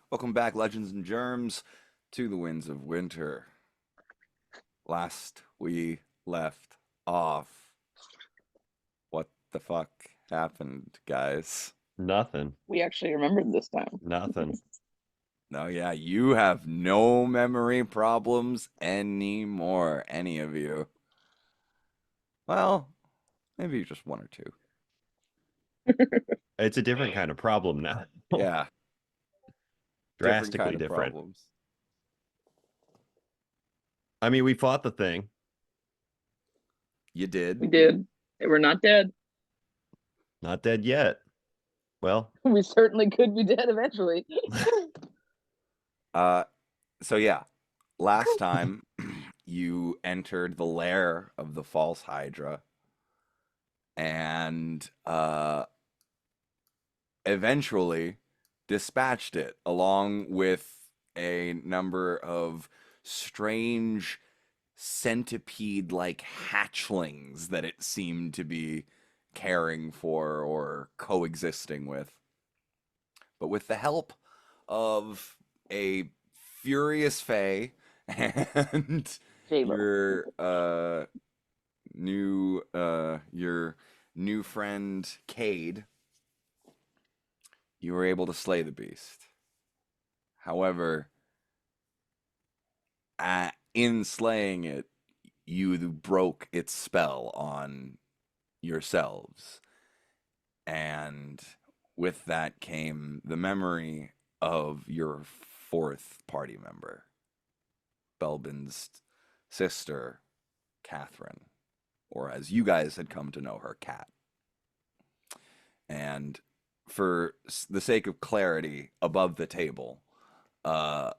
Welcome back, Legends and Germs, to the Winds of Winter. Last we left off, what the fuck happened, guys? Nothing. We actually remembered this time. Nothing. No, yeah, you have no memory problems anymore, any of you. Well, maybe just one or two. It's a different kind of problem now. Yeah, different kind Drastically of different. problems. I mean, we fought the thing. You did. We did. We're not dead. Not dead yet. Well, We certainly could be dead eventually. Uh, so yeah, last time you entered the lair of the false Hydra and eventually dispatched it along with a number of strange centipede like hatchlings that it seemed to be caring for or coexisting with. But with the help of a furious Fae and J-Lo. your your new friend Cade, you were able to slay the beast. However, in slaying it, you broke its spell on yourselves. And with that came the memory of your fourth party member, Belbin's sister, Catherine, or as you guys had come to know her, Cat. And for the sake of clarity, above the table, uh,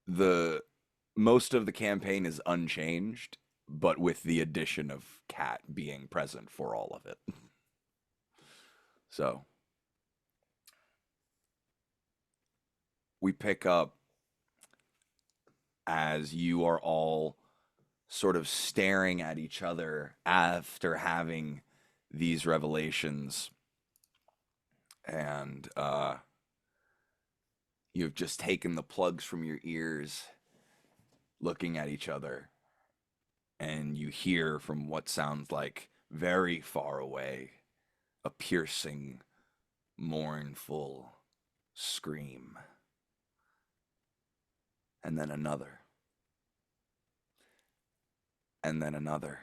the most of the campaign is unchanged, but with the addition of Cat being present for all of it. So we pick up as you are all sort of staring at each other after having these revelations, and you've just taken the plugs from your ears, looking at each other, and you hear from what sounds like very far away a piercing, mournful scream, and then another, and then another.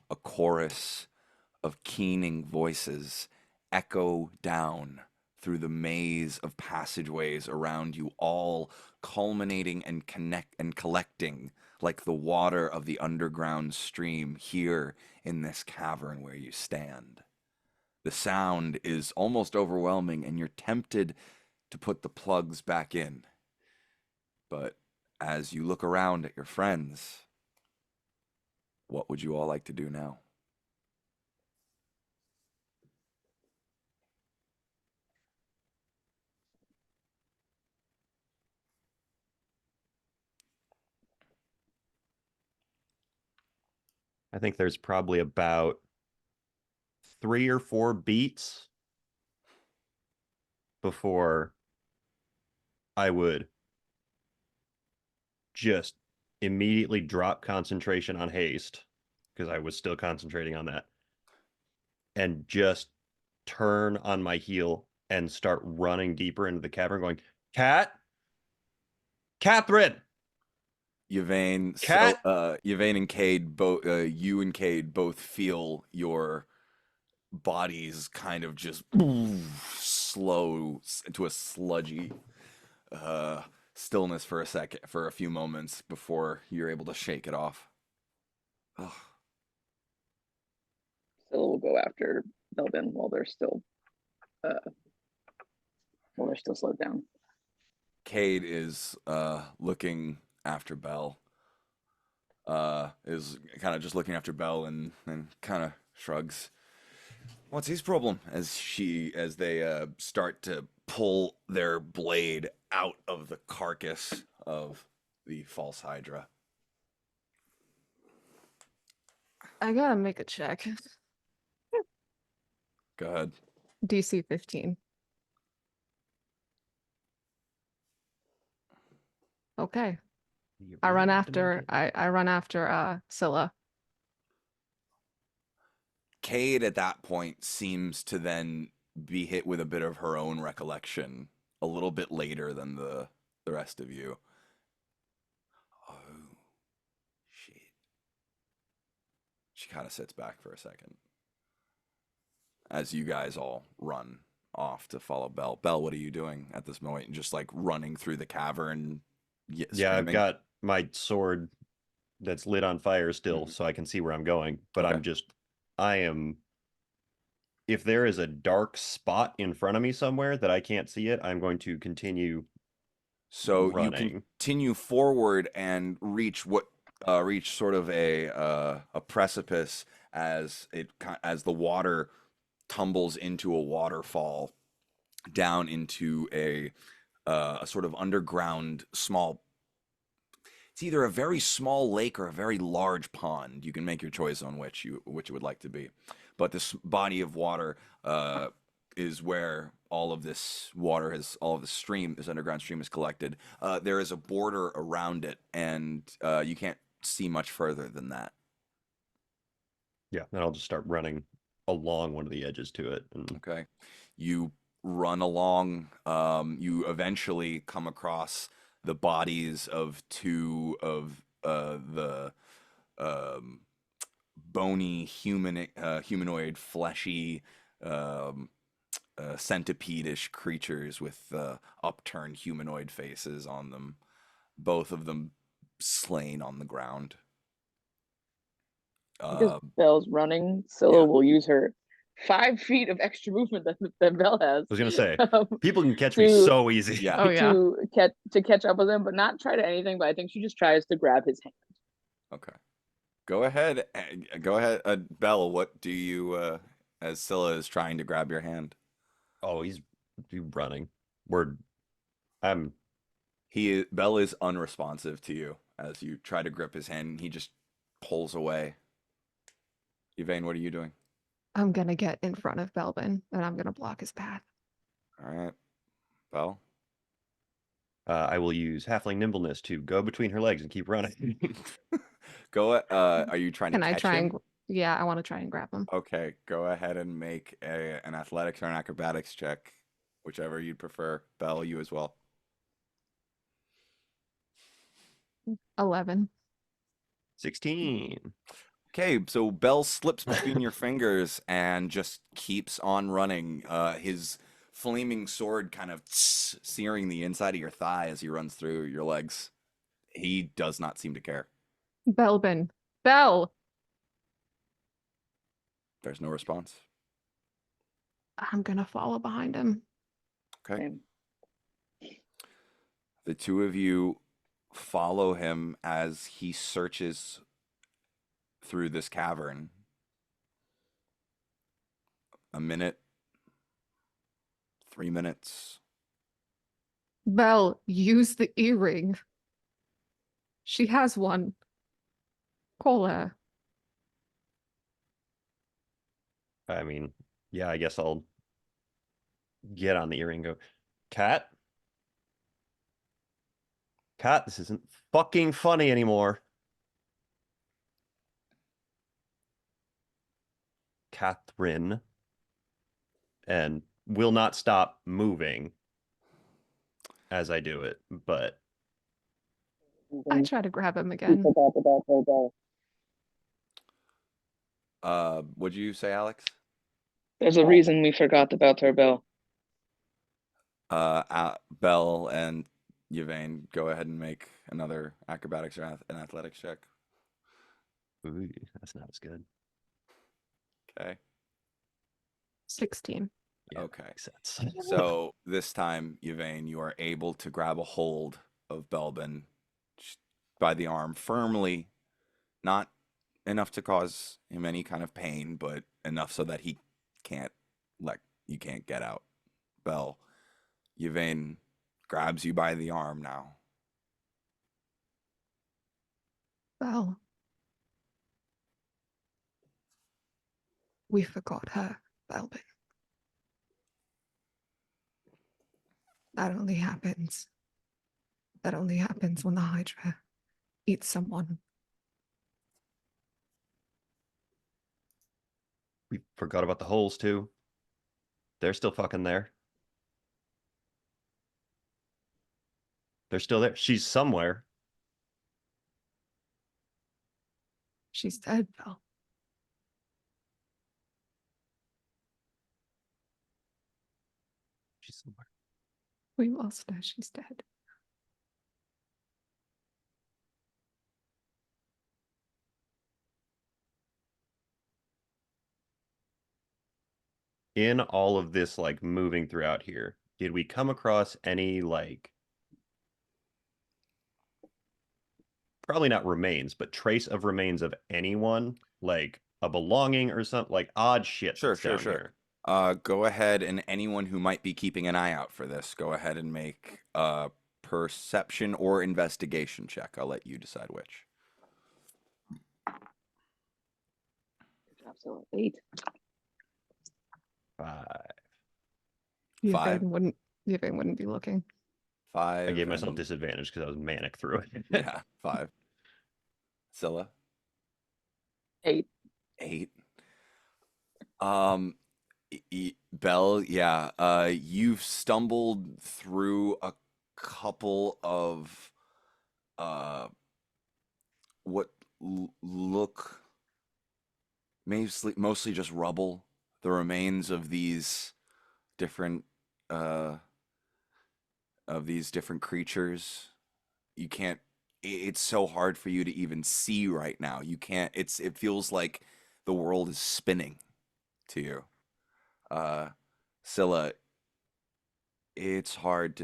A chorus of keening voices echo down through the maze of passageways around you, all culminating and connect and collecting like the water of the underground stream here in this cavern where you stand. The sound is almost overwhelming, and you're tempted to put the plugs back in. But as you look around at your friends, what would you all like to do now? I think there's probably about 3 or 4 beats before I would just immediately drop concentration on haste because I was still concentrating on that and just turn on my heel and start running deeper into the cavern going, Cat, Catherine, Cat. Yvain and Cade both you and Cade both feel your bodies kind of just slow into a sludgy uh stillness for a few moments before you're able to shake it off. Ugh. Still will go after Belvin uh while they're still slowed down. Cade is looking after Belle. Is kind of just looking after Belle and kind of shrugs. What's his problem? As they start to pull their blade out of the carcass of the false Hydra. I gotta make a check. Go ahead. DC 15. Okay. You I really run have to make after it. I run after Scylla. Cade at that point seems to then be hit with a bit of her own recollection a little bit later than the rest of you. Oh, shit. She kind of sits back for a second as you guys all run off to follow Belle. Belle, what are you doing at this moment? Just like running through the cavern, Yeah, I've screaming? got my sword that's lit on fire still, Mhm. so I can see where I'm going. But Okay. I am. If there is a dark spot in front of me somewhere that I can't see it, I'm going to continue So you running. continue forward and reach sort of a precipice as the water tumbles into a waterfall down into a sort of underground small. It's either a very small lake or a very large pond. You can make your choice on which you would like to be. But this body of water is where all of this water all of the stream, this underground stream, is collected. There is a border around it, and you can't see much further than that. Yeah, then I'll just start running along one of the edges to it. And Okay. You run along. You eventually come across the bodies of two of the um, bony humanoid, fleshy, um, centipede-ish creatures with upturned humanoid faces on them. Both of them slain on the ground. Because Uh, Belle's running, Scylla yeah. will use her 5 feet of extra movement that Belle has I was gonna say, um, people can catch me to so easy. Yeah. Oh yeah. to catch up with him, but not try to anything. But I think she just tries to grab his hand. Okay. Go ahead. Go ahead. Belle, what do you, as Scylla is trying to grab your hand? Oh, he's running. We're I'm Belle is unresponsive to you as you try to grip his hand. He just pulls away. Yvain, what are you doing? I'm gonna get in front of Belbin and I'm gonna block his path. All right. Belle? I will use halfling nimbleness to go between her legs and keep running. Go. Are you trying to Can I catch try him? and yeah, I want to try and grab him. Okay. Go ahead and make an athletics or an acrobatics check, whichever you'd prefer. Belle, you as well. 11. 16. Okay, so Bell slips between your fingers and just keeps on running. His flaming sword kind of searing the inside of your thigh as he runs through your legs. He does not seem to care. Belbin. Bell! There's no response. I'm gonna follow behind him. Okay. Same. The two of you follow him as he searches through this cavern. A minute, 3 minutes. Bell, use the earring. She has one. Call her. I mean, yeah, I guess I'll get on the earring and go, Cat? Cat, this isn't fucking funny anymore. Catherine. And will not stop moving as I do it, but I try to grab him We again. forgot about her Belle. What'd you say, Alex? There's a reason we forgot about her Belle. Bell and Yvain, go ahead and make another acrobatics or an athletics check. ooh, that's not as good. Okay. 16. Yeah, Okay. makes sense. So this time, Yvain, you are able to grab a hold of Belbin by the arm firmly, not enough to cause him any kind of pain, but enough so that he can't you can't get out. Bell, Yvain grabs you by the arm now. Bell. We forgot her, Belbin. That only happens That only happens when the Hydra eats someone. We forgot about the holes too. They're still fucking there. They're still there. She's somewhere. She's dead, Belle. She's somewhere. We lost her. She's dead. In all of this, like moving throughout here, did we come across any like probably not remains, but trace of remains of anyone, like a belonging or something, like odd shit Sure, that's sure, down sure. here? Go ahead, and anyone who might be keeping an eye out for this, go ahead and make a perception or investigation check. I'll let you decide which. Good job, so 8. Five. Yvain wouldn't be looking. Five. I gave myself and- disadvantage because I was manic through it. Yeah, 5. Scylla, 8. 8. Belle, yeah. You've stumbled through a couple of what look mostly just rubble, the remains of different uh these different creatures. You can't it's so hard for you to even see right now. You can't it feels like the world is spinning to you. Scylla, it's hard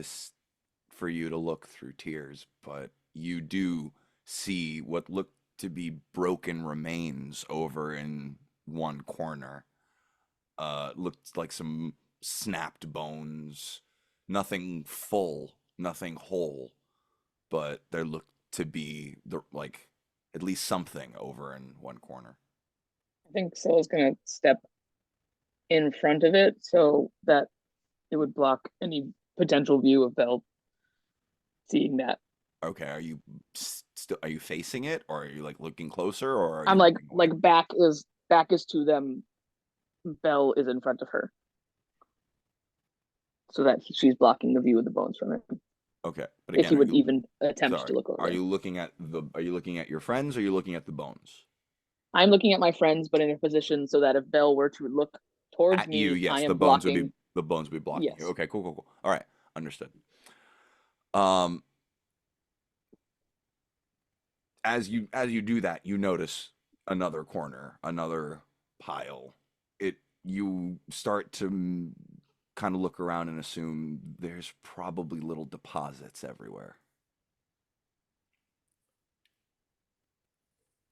for you to look through tears, but you do see what look to be broken remains over in one corner. Looked like some snapped bones. Nothing full, nothing whole, but there looked to be like at least something over in one corner. I think Scylla's gonna step in front of it so that it would block any potential view of Belle seeing that. Okay, are you still are you facing it, or are you like looking closer, or are I'm you like looking away? back is to them. Belle is in front of her, so that she's blocking the view of the bones from him. Okay, but If again, he are would you even attempt sorry? to look over Are there. you looking at your friends, or are you looking at the bones? I'm looking at my friends, but in a position so that if Belle were to look towards At you, me, I yes, am blocking. the bones would be blocking you. Yes. Okay, cool, cool, cool. All right, understood. Um, as you do that, you notice another corner, another pile. You start to kind of look around and assume there's probably little deposits everywhere.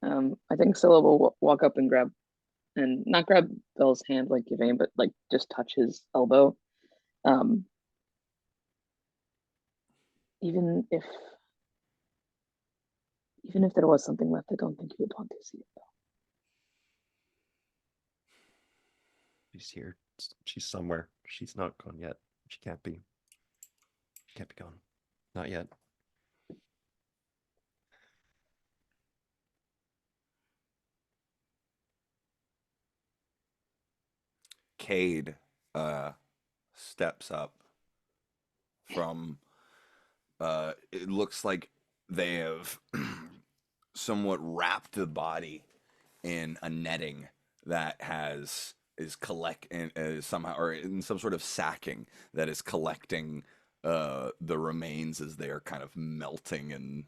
I think Scylla will walk up and not grab Belle's hand like Yvain, but like just touch his elbow. Um, even if there was something left, I don't think he would want to see it. She's here. She's somewhere. She's not gone yet. She can't be. She can't be gone. Not yet. Cade steps up from it looks like they have somewhat wrapped the body in a netting that is somehow, or in some sort of sacking that is collecting the remains as they are kind of melting and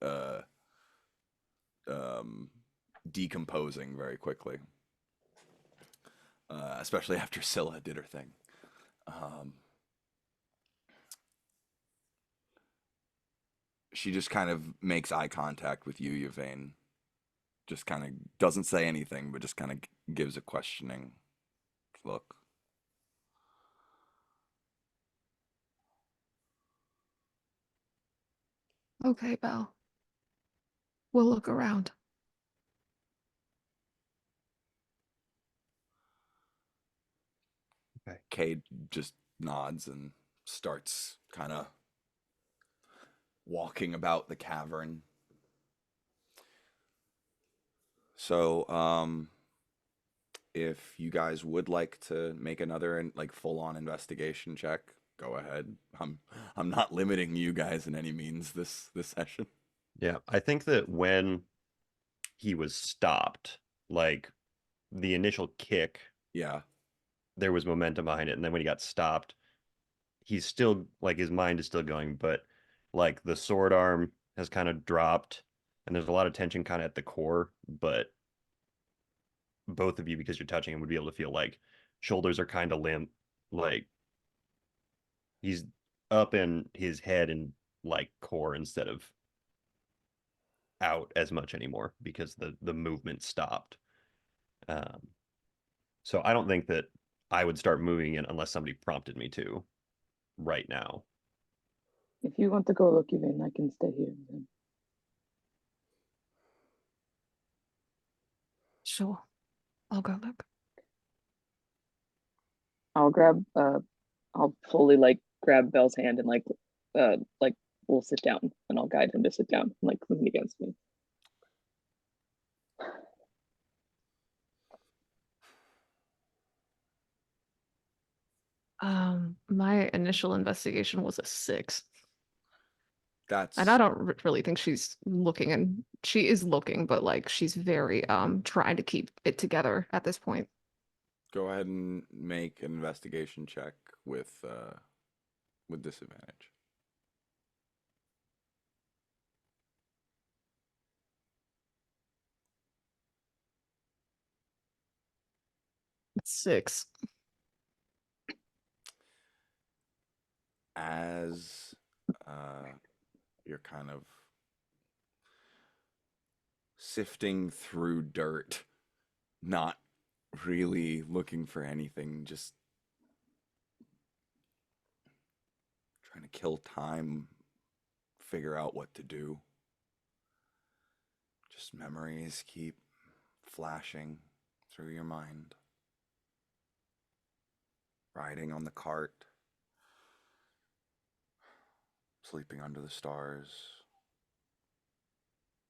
uh, um, decomposing very quickly, especially after Scylla did her thing. Um, she just kind of makes eye contact with you, Yvain. Just kind of doesn't say anything, but just kind of gives a questioning look. Okay, Belle. We'll look around. Okay. Cade just nods and starts kind of walking about the cavern. So, if you guys would like to make another like full-on investigation check, go ahead. I'm not limiting you guys in any means this session. Yeah, I think that when he was stopped, like the initial kick, Yeah. there was momentum behind it, and then when he got stopped, he's still like his mind is still going, but like the sword arm has kind of dropped, and there's a lot of tension kind of at the core, but both of you, because you're touching him, would be able to feel like shoulders are kind of limp, like he's up in his head and like core instead of out as much anymore because the movement stopped. Um, so I don't think that I would start moving it unless somebody prompted me to right now. If you want to go look, Yvain, I can stay here. Then. Sure. I'll go look. I'll grab. I'll fully like grab Bell's hand and like we'll sit down, and I'll guide him to sit down, and, like lean against me. My initial investigation was a 6. That's And I don't really think she's looking, and she is looking, but like she's very trying to keep it together at this point. Go ahead and make an investigation check with disadvantage. It's 6. As you're kind of sifting through dirt, not really looking for anything, just trying to kill time, figure out what to do. Just memories keep flashing through your mind. Riding on the cart, sleeping under the stars,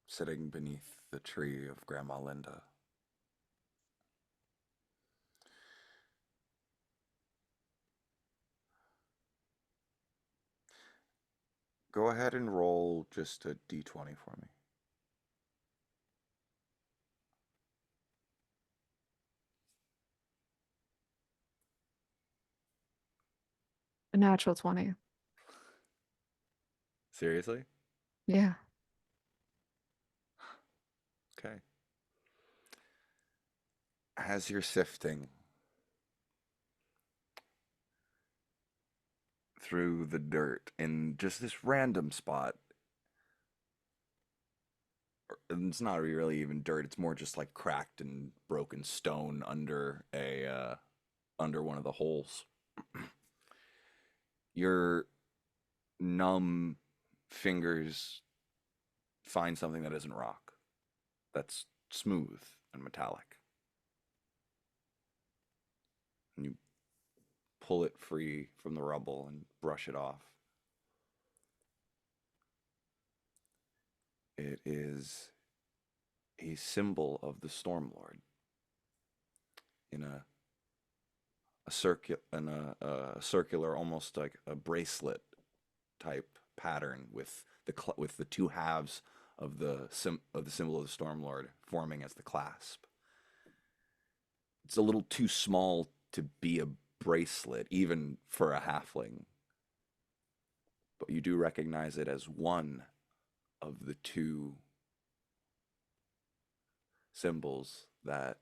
sitting beneath the tree of Grandma Linda. Go ahead and roll just a d20 for me. A natural 20. Seriously? Yeah. Okay. As you're sifting through the dirt in just this random spot, and it's not really even dirt, it's more just like cracked and broken stone under under one of the holes. Your numb fingers find something that isn't rock, that's smooth and metallic. And you pull it free from the rubble and brush it off. It is a symbol of the Stormlord in a circular, almost like a bracelet type pattern with the two halves of the symbol of the Stormlord forming as the clasp. It's a little too small to be a bracelet, even for a halfling, but you do recognize it as one of the two symbols that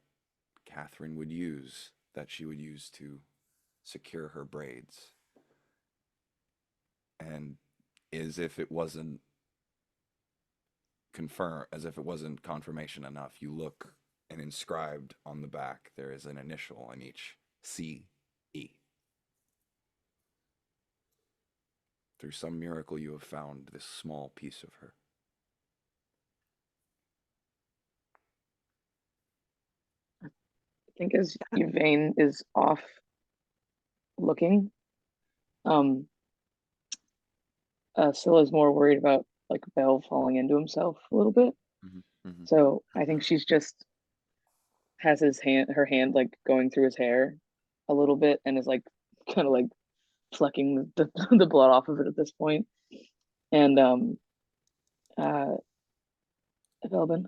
Catherine would use, that she would use to secure her braids. And as if it wasn't confirmation enough, you look, and inscribed on the back there is an initial on each: C.E. Through some miracle you have found this small piece of her. I think as Yvain is off looking, Scylla's more worried about like Bell falling into himself a little bit. Mm-hmm. So I think she's just has her hand like going through his hair a little bit and is like kind of like flecking the blood off of it at this point. And uh Velvin,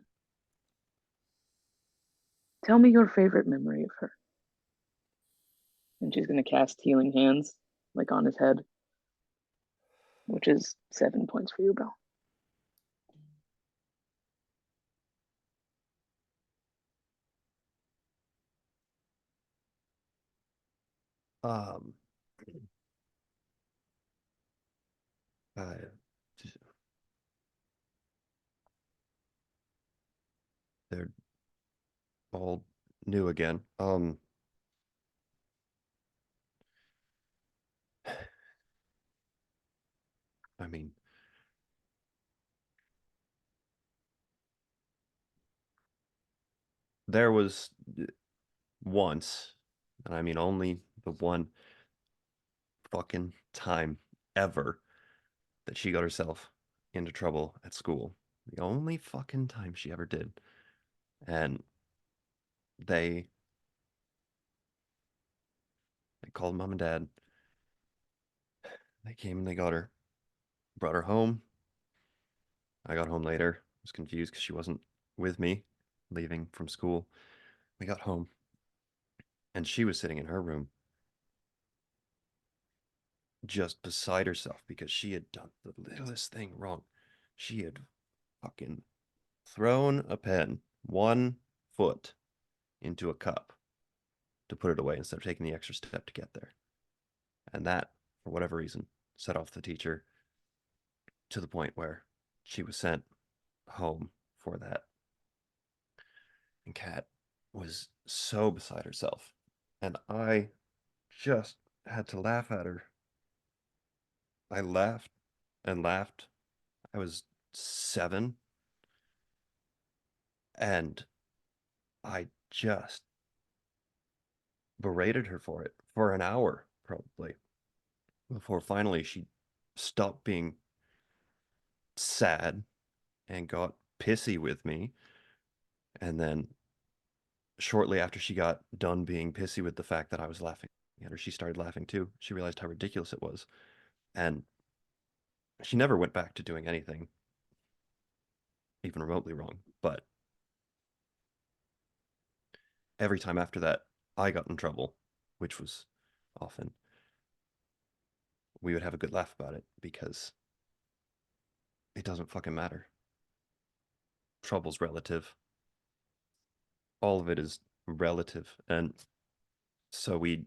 tell me your favorite memory of her. And she's gonna cast healing hands like on his head, which is 7 points for you, Bell. Um, uh, they're all new again. I mean, there was once, and I mean only the one fucking time ever that she got herself into trouble at school. The only fucking time she ever did. And they called mom and dad. They came and they got her, brought her home. I got home later. I was confused because she wasn't with me, leaving from school. We got home, and she was sitting in her room, just beside herself because she had done the littlest thing wrong. She had fucking thrown a pen 1 foot into a cup to put it away instead of taking the extra step to get there. And that, for whatever reason, set off the teacher to the point where she was sent home for that. And Kat was so beside herself. And I just had to laugh at her. I laughed and laughed. I was 7. And I just berated her for it for an hour, probably, before finally she stopped being sad and got pissy with me. And then shortly after she got done being pissy with the fact that I was laughing at her, she started laughing too. She realized how ridiculous it was. And she never went back to doing anything even remotely wrong. But every time after that, I got in trouble, which was often, we would have a good laugh about it because it doesn't fucking matter. Trouble's relative. All of it is relative. And so we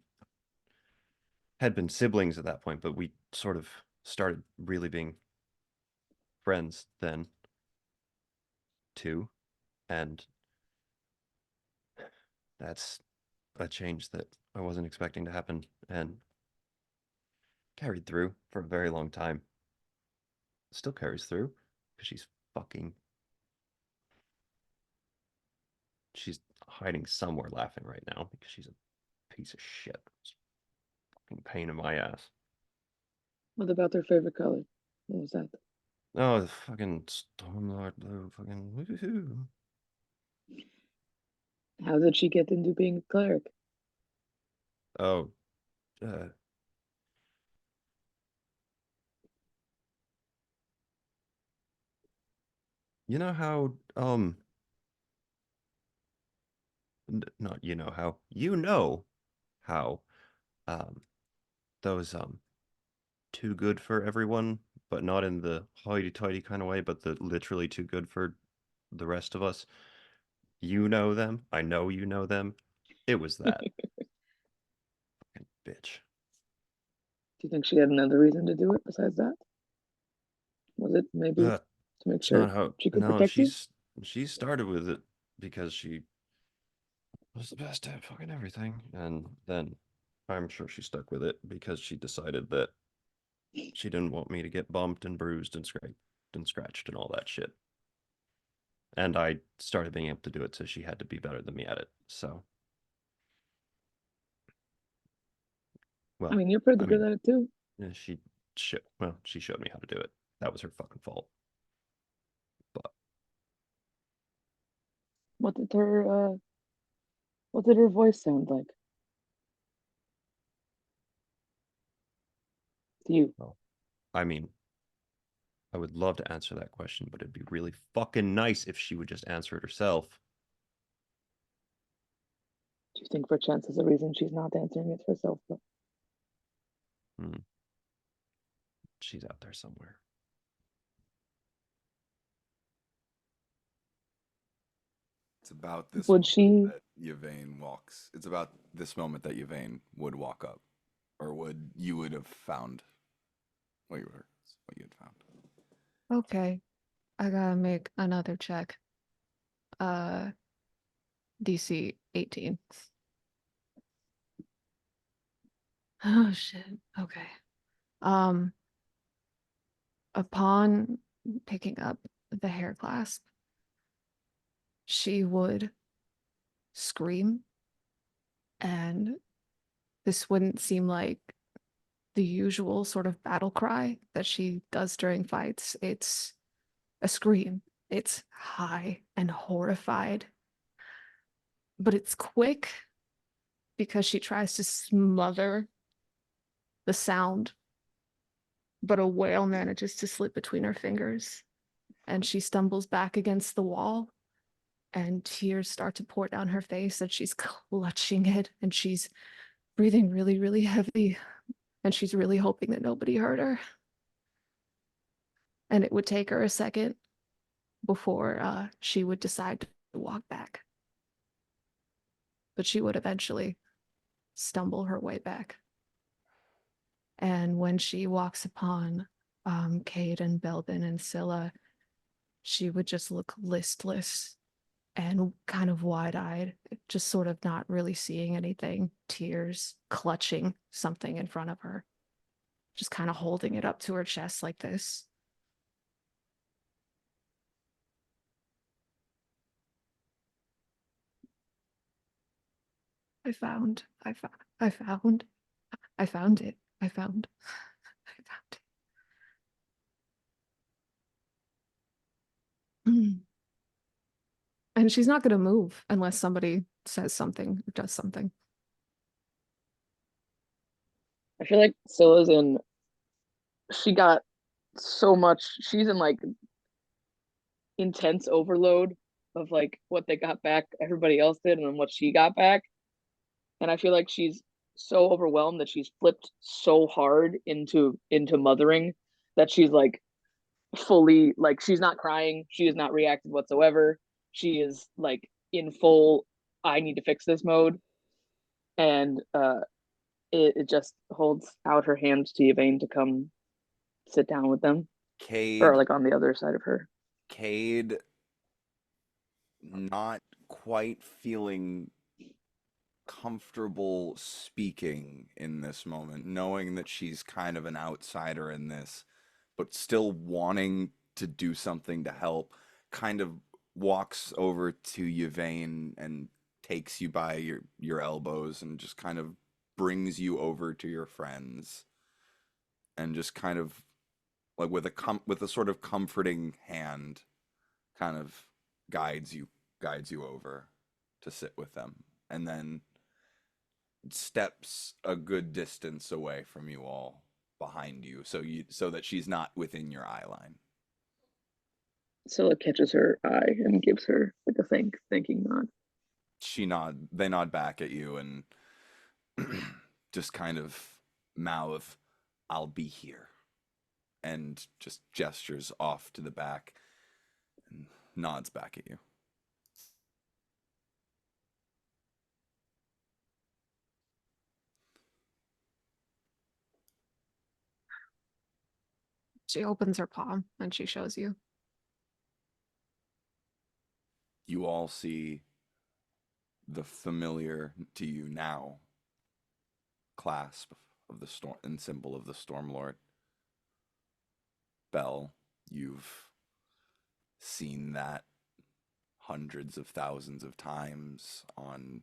had been siblings at that point, but we sort of started really being friends then too. And that's a change that I wasn't expecting to happen and carried through for a very long time. Still carries through because she's hiding somewhere laughing right now because she's a piece of shit. It's a fucking pain in my ass. What about their favorite color? What was that? Oh, the fucking Stormlord Blue, fucking woohoo. How did she get into being a cleric? Oh, uh, you know how not you know how how um those too good for everyone, but not in the hoity-toity kind of way, but the literally too good for the rest of us. You know them. I know you know them. It was that fucking bitch. Do you think she had another reason to do it besides that? Was it maybe Uh, to make it's sure not how. she could No, protect you? she started with it because she was the best at fucking everything, and then I'm sure she stuck with it because she decided that she didn't want me to get bumped and bruised and scraped and scratched and all that shit. And I started being able to do it, so she had to be better than me at it. So, I well, mean, you're pretty I good mean, at it too. she showed me how to do it. That was her fucking fault. What did her what did her voice sound like to you? Well, I mean, I would love to answer that question, but it'd be really fucking nice if she would just answer it herself. Do you think perchance is the reason she's not answering it herself? But Hmm. She's out there somewhere. It's about this would moment she? that Yvain walks. It's about this moment that Yvain would walk up, or would have found what you had found. Okay. I gotta make another check. DC 18. Oh shit. Okay. Um, upon picking up the hair clasp, she would scream, and this wouldn't seem like the usual sort of battle cry that she does during fights. It's a scream. It's high and horrified, but it's quick because she tries to smother the sound, but a wail manages to slip between her fingers, and she stumbles back against the wall, and tears start to pour down her face, and she's clutching it, and she's breathing really, really heavy, and she's really hoping that nobody heard her. And it would take her a second before she would decide to walk back. But she would eventually stumble her way back. And when she walks upon Cade and Belbin and Scylla, she would just look listless and kind of wide-eyed, just sort of not really seeing anything, tears, clutching something in front of her, just kind of holding it up to her chest like this. I found, I found, I found, I found it. I found, I found it. And she's not going to move unless somebody says something or does something. I feel like Scylla's in. She got so much. She's in like intense overload of like what they got back, everybody else did, and then what she got back. And I feel like she's so overwhelmed that she's flipped so hard into mothering that she's like fully like she's not crying, she is not reacted whatsoever. She is like in full I need to fix this mode. And it just holds out her hand to Yvain to come sit down with them, or Cade, like on the other side of her. Cade, not quite feeling comfortable speaking in this moment, knowing that she's kind of an outsider in this, but still wanting to do something to help, kind of walks over to Yvain and takes you by your elbows and just kind of brings you over to your friends and just kind of like with a sort of comforting hand kind of guides you over to sit with them and then steps a good distance away from you all behind you so that she's not within your eye line. Scylla catches her eye and gives her like a thinking nod. They nod back at you and just kind of mouth, "I'll be here," and just gestures off to the back and nods back at you. She opens her palm and she shows you. You all see the familiar to you now clasp of the storm and symbol of the Stormlord. Bell, you've seen that hundreds of thousands of times on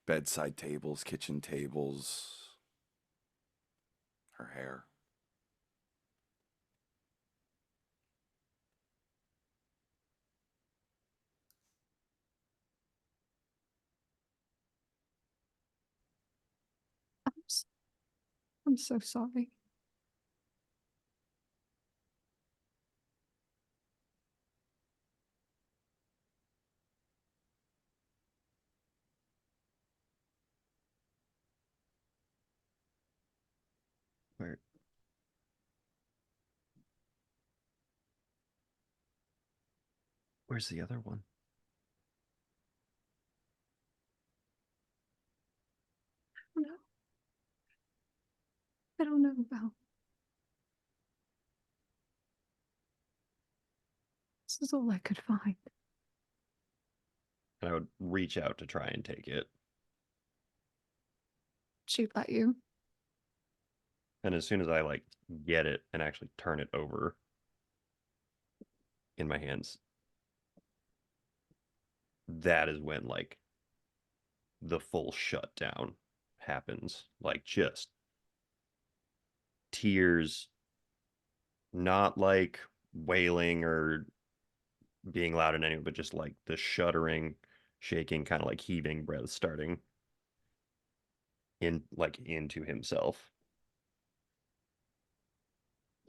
bedside tables, kitchen tables, her hair. I'm so sorry. Where? Where's the other one? No. I don't know about. This is all I could find. And I would reach out to try and take it. She'd let you. And as soon as I like get it and actually turn it over in my hands, that is when like the full shutdown happens. Like just tears, not like wailing or being loud in any way, but just like the shuddering, shaking, kind of like heaving breath starting in like into himself.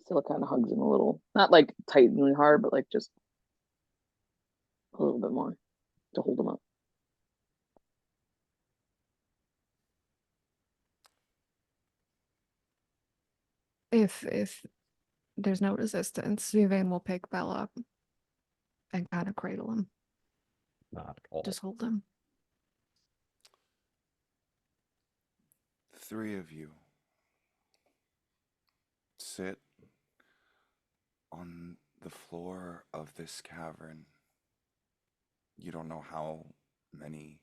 Still kind of hugs him a little. Not like tightly hard, but like just a little bit more to hold him up. If there's no resistance, Vivian will pick Belle up and kind of cradle him. Not at all. Just hold him. Three of you sit on the floor of this cavern. You don't know how many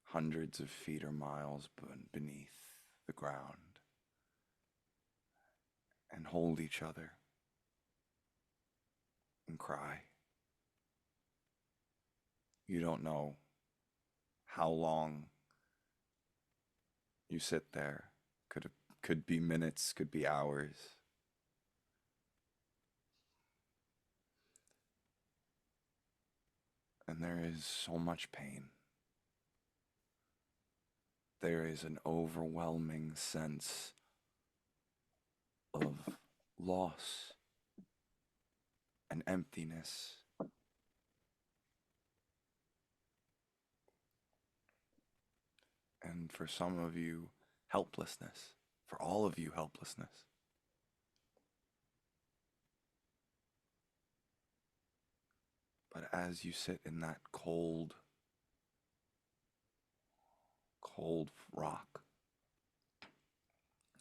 hundreds of feet or miles beneath the ground, and hold each other and cry. You don't know how long you sit there. Could be minutes, could be hours. And there is so much pain. There is an overwhelming sense of loss and emptiness. And for some of you, helplessness. For all of you, helplessness. But as you sit in that cold rock,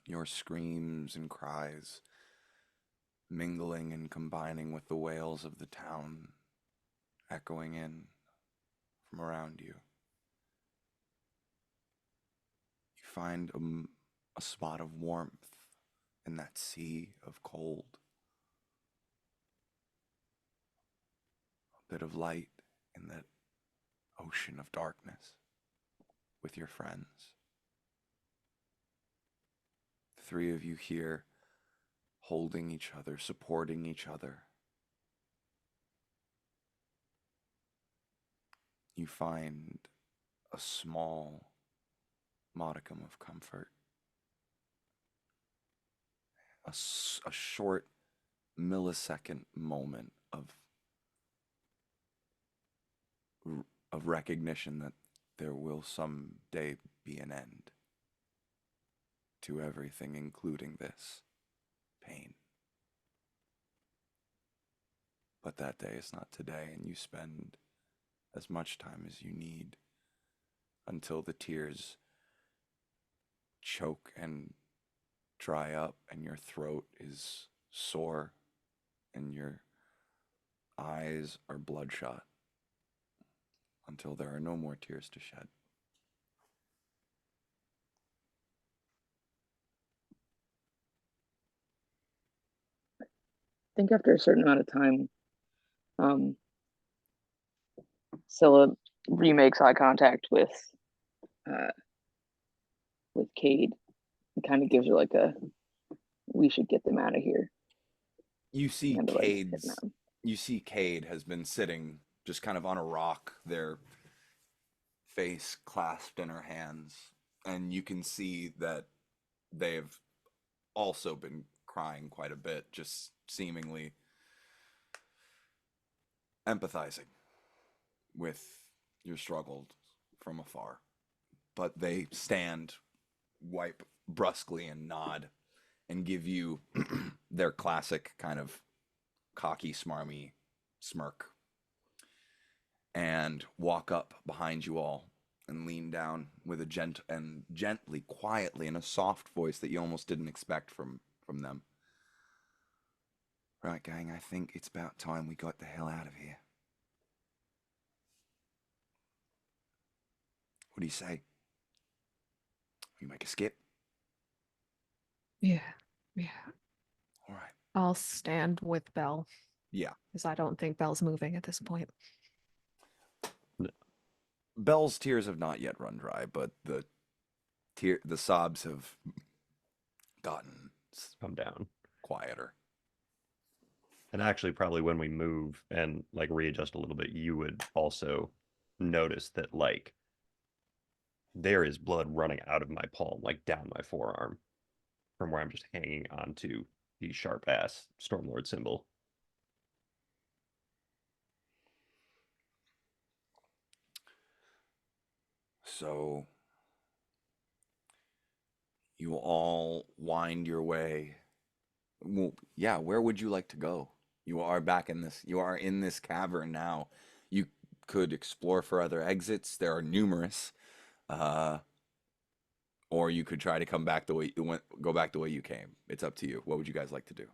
your screams and cries mingling and combining with the wails of the town, echoing in from around you. You find a spot of warmth in that sea of cold, a bit of light in that ocean of darkness with your friends. The three of you here, holding each other, supporting each other. You find a small modicum of comfort. A short millisecond moment of recognition that there will someday be an end to everything, including this pain. But that day is not today, and you spend as much time as you need until the tears choke and dry up and your throat is sore and your eyes are bloodshot, until there are no more tears to shed. I think after a certain amount of time, Scylla remakes eye contact uh, with Cade and kind of gives her like a, we should get them out of here. You see Kind of like hitting them. Cade has been sitting just kind of on a rock, their face clasped in her hands, and you can see that they've also been crying quite a bit, just seemingly empathizing with your struggles from afar. But they stand, wipe brusquely, and nod and give you their classic kind of cocky, smarmy smirk and walk up behind you all and lean down with a gently, quietly, in a soft voice that you almost didn't expect from them. Right, gang, I think it's about time we got the hell out of here. What do you say? We make a skip? Yeah. Yeah. All right. I'll stand with Belle Yeah. because I don't think Belle's moving at this point. Belle's tears have not yet run dry, but the sobs have gotten Come down. quieter. And actually, probably when we move and like readjust a little bit, you would also notice that like there is blood running out of my palm, like down my forearm, from where I'm just hanging onto the sharp ass Stormlord symbol. So you all wind your way. Well, yeah, where would you like to go? You are back in this. You are in this cavern now. You could explore for other exits. There are numerous. Uh, or you could try to come back the way you went. Go back the way you came. It's up to you. What would you guys like to do?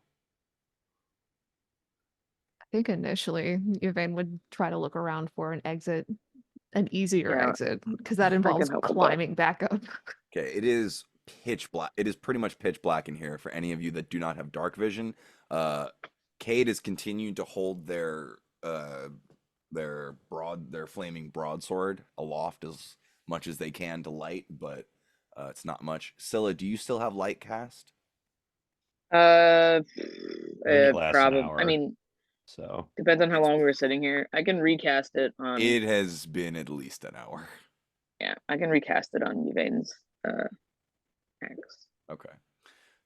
I think initially Yvain would try to look around for an easier Yeah, exit, because that I can involves help with that. climbing back up. Okay, it is pitch black. It is pretty much pitch black in here for any of you that do not have dark vision. Cade has continued to hold their flaming broadsword aloft as much as they can to light, but it's not much. Scylla, do you still have light cast? Uh, I think it lasts an probably. I hour. mean, So depends on how It's long we were sitting here. I can recast it on. it has been at least an hour. Yeah, I can recast it on Yvain's axe. Okay.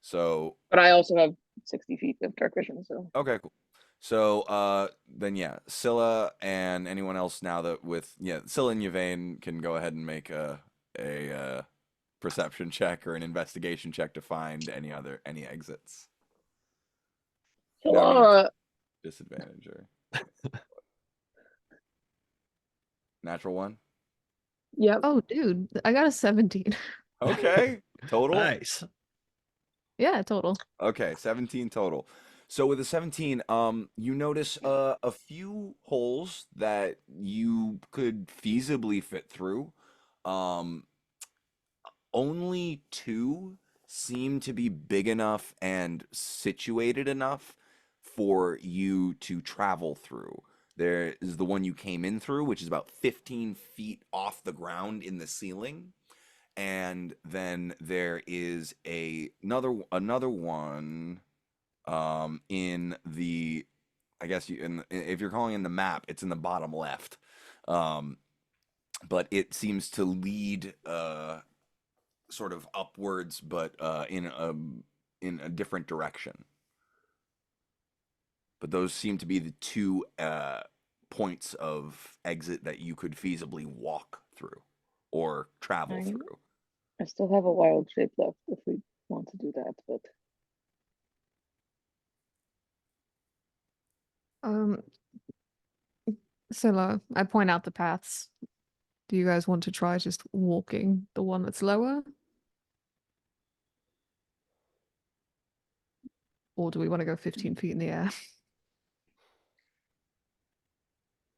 So But I also have 60 feet of dark vision, so okay, cool. So then yeah, Scylla and anyone else now that Scylla and Yvain can go ahead and make a perception check or an investigation check to find any exits. No, I mean disadvantage or natural one. Yep. Oh, dude, I got a 17. Okay, total. nice. Yeah, total. Okay, 17 total. So with a 17, you notice a few holes that you could feasibly fit through. Um, Only two seem to be big enough and situated enough for you to travel through. There is the one you came in through, which is about 15 feet off the ground in the ceiling. And then there is another one in the I guess if you're calling in the map, it's in the bottom left. Um, but it seems to lead sort of upwards, but in a different direction. But those seem to be the two points of exit that you could feasibly walk through or travel I, through. I still have a wild shape left if we want to do that, but Um, Scylla, I point out the paths. Do you guys want to try just walking the one that's lower? Or do we want to go 15 feet in the air?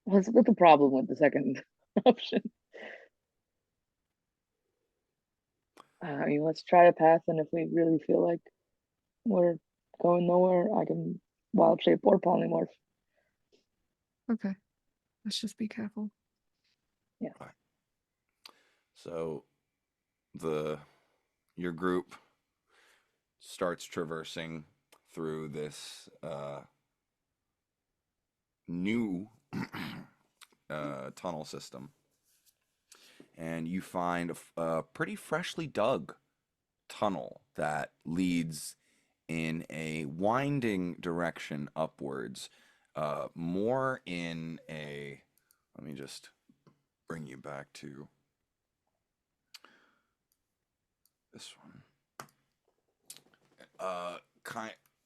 what's the problem with the second option? I mean, let's try a path, and if we really feel like we're going nowhere, I can wild shape or polymorph. Okay, let's just be careful. Yeah. So your group starts traversing through this new tunnel system, and you find a pretty freshly dug tunnel that leads in a winding direction upwards, more in a. Let me just bring you back to this one.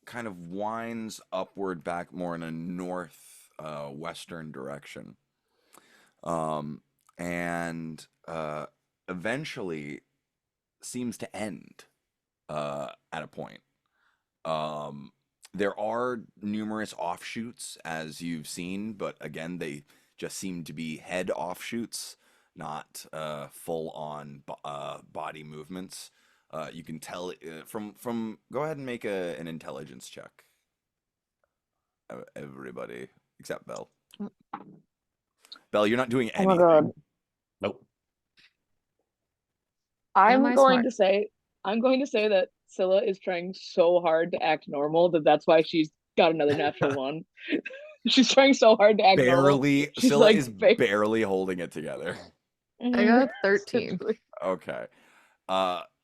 Kind of winds upward back more in a north western direction, and eventually seems to end at a point. There are numerous offshoots, as you've seen, but again, they just seem to be head offshoots, not full-on body movements. You can tell from. Go ahead and make an intelligence check, everybody except Belle. Belle, you're not doing Oh my anything. god. Nope. am I I'm going smart? to say that Scylla is trying so hard to act normal that's why she's got another natural one. She's trying so hard to act normal. Barely, She's Scylla like is fake. barely holding it together. I got 13. Essentially. Okay.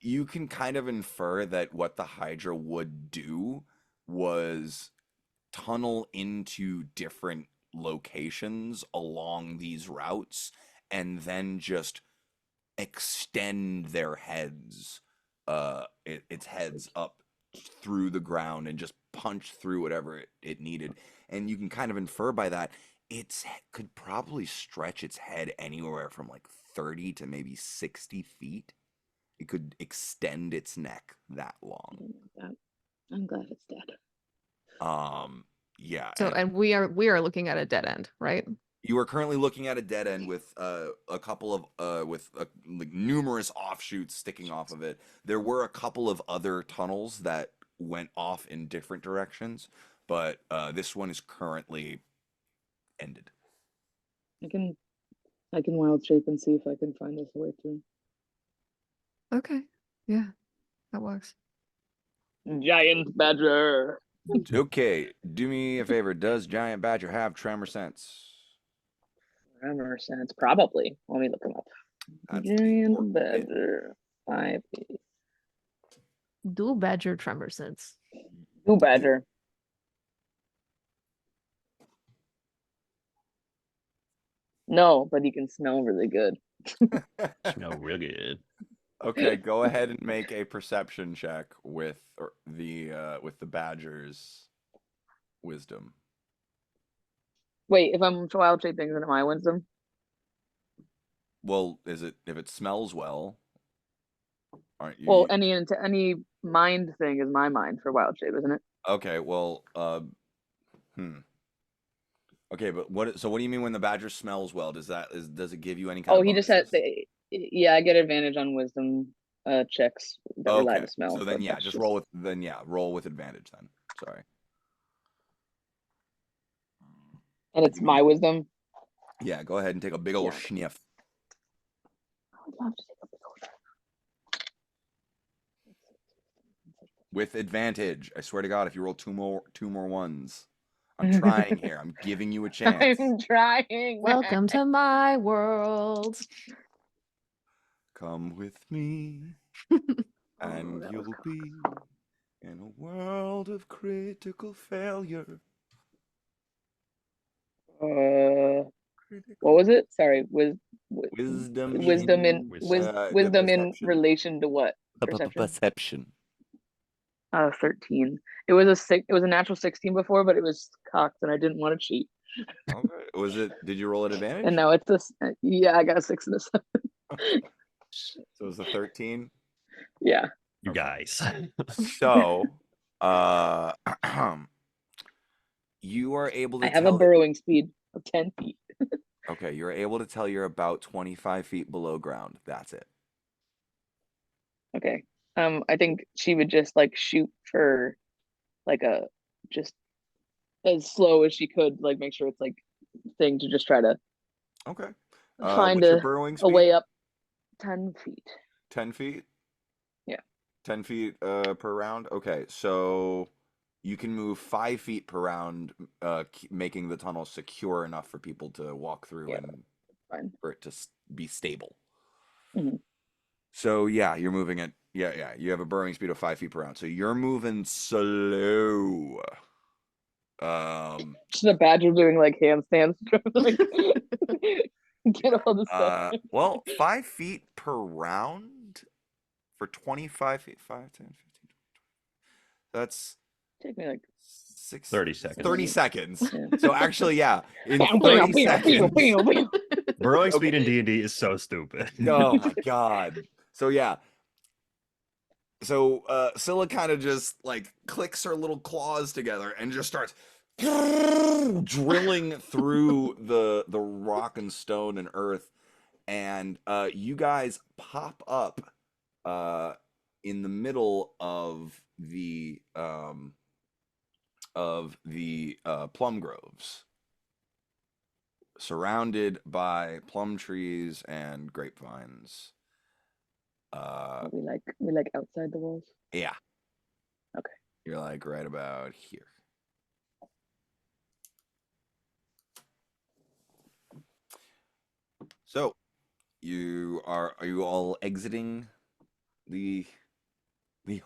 You can kind of infer that what the Hydra would do was tunnel into different locations along these routes and then just extend their heads, its heads up through the ground and just punch through whatever it needed. And you can kind of infer by that could probably stretch its head anywhere from like 30 to maybe 60 feet. It could extend its neck that long. I'm glad it's dead. Yeah. So, and we are looking at a dead end, right? You are currently looking at a dead end with a couple of like numerous offshoots sticking off of it. There were a couple of other tunnels that went off in different directions, but this one is currently ended. I can wild shape and see if I can find this way through. Okay. Yeah, that works. Giant badger. Okay, do me a favor. Does Giant Badger have tremor sense? Tremor sense, probably. Let me look him up. That's Giant important. badger. 5 feet. Do badger tremor sense. Blue badger. No, but he can smell really good. Smell real good. Okay, go ahead and make a perception check with the badger's wisdom. Wait, if I'm wild shaping, is it my wisdom? Well, is it if it smells well? Aren't you? Well, any mind thing is my mind for wild shape, isn't it? Okay, well, Okay, but what? So what do you mean when the badger smells well? Does it give you any kind Oh, of he just had. bonuses? Yeah, I get advantage on wisdom checks that rely Okay, to smell. so then but yeah, that's just roll with advantage then. Sorry. And it's my wisdom. Yeah, go ahead and take a big old Yeah. sniff. I would love to take a big old With advantage. I swear to God, if you roll two more ones, I'm trying here. I'm giving you a chance. I'm trying. Welcome to my world. Come with me, and that you'll was be in a world of critical failure. What was it? Sorry, Wisdom wisdom in perception. relation to what? Perception. Perception. 13. It was a natural 16 before, but it was cocked, and I didn't want to cheat. Okay. Did you roll at advantage? And now it's this. Yeah, I got a 6 and a 7. So it was a 13. Yeah. You guys. So, you are able to I have tell a burrowing speed of 10 feet. Okay, you're able to tell you're about 25 feet below ground. That's it. Okay. I think she would just like shoot for like just as slow as she could, like make sure it's like thing to just try to Okay. find What's your a burrowing a speed? way up 10 feet. 10 feet? Yeah. 10 feet per round? Okay, so you can move 5 feet per round, making the tunnel secure enough for people to walk through Yeah, and fine. for it to be stable. Mhm. So yeah, you're moving at Yeah. You have a burrowing speed of 5 feet per round, so you're moving slow. Just a badger doing like handstands, like get all the stuff. Well, 5 feet per round for 25 feet, 5, 10, 15. That's Take me like 30 seconds. 30 seconds. Yeah. So actually, yeah, in Bam, 30 bam, bam, seconds. bam, bam. Burrowing Okay. speed in D&D is so stupid. Oh my god. So yeah. So Scylla kind of just like clicks her little claws together and just starts drilling through the rock and stone and earth, and you guys pop up in the middle of the plum groves, surrounded by plum trees and grapevines. We like outside the walls. Yeah. Okay. You're like right about here. So, are you all exiting the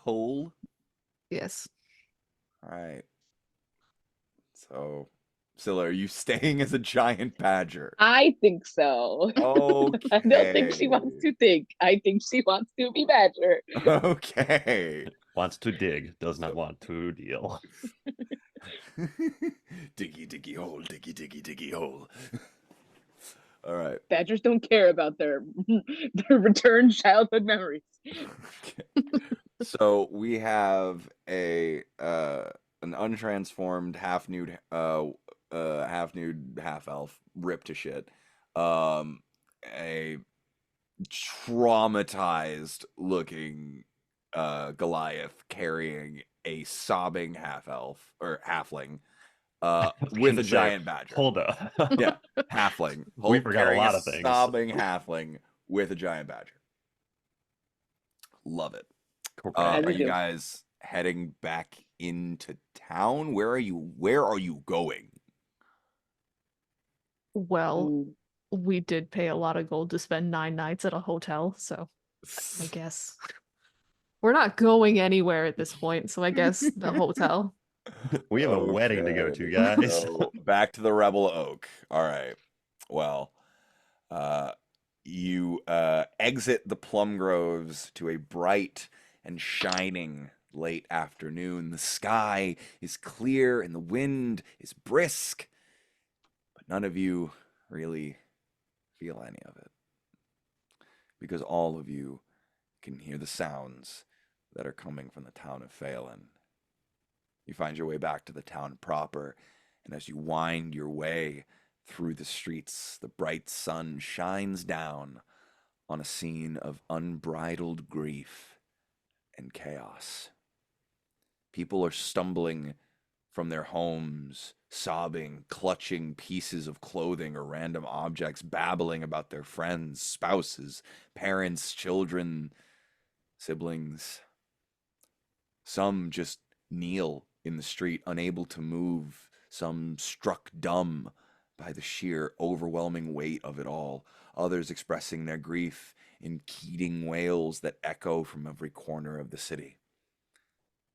hole? Yes. All right. So, Scylla, are you staying as a giant badger? I think so. Okay. I don't think she wants to think. I think she wants to be badger. Okay. Wants to dig, does not want to deal. Diggy, diggy hole, diggy, diggy, diggy hole. All right. Badgers don't care about their returned childhood memories. Okay. So we have an untransformed half nude half elf ripped to shit. A traumatized looking Goliath carrying a sobbing half elf or halfling with a giant badger. Hold up. Yeah, halfling. We forgot a carrying lot of things. Sobbing halfling with a giant badger. Love it. As Are you you do. guys heading back into town? Where are you going? Well, Mm, we did pay a lot of gold to spend 9 nights at a hotel, so I guess we're not going anywhere at this point. So I guess the hotel. We have a wedding to go to, guys. So back to the Rebel Oak. All right. Well, you exit the plum groves to a bright and shining late afternoon. The sky is clear and the wind is brisk, but none of you really feel any of it because all of you can hear the sounds that are coming from the town of Phelan. You find your way back to the town proper, and as you wind your way through the streets, the bright sun shines down on a scene of unbridled grief and chaos. People are stumbling from their homes, sobbing, clutching pieces of clothing or random objects, babbling about their friends, spouses, parents, children, siblings. Some just kneel in the street, unable to move, some struck dumb by the sheer overwhelming weight of it all, others expressing their grief in keating wails that echo from every corner of the city.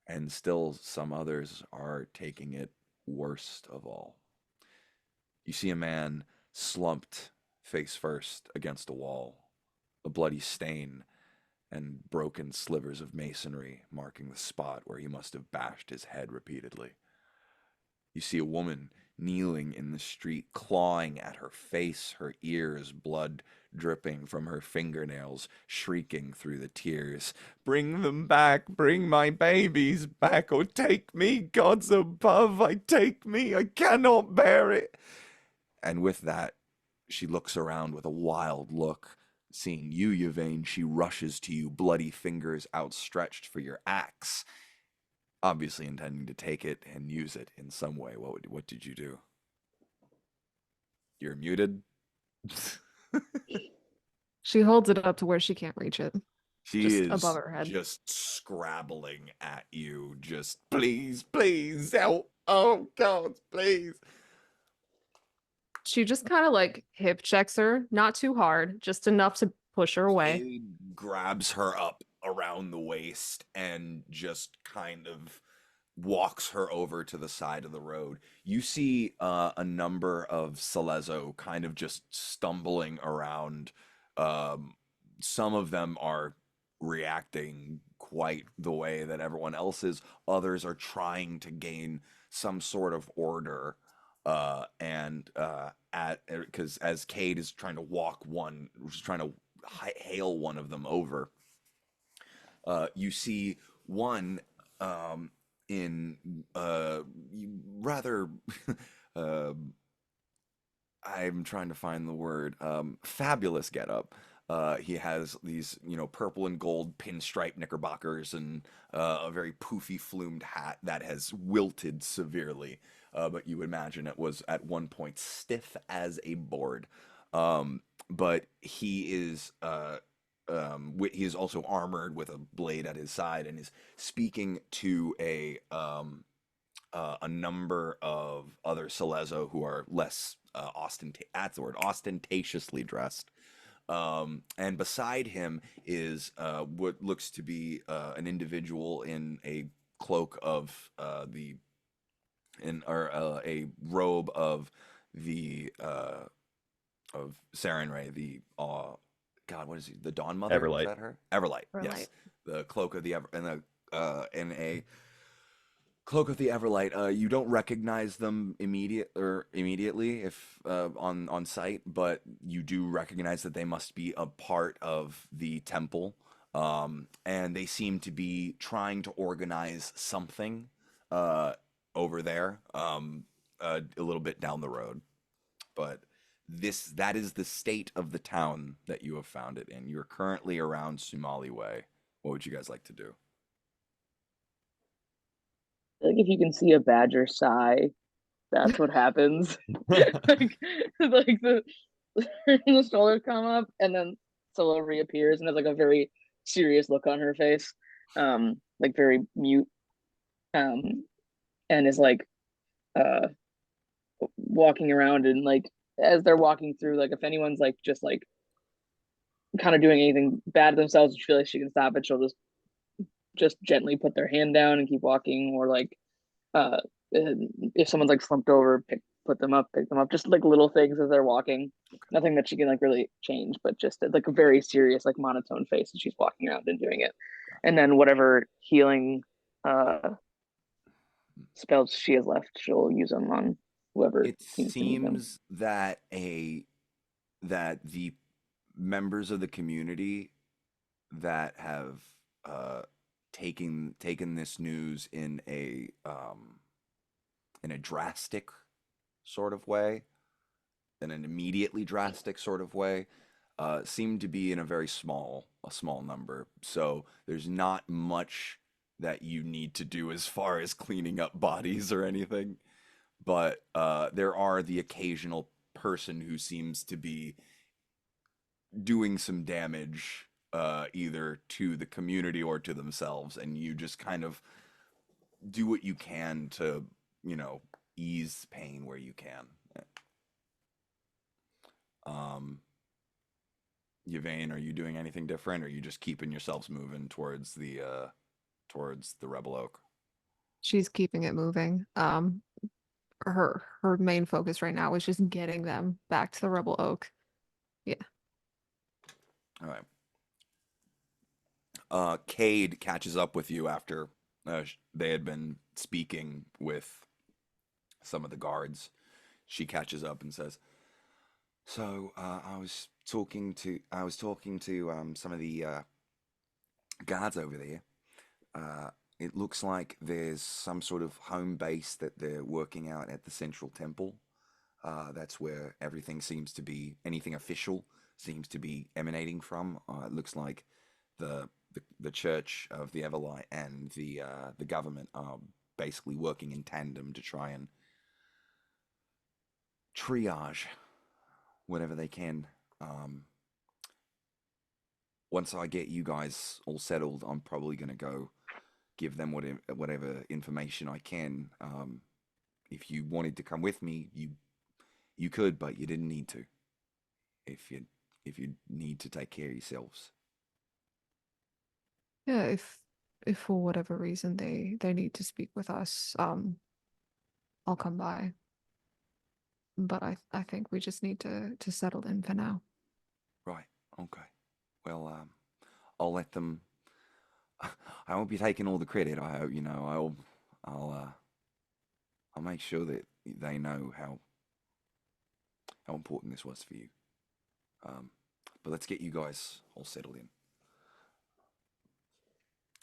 And still some others are taking it worst of all. You see a man slumped face first against a wall, a bloody stain and broken slivers of masonry marking the spot where he must have bashed his head repeatedly. You see a woman kneeling in the street, clawing at her face, her ears, blood dripping from her fingernails, shrieking through the tears. Bring them back, bring my babies back, oh take me, gods above, take me, I cannot bear it. And with that, she looks around with a wild look. Seeing you, Yvain, she rushes to you, bloody fingers outstretched for your axe, obviously intending to take it and use it in some way. What did you do? You're muted. She holds it up to where she can't reach it. She Just is above her head. just scrabbling at you. Just please, please help. Oh God, please. She just kind of like hip checks her, not too hard, just enough to push her away. He grabs her up around the waist and just kind of walks her over to the side of the road. You see a number of Celezo kind of just stumbling around. Um, some of them are reacting quite the way that everyone else is. Others are trying to gain some sort of order. And at because as Cade is trying to walk one, just trying to hail one of them over, you see one in rather uh, I'm trying to find the word fabulous getup. He has these, purple and gold pinstripe knickerbockers and a very poofy flumed hat that has wilted severely. But you imagine it was at one point stiff as a board. But he is also armored with a blade at his side and is speaking to a number of other Celezo who are less that's the word, ostentatiously dressed. And beside him is what looks to be an individual in a cloak of a robe the of Sarenrae, God, what is he? The Dawn Mother? Is Everlight. that her? Everlight. Everlight. Yes, the cloak of the Ever and a Cloak of the Everlight. You don't recognize them immediately if on sight, but you do recognize that they must be a part of the temple. And they seem to be trying to organize something uh, over there, a little bit down the road. But that is the state of the town that you have found it in. You're currently around Sumali Way. What would you guys like to do? Like if you can see a badger sigh, that's what happens. like the the shoulders come up and then Solo reappears and has like a very serious look on her face, like very mute, um, and is like uh walking around and like as they're walking through, like if anyone's like just like kind of doing anything bad to themselves, she feel like she can stop it, she'll just gently put their hand down and keep walking, or like uh if someone's like slumped over, pick them up, just like little things as they're walking. Nothing that she can like really change, but just like a very serious, like monotone face as she's walking around and doing it. And then whatever healing uh spells she has left, she'll use them on whoever It seems to need them. seems that the members of the community that have uh, taken this news in a drastic sort of way, in an immediately drastic sort of way, seem to be in a small number. So there's not much that you need to do as far as cleaning up bodies or anything. But there are the occasional person who seems to be doing some damage, either to the community or to themselves, and you just kind of do what you can to, ease pain where you can. Um, Yvain, are you doing anything different, or are you just keeping yourselves moving towards the Rebel Oak? She's keeping it moving. Her main focus right now is just getting them back to the Rebel Oak. Yeah. All right. Cade catches up with you after they had been speaking with some of the guards. She catches up and says, "So I was talking to some of the guards over there. It looks like there's some sort of home base that they're working out at the Central Temple. That's where anything official seems to be emanating from. It looks like the Church of the Everlight and the government are basically working in tandem to try and triage whatever they can. Once I get you guys all settled, I'm probably gonna go give them whatever information I can. If you wanted to come with me, you could, but you didn't need to. If you need to take care of yourselves." Yeah, if for whatever reason they need to speak with us, I'll come by. But I think we just need to settle in for now. Right. Okay. Well, I'll let them. I won't be taking all the credit. I hope I'll make sure that they know how important this was for you. But let's get you guys all settled in,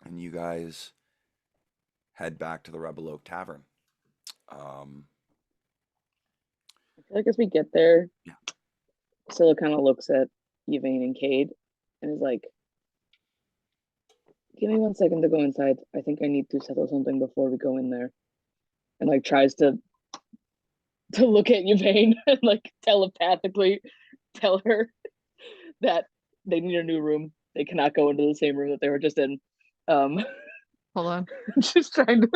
and you guys head back to the Rebel Oak Tavern. Um, I feel like as we get there, Yeah. Scylla kind of looks at Yvain and Cade and is like, "Give me 1 second to go inside. I think I need to settle something before we go in there." And like tries to look at Yvain and like telepathically tell her that they need a new room. They cannot go into the same room that they were just in. Um, Hold on. just trying to,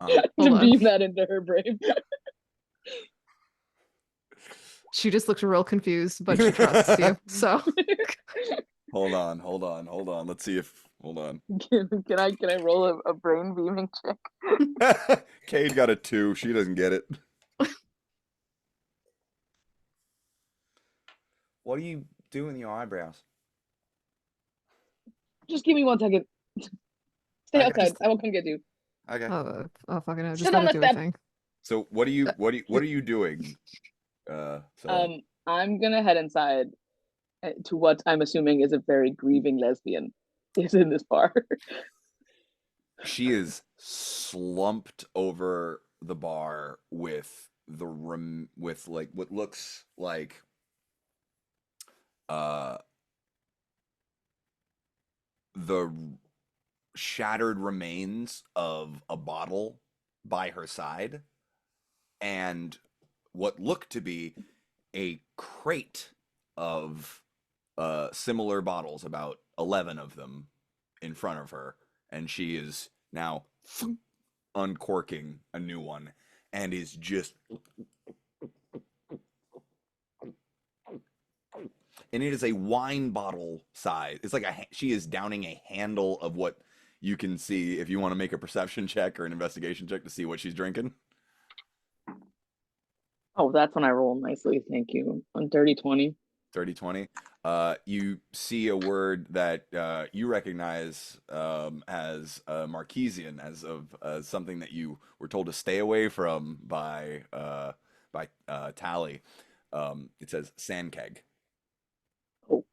um, Hold on. beam that into her brain. She just looks real confused, but she trusts you. So hold on. Let's see if. Hold on. Can I roll a brain beaming check? Cade got a 2. She doesn't get it. What are you doing with your eyebrows? Just give me 1 second. Stay Okay. outside. I will come get you. Okay. oh fucking hell, just Sit let on her the do her step. thing. So what are you doing? So I'm gonna head inside to what I'm assuming is a very grieving lesbian is in this bar. she is slumped over the bar with like what looks like uh the shattered remains of a bottle by her side and what looked to be a crate of similar bottles, about 11 of them in front of her, and she is now uncorking a new one and is just, and it is a wine bottle size. It's like she is downing a handle of what you can see if you want to make a perception check or an investigation check to see what she's drinking. Oh, that's when I roll nicely. Thank you. On dirty 20. 30-20. You see a word that you recognize as Marquesian, as something that you were told to stay away from by Tally. It says sandkeg. Oh,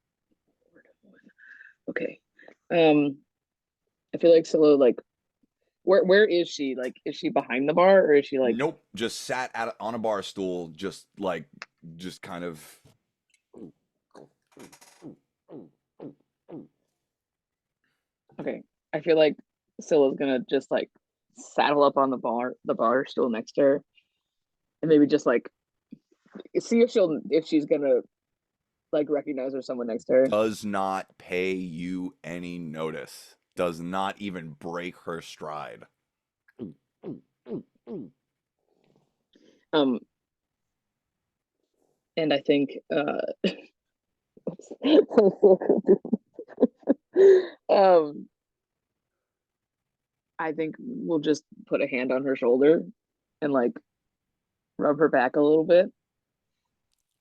okay. I feel like Scylla, like, where is she? Like, is she behind the bar or is she like? Nope, just sat on a bar stool, just kind of. Okay, I feel like Scylla's gonna just like saddle up on the bar stool next to her, and maybe just like see if she's gonna like recognize or someone next to her. Does not pay you any notice. Does not even break her stride. Um, and I think um, I think we'll just put a hand on her shoulder and like rub her back a little bit.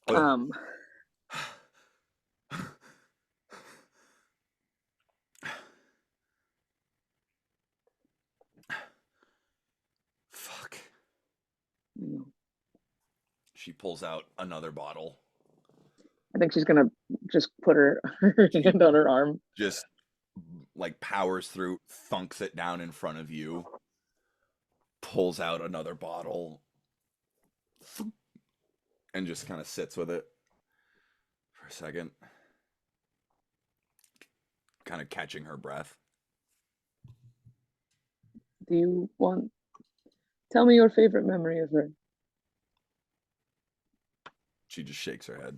Um, Fuck. you know, She pulls out another bottle. I think she's gonna just put her hand on her arm. Just like powers through, thunks it down in front of you, pulls out another bottle, and just kind of sits with it for a second, kind of catching her breath. Do you want? Tell me your favorite memory of her. She just shakes her head.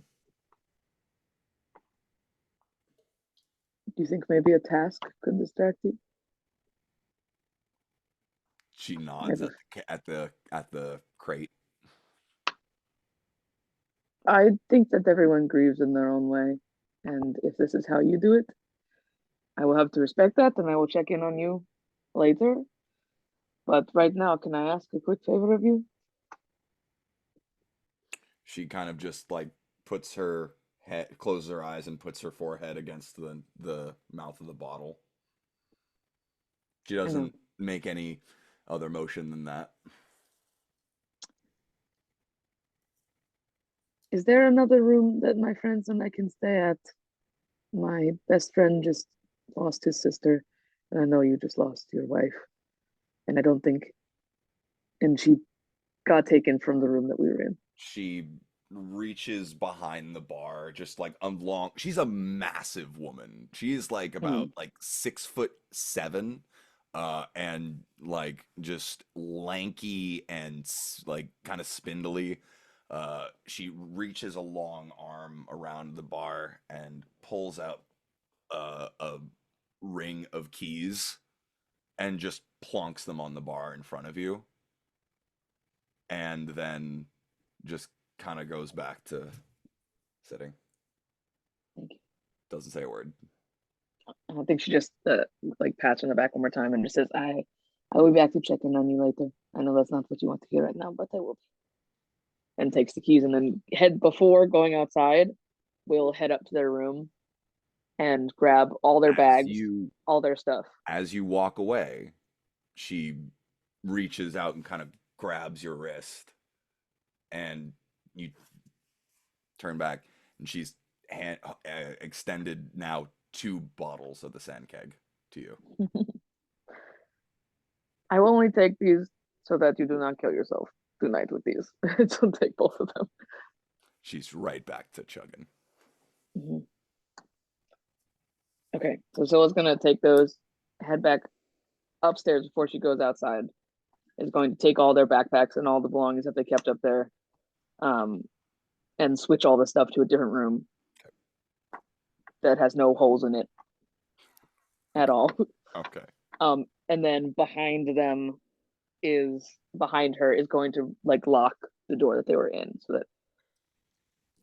Do you think maybe a task could distract you? She nods at the crate. I think that everyone grieves in their own way, and if this is how you do it, I will have to respect that, and I will check in on you later. But right now, can I ask a quick favor of you? She kind of just like puts her head, closes her eyes, and puts her forehead against the mouth of the bottle. She I know. doesn't make any other motion than that. Is there another room that my friends and I can stay at? My best friend just lost his sister, and I know you just lost your wife. And I don't think, and she got taken from the room that we were in. She reaches behind the bar, just like a long. She's a massive woman. She is like about like 6'7", and like just lanky and like kind of spindly. She reaches a long arm around the bar and pulls out a ring of keys and just plonks them on the bar in front of you, and then just kind of goes back to sitting. Thank you. Doesn't say a word. I think she just like pats on the back one more time and just says, I will be back to check in on you later. I know that's not what you want to hear right now, but I will be. And takes the keys and then before going outside, we'll head up to their room and grab all their bags, all their stuff. As you walk away, she reaches out and kind of grabs your wrist, and you turn back, and she's extended now 2 bottles of the sand keg to you. I will only take these so that you do not kill yourself tonight with these. So take both of them. She's right back to chugging. Mm-hmm. Okay, so Scylla's gonna take those, head back upstairs before she goes outside. Is going to take all their backpacks and all the belongings that they kept up there, and switch all the stuff to a different room that has no holes in it at all. Okay. And then behind her is going to like lock the door that they were in so that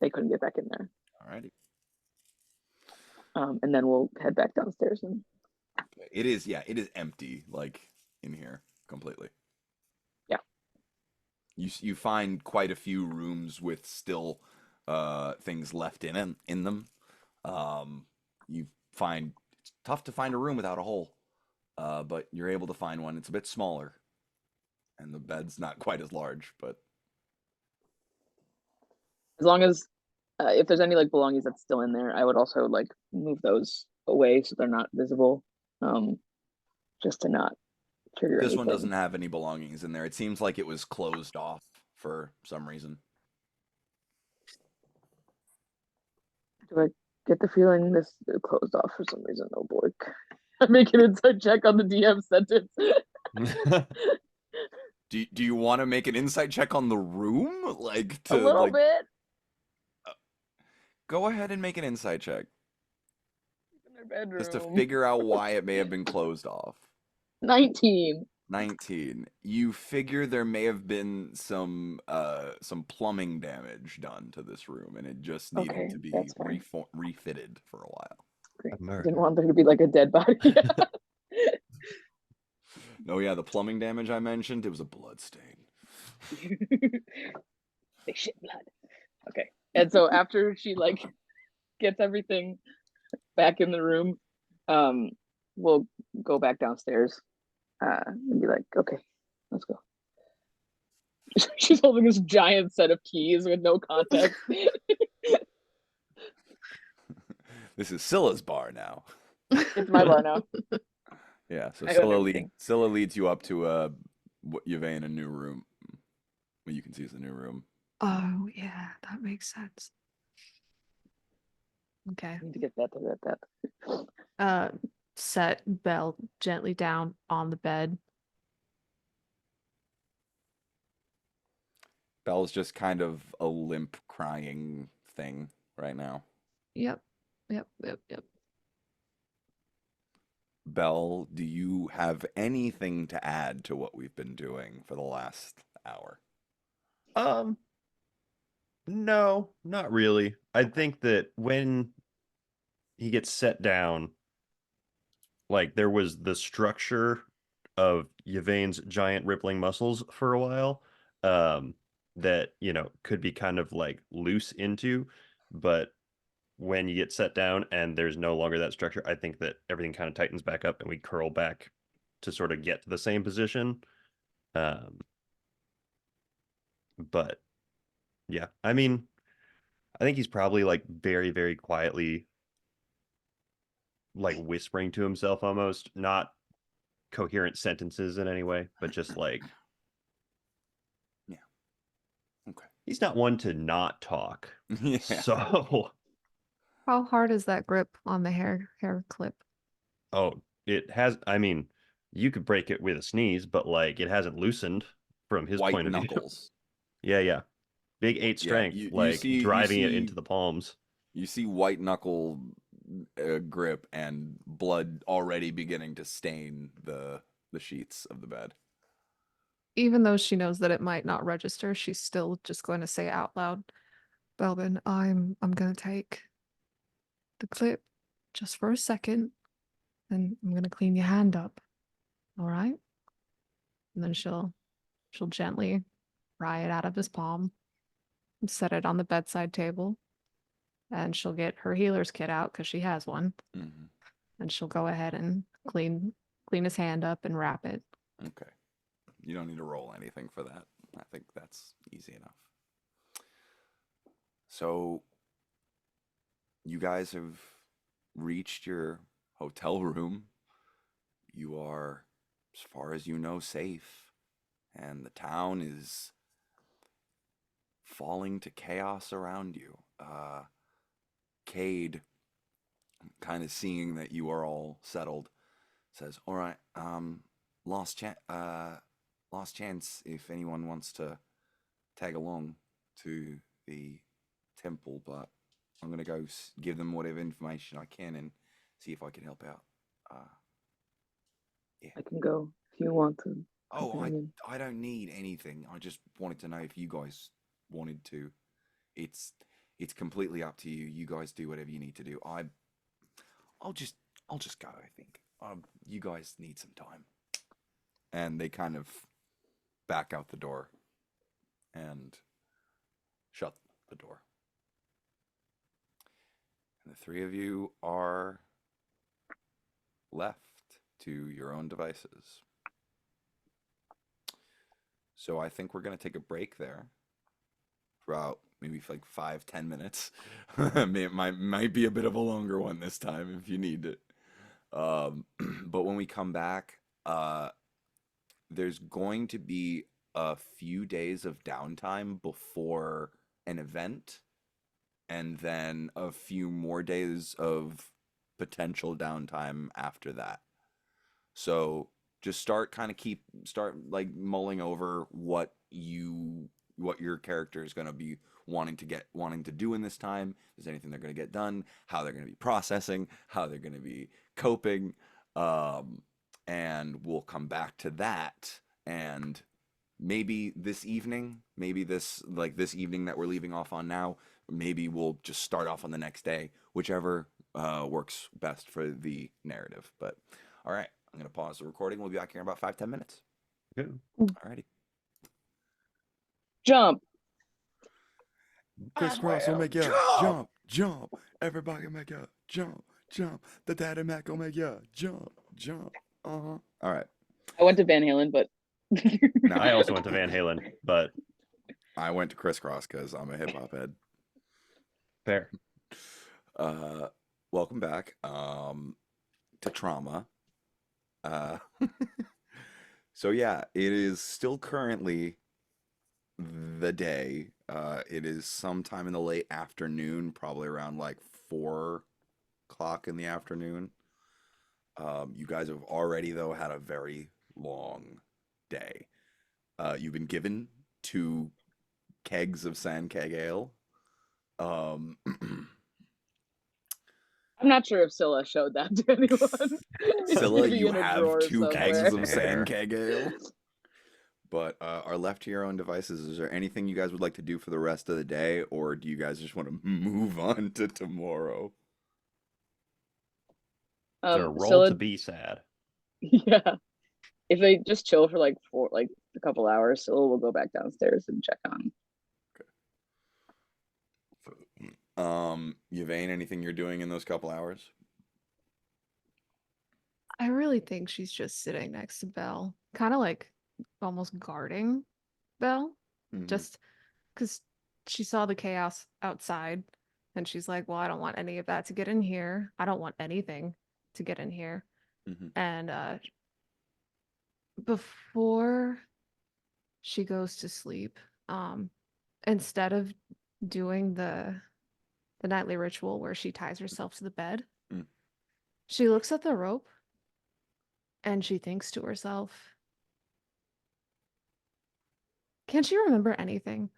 they couldn't get back in there. Alrighty. And then we'll head back downstairs and it is empty, like in here completely. Yeah. You find quite a few rooms with still things left in them. You find it's tough to find a room without a hole. But you're able to find one. It's a bit smaller, and the bed's not quite as large, but as long as if there's any like belongings that's still in there, I would also like move those away so they're not visible, just to not trigger this anything. one doesn't have any belongings in there. It seems like it was closed off for some reason. Do I get the feeling this is closed off for some reason? Oh boy. I make an inside check on the DM sentence. Do you want to make an insight check on the room? Like to a little like bit. Go ahead and make an insight check. In their bedroom. Just to figure out why it may have been closed off. 19. 19. You figure there may have been some plumbing damage done to this room, and it just needed to be refitted for a while. Great. Didn't want there to be like a dead body. No, yeah, the plumbing damage I mentioned, it was a blood stain. They shit blood. Okay. And so after she like gets everything back in the room, we'll go back downstairs and be like, okay, let's go. She's holding this giant set of keys with no context. This is Scylla's bar now. It's my bar now. Yeah, so I Scylla leads you up to what Yvain a new room. What you can see is the new room. Oh yeah, that makes sense. Okay. I need to get that. Set Belle gently down on the bed. Belle's just kind of a limp, crying thing right now. Yep. Belle, do you have anything to add to what we've been doing for the last hour? No, not really. I think that when he gets set down, Like there was the structure of Yvain's giant rippling muscles for a while, that, you know, could be kind of like loose into, but when you get set down and there's no longer that structure, I think that everything kind of tightens back up and we curl back to sort of get to the same position. Um, but yeah, I mean, I think he's probably like very, very quietly like whispering to himself almost, not coherent sentences in any way, but just like Yeah. Okay. he's not one to not talk. Yeah. So, How hard is that grip on the hair clip? oh, it has, I mean, you could break it with a sneeze, but like it hasn't loosened from his White point of view. knuckles. Yeah, yeah. Big 8 Yeah, strength, you like see driving it into the palms. you see white knuckle grip and blood already beginning to stain the sheets of the bed. Even though she knows that it might not register, she's still just going to say out loud, Belvin, I'm gonna take the clip just for a second, and I'm gonna clean your hand up. All right? And then she'll gently pry it out of his palm and set it on the bedside table. And she'll get her healer's kit out because she has one. Mm-hmm. And she'll go ahead and clean his hand up and wrap it. Okay. You don't need to roll anything for that. I think that's easy enough. So, you guys have reached your hotel room. You are, as far as you know, safe. And the town is falling to chaos around you. Cade, kind of seeing that you are all settled, says, "All right, last chance if anyone wants to tag along to the temple, but I'm gonna go give them whatever information I can and see if I can help out." Yeah. I can go if you want to. Oh, companion. I don't need anything. I just wanted to know if you guys wanted to. It's completely up to you. You guys do whatever you need to do. I'll just go, I think. You guys need some time. And they kind of back out the door and shut the door. And the three of you are left to your own devices. So I think we're going to take a break there for about maybe like 5-10 minutes. It might be a bit of a longer one this time if you need it. But when we come back, there's going to be a few days of downtime before an event, and then a few more days of potential downtime after that. So just start like mulling over what your character is going to be wanting to do in this time. Is there anything they're going to get done? How they're going to be processing? How they're going to be coping? And we'll come back to that. And maybe this evening that we're leaving off on now, maybe we'll just start off on the next day, whichever works best for the narrative. But all right, I'm going to pause the recording. We'll be back here in about 5-10 minutes. Good. Alrighty. Jump. Crisscross will make ya jump, jump. Everybody make ya jump, jump. The daddy Mac will make ya jump, jump. All right. I went to Van Halen, but No, I also went to Van Halen, but I went to Crisscross because I'm a hip hop head. fair. Welcome back. To Trauma. So yeah, it is still currently the day. It is sometime in the late afternoon, probably around like 4 o'clock in the afternoon. You guys have already though had a very long day. You've been given 2 kegs of sand keg ale. I'm not sure if Scylla showed that to anyone. It's Scylla, maybe you in a have drawer 2 kegs somewhere. of sand keg ale. But are left to your own devices. Is there anything you guys would like to do for the rest of the day, or do you guys just want to move on to tomorrow? It's a roll Scylla, to be sad. yeah. If they just chill for like a couple hours, Scylla will go back downstairs and check on. Yvain, anything you're doing in those couple hours? I really think she's just sitting next to Belle, kind of like almost guarding Belle, Mhm. just because she saw the chaos outside and she's like, well, I don't want any of that to get in here. I don't want anything to get in here. Mhm. And before she goes to sleep, instead of doing the nightly ritual where she ties herself to the bed, Mm. she looks at the rope and she thinks to herself, can she remember anything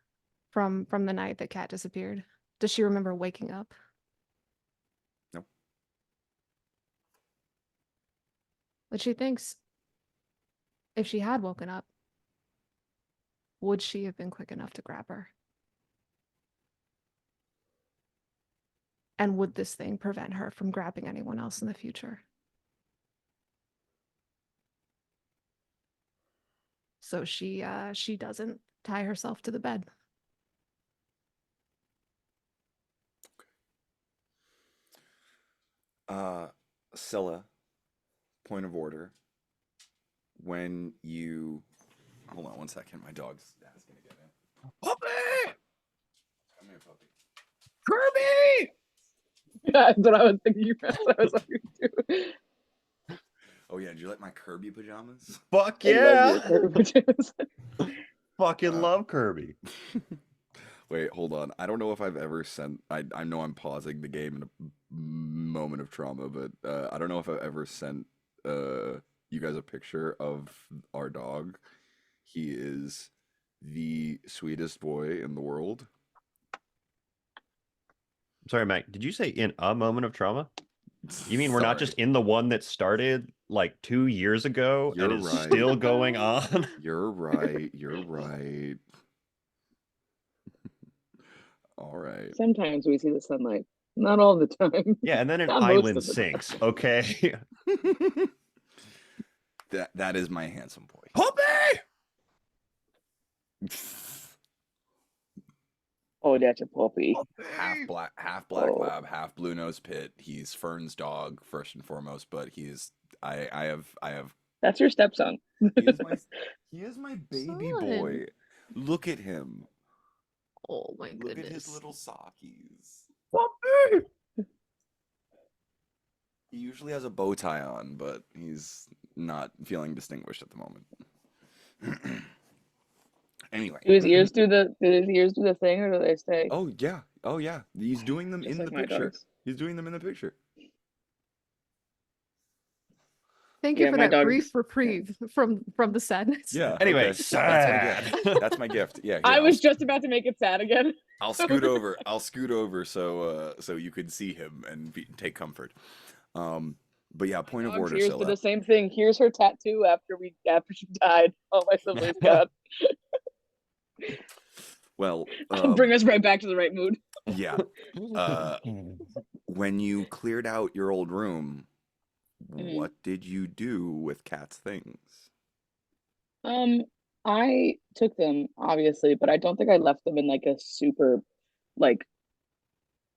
from the night that Kat disappeared? Does she remember waking up? No. But she thinks if she had woken up, would she have been quick enough to grab her? And would this thing prevent her from grabbing anyone else in the future? So she doesn't tie herself to the bed. Scylla, point of order. When you hold on one second, my dog's asking to get in. Puppy! Come here, puppy. Kirby! That's what I was thinking. That's what I was thinking too. Oh yeah, did you like my Kirby pajamas? Fuck I love your yeah! curvature. Fucking Uh, love Kirby. Wait, hold on. I don't know if I've ever sent. I know I'm pausing the game in a moment of trauma, but I don't know if I've ever sent you guys a picture of our dog. He is the sweetest boy in the world. Sorry, Mac. Did you say in a moment of trauma? You mean we're not Sorry. just in the one that started like 2 years ago You're and is right. still going on? You're right. You're right. All right. Sometimes we see the sunlight, not all the time. Yeah, and then an Not most island of the time. sinks. Okay. That is my handsome boy. Puppy! Oh, that's a puppy. half black Oh. lab, half blue nose pit. He's Fern's dog first and foremost, but I have That's your stepson. he is my baby Son. boy. Look at him. Oh my Look at his goodness. little sockies. Puppy! He usually has a bow tie on, but he's not feeling distinguished at the moment. Anyway. Do his ears do the thing, or do they stay Oh yeah. Oh yeah. He's doing them just in like the my picture. dogs? He's doing them in the picture. Thank you Yeah, for my that dog. brief reprieve from the sadness. Yeah. Anyway, okay. sad. That's my gift. Yeah. Here, I was just about to make it sad again. I'll scoot over. I'll scoot over so you can see him and take comfort. But yeah, point of Dog's order, ears did Scylla. the same thing. Here's her tattoo after she died. Oh, my siblings, God. Well, Bring us right back to the right mood. yeah. When you cleared out your old room, what did you do with Kat's things? I took them obviously, but I don't think I left them in like a super like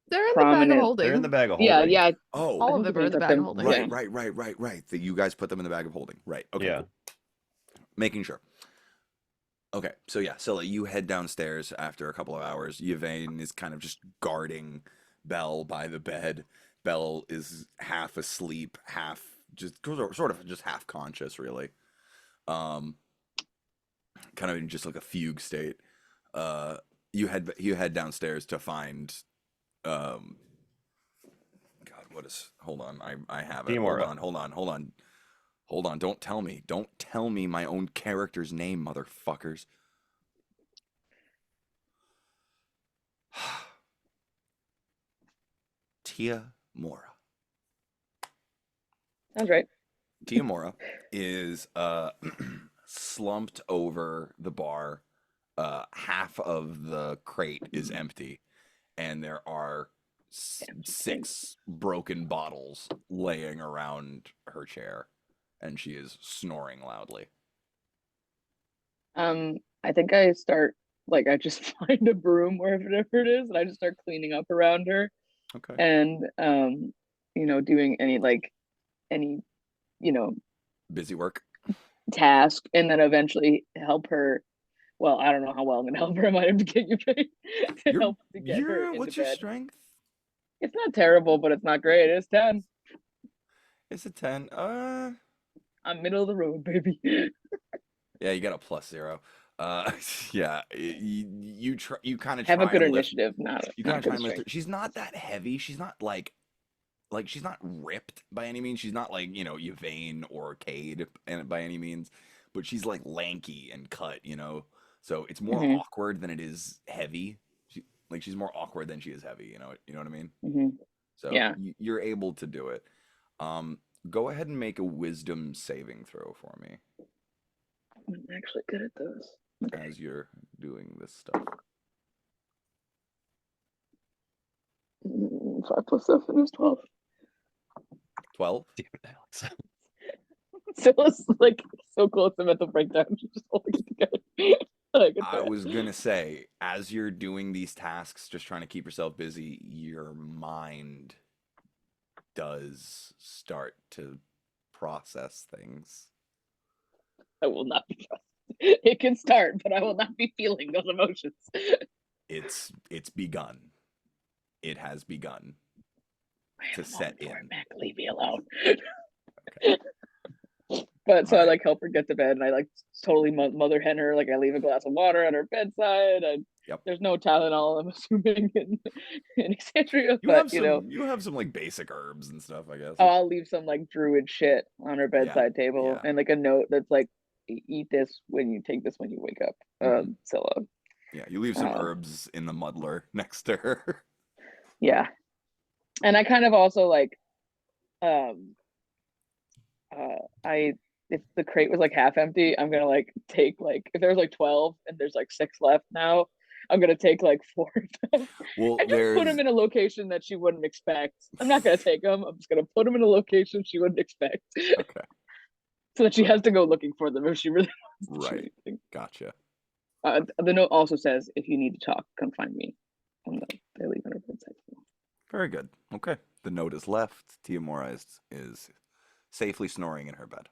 They're in the bag of prominent. holding. They're in the bag of Yeah, holding. yeah. Oh, All I of think them are in the Yvain bag took of them. holding. right. That you guys put them in the bag of holding. Right. Okay. Yeah. Cool. Okay. So yeah, Scylla, you head downstairs after a couple of hours. Yvain is kind of just guarding Belle by the bed. Belle is half asleep, half just sort of just half conscious, really. Kind of in just like a fugue state. You head downstairs to find God, what is hold on, I have it. Timora. Hold on, don't tell me my own character's name, motherfuckers. Tia Mora. Sounds right. Tia Mora is slumped over the bar. Half of the crate is empty, and there are Damn, she's great. 6 broken bottles laying around her chair, and she is snoring loudly. I think I start like I just find a broom wherever it is, and I just start cleaning up around her, Okay. and doing any Busy work. task, and then eventually help her. Well, I don't know how well I'm gonna help her. I might have to get you paid to You're help to get her into what's your bed. strength? It's not terrible, but it's not great. It's 10. It's a 10. I'm middle of the road, baby. Yeah, you got a +0. Yeah, you kind of Have a try good and lift. initiative, not You kind not of try good and lift her. strength. She's not that heavy. She's not like she's not ripped by any means. She's not like, Yvain or Cade by any means, but she's like lanky and cut. So it's more Hmm. awkward than it is heavy. She's more awkward than she is heavy, you know what I mean? Hmm. So Yeah, you're able to do it. Um, Go ahead and make a wisdom saving throw for me I'm actually good at those. Okay. as you're doing this stuff. 5 plus 7 is 12. 12? Damn it, Alex. So it's like so close to mental breakdown. She's just holding it together. Like a I bad. was gonna say, as you're doing these tasks, just trying to keep yourself busy, your mind does start to process things. I will not be trusted. It can start, but I will not be feeling those emotions. It's begun. It has begun I have to a set moment for it, in. Mac. Leave me alone. Okay. But so All I right. like help her get to bed, and I like totally mother hen her. Like I leave a glass of water at her bedside, and Yep. there's no Tylenol, I'm assuming, in Exandria. You But have some like basic herbs and stuff, I guess. I'll leave some like druid shit on her Yeah. bedside table, Yeah. and like a note that's like, "Eat this when you take this when you wake up." Mhm. Scylla. Yeah, you leave some Uh, herbs in the muddler next to her. yeah, and I kind of also like, um, I if the crate was like half empty, I'm gonna like take like if there's like 12 and there's like 6 left now, I'm gonna take like 4 of them Well, and just put them in a location that she wouldn't expect. I'm not gonna take them. I'm just gonna put them in a location she wouldn't expect, Okay. so that she has to go looking for them if she really wants to do Right. anything. Gotcha. The note also says, "If you need to talk, come find me." They leave on her bedside. Very good. Okay. The note is left. Tiamora is safely snoring in her bed.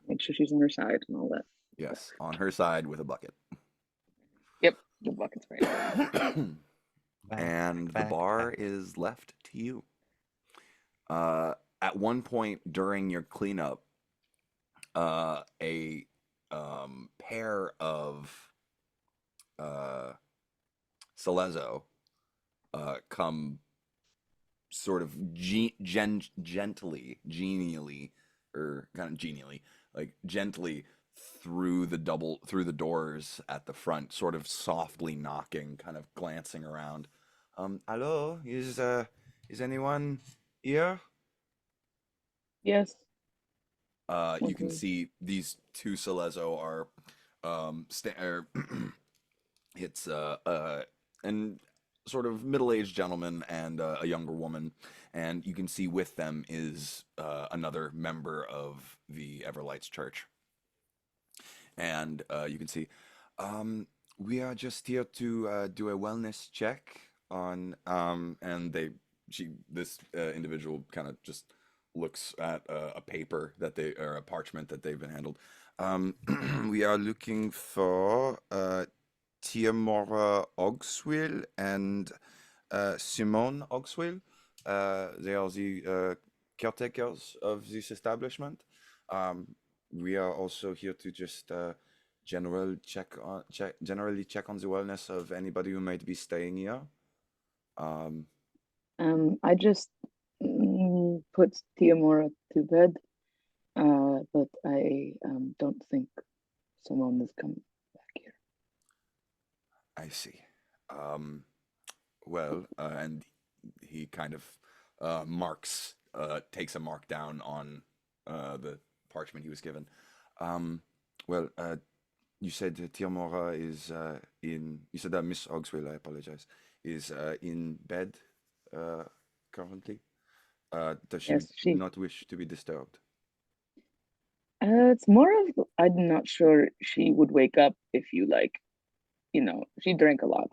Make sure she's on her side and all that. Yes, on her side with a bucket. Yep, the bucket's right. And the back, bar back. is left to you. At one point during your cleanup, a pair of Celezo come sort of genially, or kind of genially, like gently through the doors at the front, sort of softly knocking, kind of glancing around. Hello, is anyone here? Yes. You can Okay. see these two Celezo are it's an sort of middle-aged gentleman and a younger woman, and you can see with them is another member of the Everlights Church, and you can see we are just here to do a wellness check on and this individual kind of just looks at a paper that they or a parchment that they've been handled. We are looking for Tiamora Ogswil and Simone Ogswil. They are the caretakers of this establishment. We are also here to just generally check on the wellness of anybody who might be staying here. Um, I just put Tiamora to bed, but I don't think someone is coming back here. I see. Um, well, and he kind of takes a mark down on the parchment he was given. Um, well, you said Tiamora is you said that Miss Ogswell, I apologize, is in bed uh, currently? Does she Yes, she. not wish to be disturbed? It's more of I'm not sure she would wake up if you like, she drank a lot.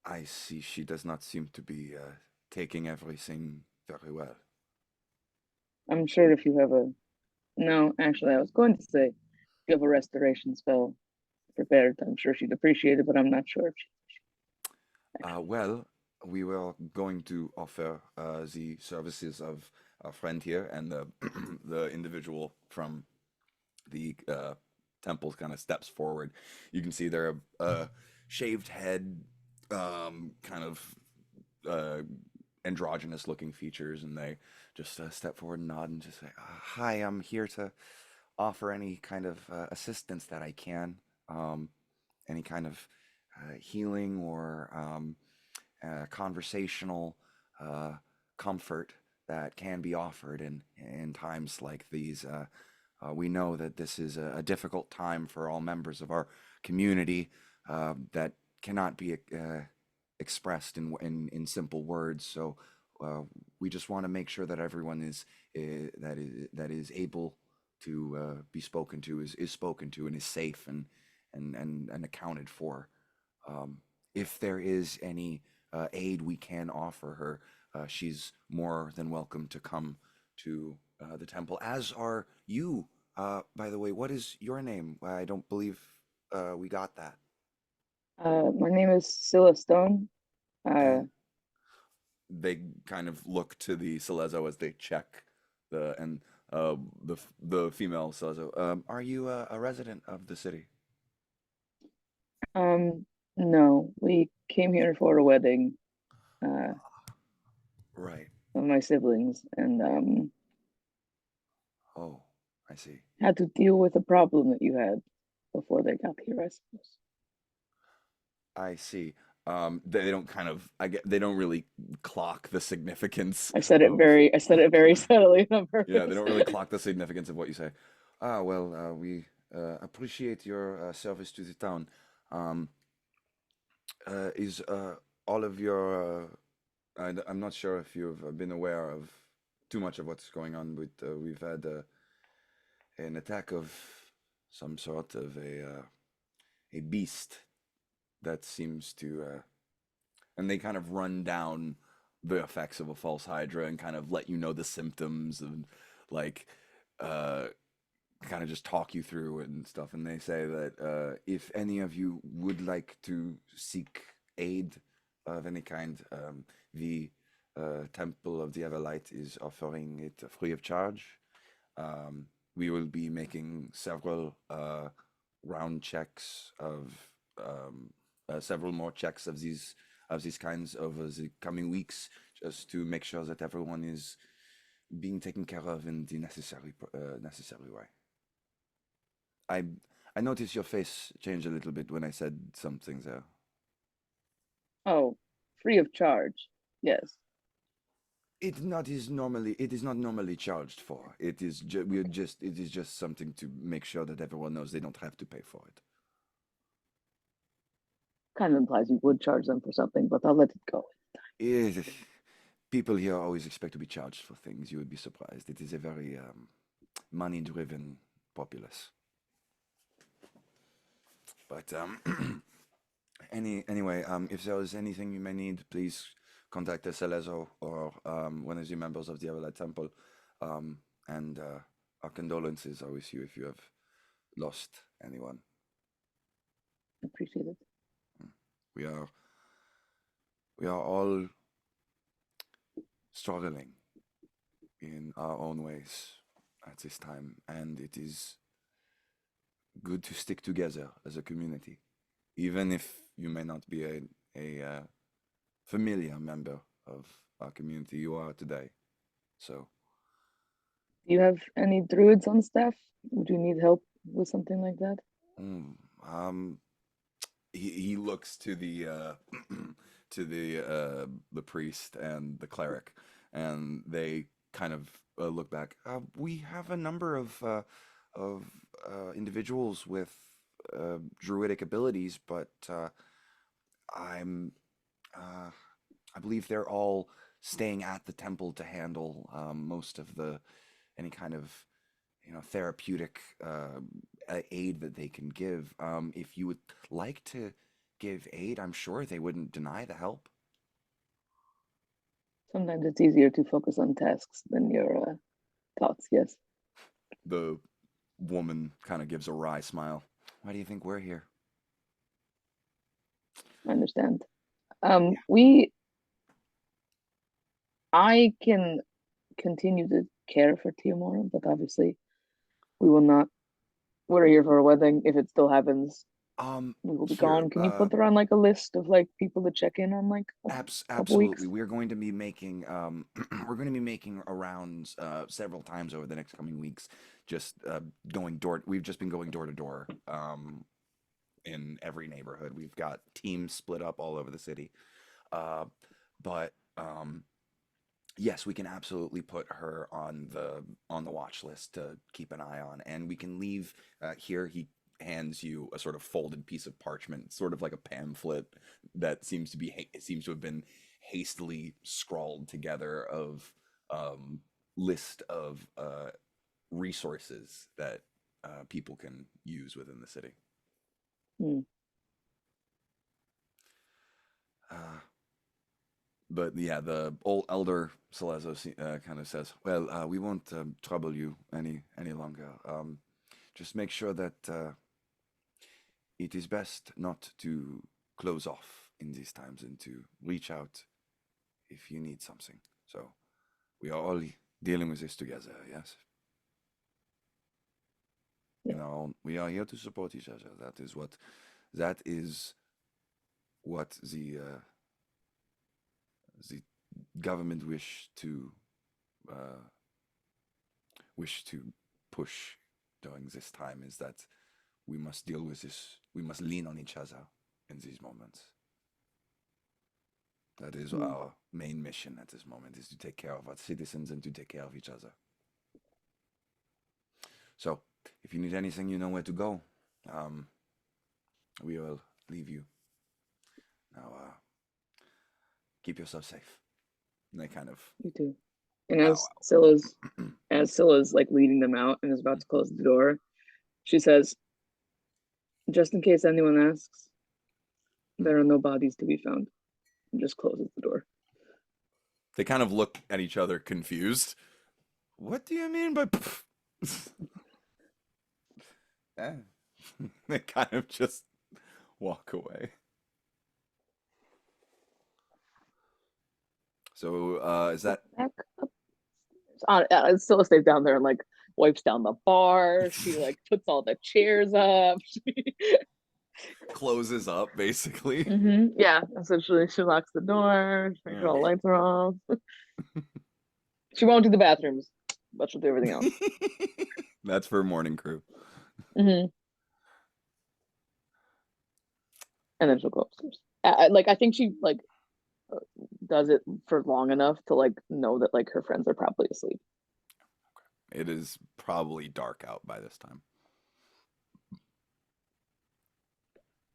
I see she does not seem to be taking everything very well. I'm sure if you have a no, actually, I was going to say if you have a restoration spell prepared, I'm sure she'd appreciate it, but I'm not sure if actually. Well, we were going to offer the services of our friend here and the the individual from the temple kind of steps forward. You can see they're a shaved head, kind of uh, androgynous looking features, and they just step forward and nod and just say, "Hi, I'm here to offer any kind of assistance that I can, um, any kind of healing or conversational uh, comfort that can be offered in times like these. We know that this is a difficult time for all members of our community that cannot be expressed in simple words. So uh, we just want to make sure that everyone that is able to be spoken to is spoken to and is safe and accounted for. Um, if there is any aid we can offer her, she's more than welcome to come to the temple, as are you. By the way, what is your name? I don't believe we got that. My name is Scylla Stone. Uh, And they kind of look to the Celezo as they check and the female Celezo. Are you a resident of the city? um, no, we came here for a wedding, uh, Right. of my siblings, and Oh, I see. had to deal with a problem that you had before they got here, I suppose. I see. They don't kind of, they don't really clock the significance of, I said it very subtly on yeah, they purpose. don't really clock the significance of what you say. Well, we appreciate your service to the town. Um, is all of your, I'm not sure if you've been aware of too much of what's going on, but we've had an attack of some sort of a beast that seems to and they kind of run down the effects of a false hydra and kind of let you know the symptoms and like uh kind of just talk you through it and stuff. And they say that if any of you would like to seek aid of any kind, the Temple of the Everlight is offering it free of charge. um, we will be making several round checks of several more checks of these kinds over the coming weeks, just to make sure that everyone is being taken care of in the necessary way. I I noticed your face change a little bit when I said some things there. Oh, free of charge. Yes. It is not normally charged for. It is just something to make sure that everyone knows they don't have to pay for it. Kind of implies you would charge them for something, but I'll let it go. It, people here always expect to be charged for things. You would be surprised. It is a very money-driven populace. But anyway, if there is anything you may need, please contact the Celezo or one of the members of the Everlight Temple. And our condolences are with you if you have lost anyone. Appreciate it. We are we are all struggling in our own ways at this time, and it is good to stick together as a community, even if you may not be a familiar member of our community. You are today. So, Do you have any druids on staff? Would you need help with something like that? mm, um, he looks to the to the priest and the cleric, and they kind of look back. We have a number of individuals with druidic abilities, but I'm uh, I believe they're all staying at the temple to handle most of the any kind of therapeutic aid that they can give. If you would like to give aid, I'm sure they wouldn't deny the help. Sometimes it's easier to focus on tasks than your thoughts. Yes, The woman kind of gives a wry smile. Why do you think we're here? I understand. Yeah. I can continue to care for Tiamora, but obviously we will not. We're here for a wedding. If it still happens, we will be Here, gone. Can you put her on like a list of like people to check in on like a couple absolutely. weeks? We're going to be making we're going to be making rounds several times over the next coming weeks. Just going door. We've just been going door to door in every neighborhood. We've got teams split up all over the city. Uh, but yes, we can absolutely put her on the watch list to keep an eye on, and we can leave here. He hands you a sort of folded piece of parchment, sort of like a pamphlet that seems to have been hastily scrawled together of list of resources that people can use within the city. Hmm. Uh, But yeah, the old elder Salazzo kind of says, "Well, we won't trouble you any longer. Just make sure that it is best not to close off in these times and to reach out if you need something. So we are all dealing with this together. Yes, Yeah. we are here to support each other. That is what the government uh, wish to push during this time is that we must deal with this. We must lean on each other in these moments. That is Hmm. our main mission at this moment: is to take care of our citizens and to take care of each other. So, if you need anything, you know where to go. Um, we will leave you now. Keep yourself safe. And they kind of You too. And bow as Scylla's like leading them out and is about to close the door, she says, "Just in case anyone asks, there are no bodies to be found." And just closes the door. They kind of look at each other confused. What do you mean by? Eh. They kind of just walk away. So, is that Back up. Scylla stays down there and like wipes down the bar. She like puts all the chairs up. closes up basically? Yeah, essentially she locks the door, makes sure Yeah. all the lights are off. She won't do the bathrooms, but she'll do everything else. That's for morning crew. hmm And then she'll go upstairs. I think she like does it for long enough to like know that like her friends are probably asleep. It is probably dark out by this time.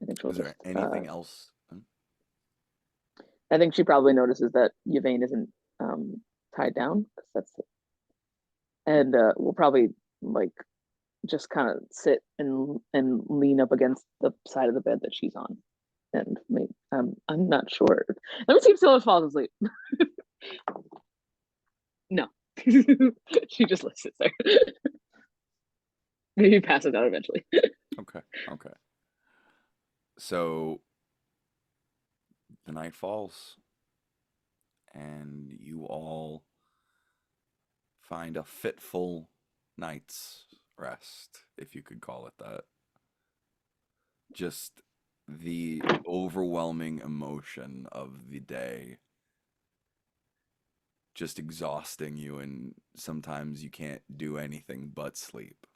I think she'll Is there just. anything else? I think she probably notices that Yvain isn't tied down because and we'll probably like just kind of sit and lean up against the side of the bed that she's on, and I'm not sure. Let me see if Scylla falls asleep. No, she just sits there. Maybe passes out eventually. Okay. Okay. So the night falls, and you all find a fitful night's rest, if you could call it that. Just the overwhelming emotion of the day just exhausting you, and sometimes you can't do anything but sleep.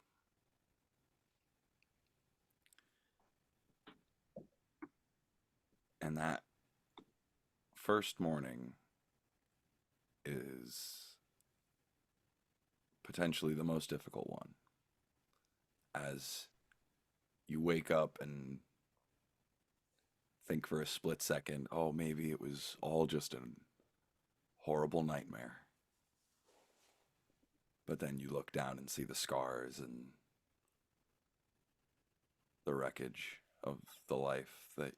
And that first morning is potentially the most difficult one, as you wake up and things think for a split second, oh, maybe it was all just a horrible nightmare. But then you look down and see the scars and the wreckage of the life that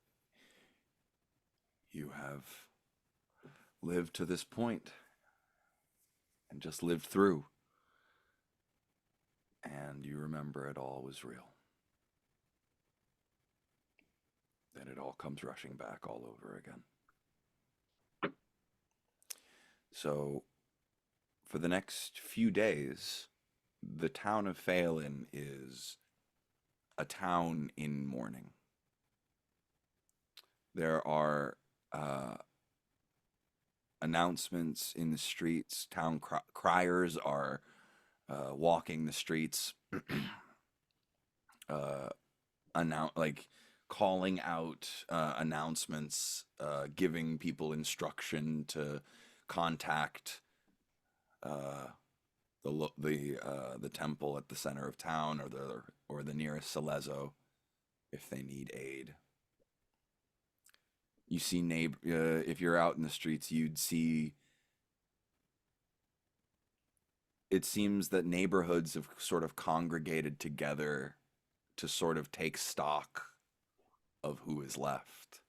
you have lived to this point and just lived through. And you remember it all was real. Then it all comes rushing back all over again. So, for the next few days, the town of Phelan is a town in mourning. There are announcements in the streets. Town criers are walking the streets, calling out announcements, giving people instruction to contact the temple at the center of town, or the nearest Celezo if they need aid. You see if you're out in the streets, you'd see. It seems that neighborhoods have sort of congregated together to sort of take stock of who is left.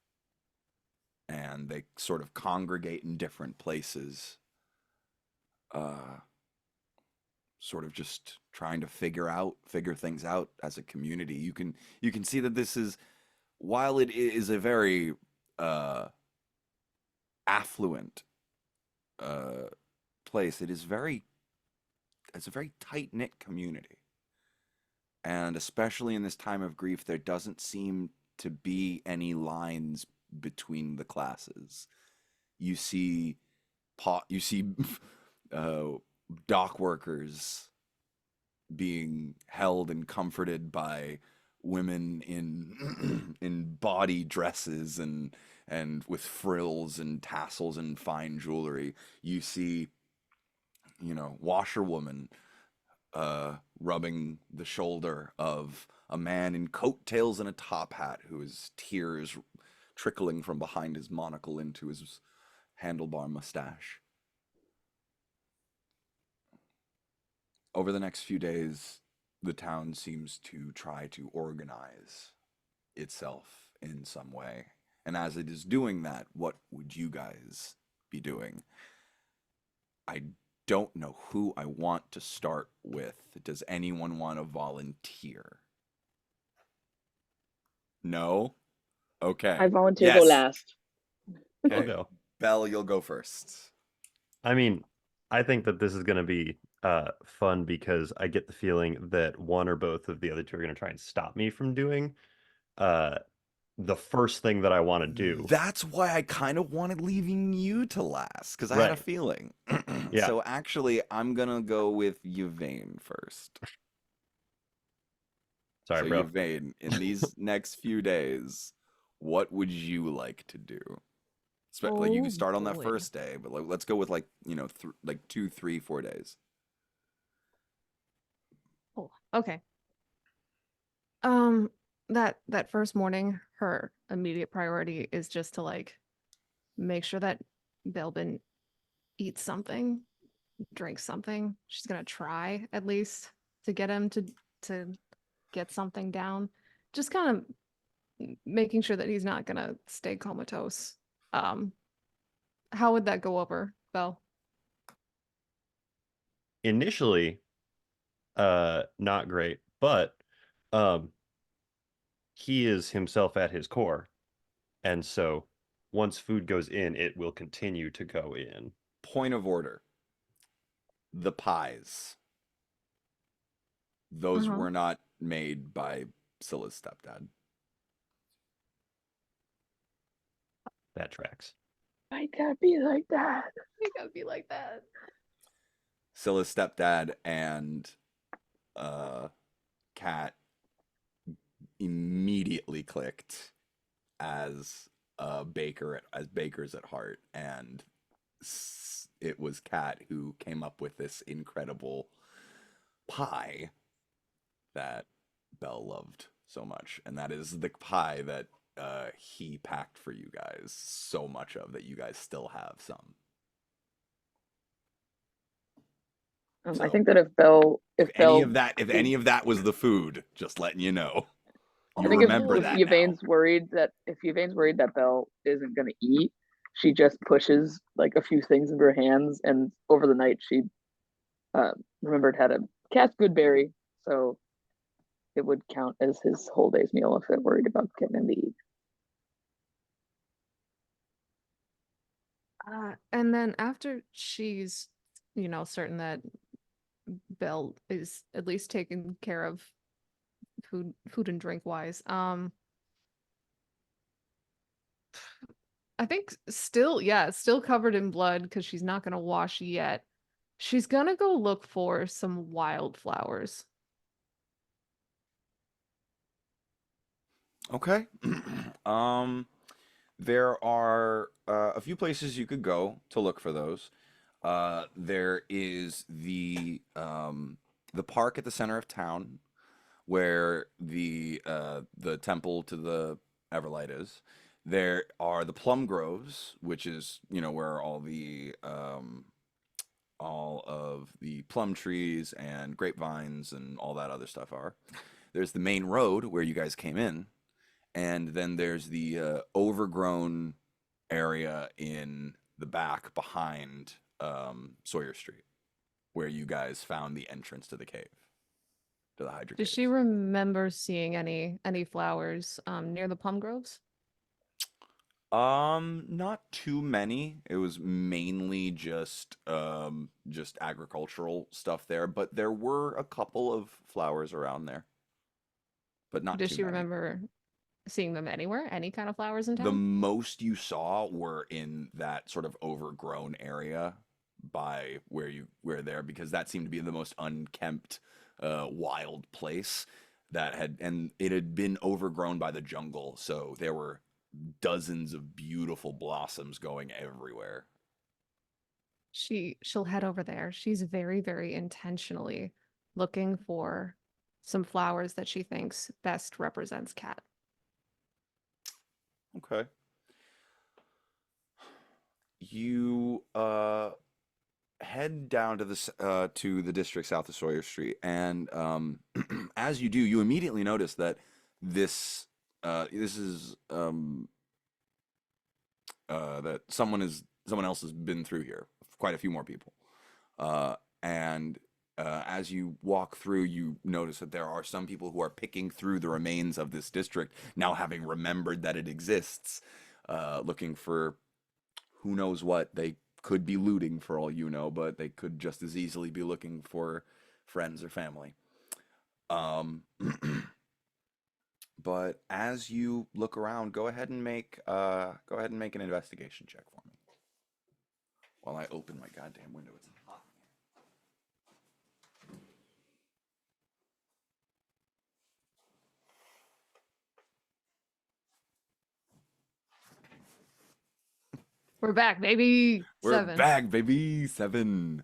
And they sort of congregate in different places, sort of just trying to figure things out as a community. You can see that this is, while it is a very affluent place, it's a very tight-knit community. And especially in this time of grief, there doesn't seem to be any lines between the classes. You see dock workers being held and comforted by women in in body dresses and with frills and tassels and fine jewelry. You see, washerwoman rubbing the shoulder of a man in coattails and a top hat who is tears trickling from behind his monocle into his handlebar mustache. Over the next few days, the town seems to try to organize itself in some way. And as it is doing that, what would you guys be doing? I don't know who I want to start with. Does anyone want to volunteer? No? Okay. I volunteer to go Yes. last. I'll Okay. go. Belle, you'll go first. I mean, I think that this is going to be fun because I get the feeling that one or both of the other two are going to try and stop me from doing the first thing that I want to do. That's why I kind of wanted leaving you to last, because I had a Right. feeling. Yeah. So actually, I'm going to go with Yvain first. Sorry, So bro. Yvain, in these next few days, what would you like to do? Like, you Oh, can start on that boy. first day, but let's go with 2, 3, 4 days. Oh, okay. That first morning, her immediate priority is just to make sure that Belbin eats something, drinks something. She's gonna try at least to get him to get something down. Just kind of making sure that he's not gonna stay comatose. How would that go over, Belle? Initially, not great, but he is himself at his core. And so once food goes in, it will continue to go in. Point of order. The pies. Those Uh-huh. were not made by Scylla's stepdad. That tracks. Why gotta be like that? It gotta be like that. Scylla's stepdad and Kat immediately clicked as bakers at heart, and it was Kat who came up with this incredible pie that Belle loved so much, and that is the pie that he packed for you guys so much of that you guys still have some. I So think that if if any Belle of that, if is, any of that was the food, just letting you know, I you think remember if that now. Yvain's worried that Belle isn't gonna eat, she just pushes like a few things into her hands, and over the night she remembered how to cast Goodberry, so it would count as his whole day's meal if they're worried about getting him to eat. And then after she's, certain that Belle is at least taken care of food and drink wise, I think still covered in blood because she's not gonna wash yet. She's gonna go look for some wildflowers. Okay. um, there are a few places you could go to look for those. There is the park at the center of town where the temple to the Everlight is. There are the plum groves, which is where all of the plum trees and grapevines and all that other stuff are. There's the main road where you guys came in, and then there's the overgrown area in the back behind Sawyer Street, where you guys found the entrance to the cave, to the Hydra Does she Caves. remember seeing any flowers near the plum groves? Not too many. It was mainly just agricultural stuff there, but there were a couple of flowers around there, but not Does too she many. remember seeing them anywhere? Any kind of flowers in The town? most you saw were in that sort of overgrown area by where there, because that seemed to be the most unkempt, wild place and it had been overgrown by the jungle, so there were dozens of beautiful blossoms going everywhere. She'll head over there. She's very, very intentionally looking for some flowers that she thinks best represents Cat. Okay. You head down to the district south of Sawyer Street, and as you do, you immediately notice that this is that someone else has been through here, quite a few more people, and as you walk through, you notice that there are some people who are picking through the remains of this district, now having remembered that it exists, looking for who knows what. They could be looting for all you know, but they could just as easily be looking for friends or family. Um, but as you look around, go ahead and make an investigation check for me while I open my goddamn window. It's hot. We're back, baby. We're 7. back, baby. 7.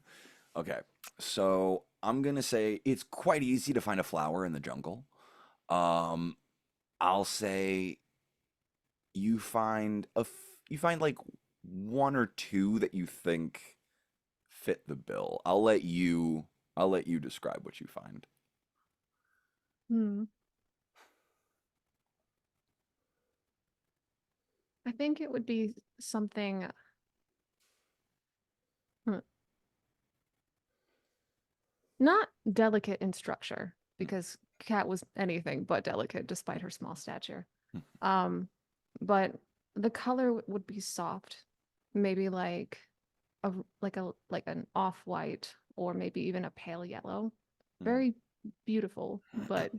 Okay, so I'm gonna say it's quite easy to find a flower in the jungle. Um, I'll say you find like one or two that you think fit the bill. I'll let you describe what you find. Hmm. I think it would be something. hmm, Not delicate in structure, because Cat was anything but delicate despite her small stature. Um, but the color would be soft, maybe like an off-white or maybe even a pale yellow. Very beautiful, but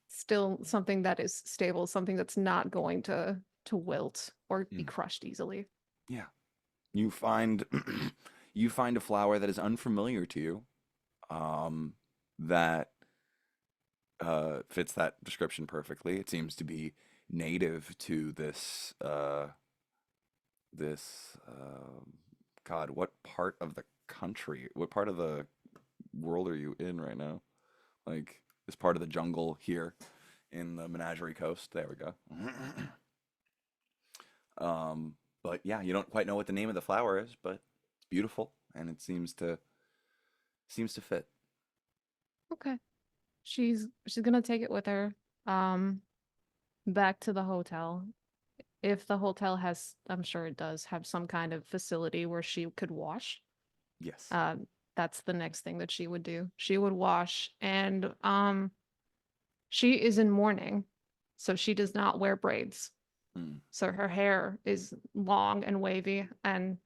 still something that is stable, something that's not going to wilt or be crushed easily. Yeah. You find you find a flower that is unfamiliar to you, that fits that description perfectly. It seems to be native to this God, what part of the country, what part of the world are you in right now? Like this part of the jungle here in the Menagerie Coast. There we go. But yeah, you don't quite know what the name of the flower is, but it's beautiful and it seems to fit. Okay. She's gonna take it with her, um, back to the hotel. If the hotel has, I'm sure it does have some kind of facility where she could wash. Yes. That's the next thing that she would do. She would wash, and she is in mourning, so she does not wear braids. Hmm. So her hair is long and wavy, and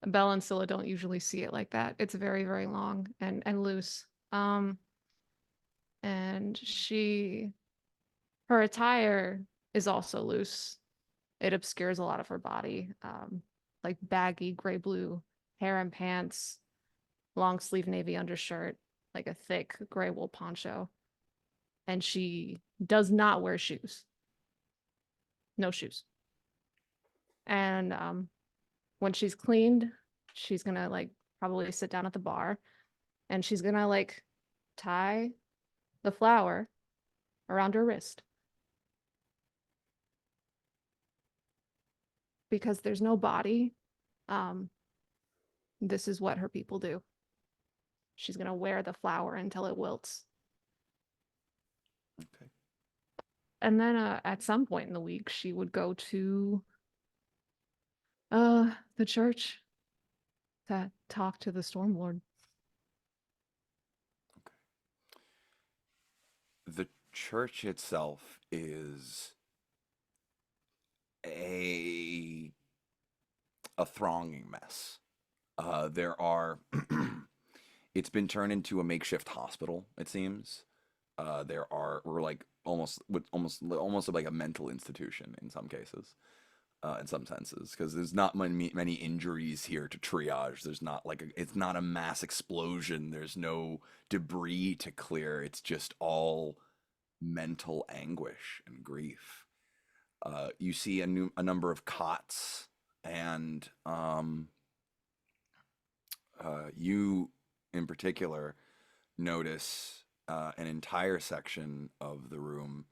Belle and Scylla don't usually see it like that. It's very, very long and loose. And her attire is also loose. It obscures a lot of her body, like baggy gray blue hair and pants, long sleeve navy undershirt, like a thick gray wool poncho. And she does not wear shoes. No shoes. And when she's cleaned, she's gonna like probably sit down at the bar and she's gonna like tie the flower around her wrist because there's no body. Um, this is what her people do. She's gonna wear the flower until it wilts. Okay. And then at some point in the week, she would go to the church to talk to the Stormlord. The church itself is a a thronging mess. There are it's been turned into a makeshift hospital, it seems. We're like almost like a mental institution in some cases, in some senses, because there's not many injuries here to triage. There's not like it's not a mass explosion. There's no debris to clear. It's just all mental anguish and grief. You see a number of cots, and you in particular notice an entire section of the room,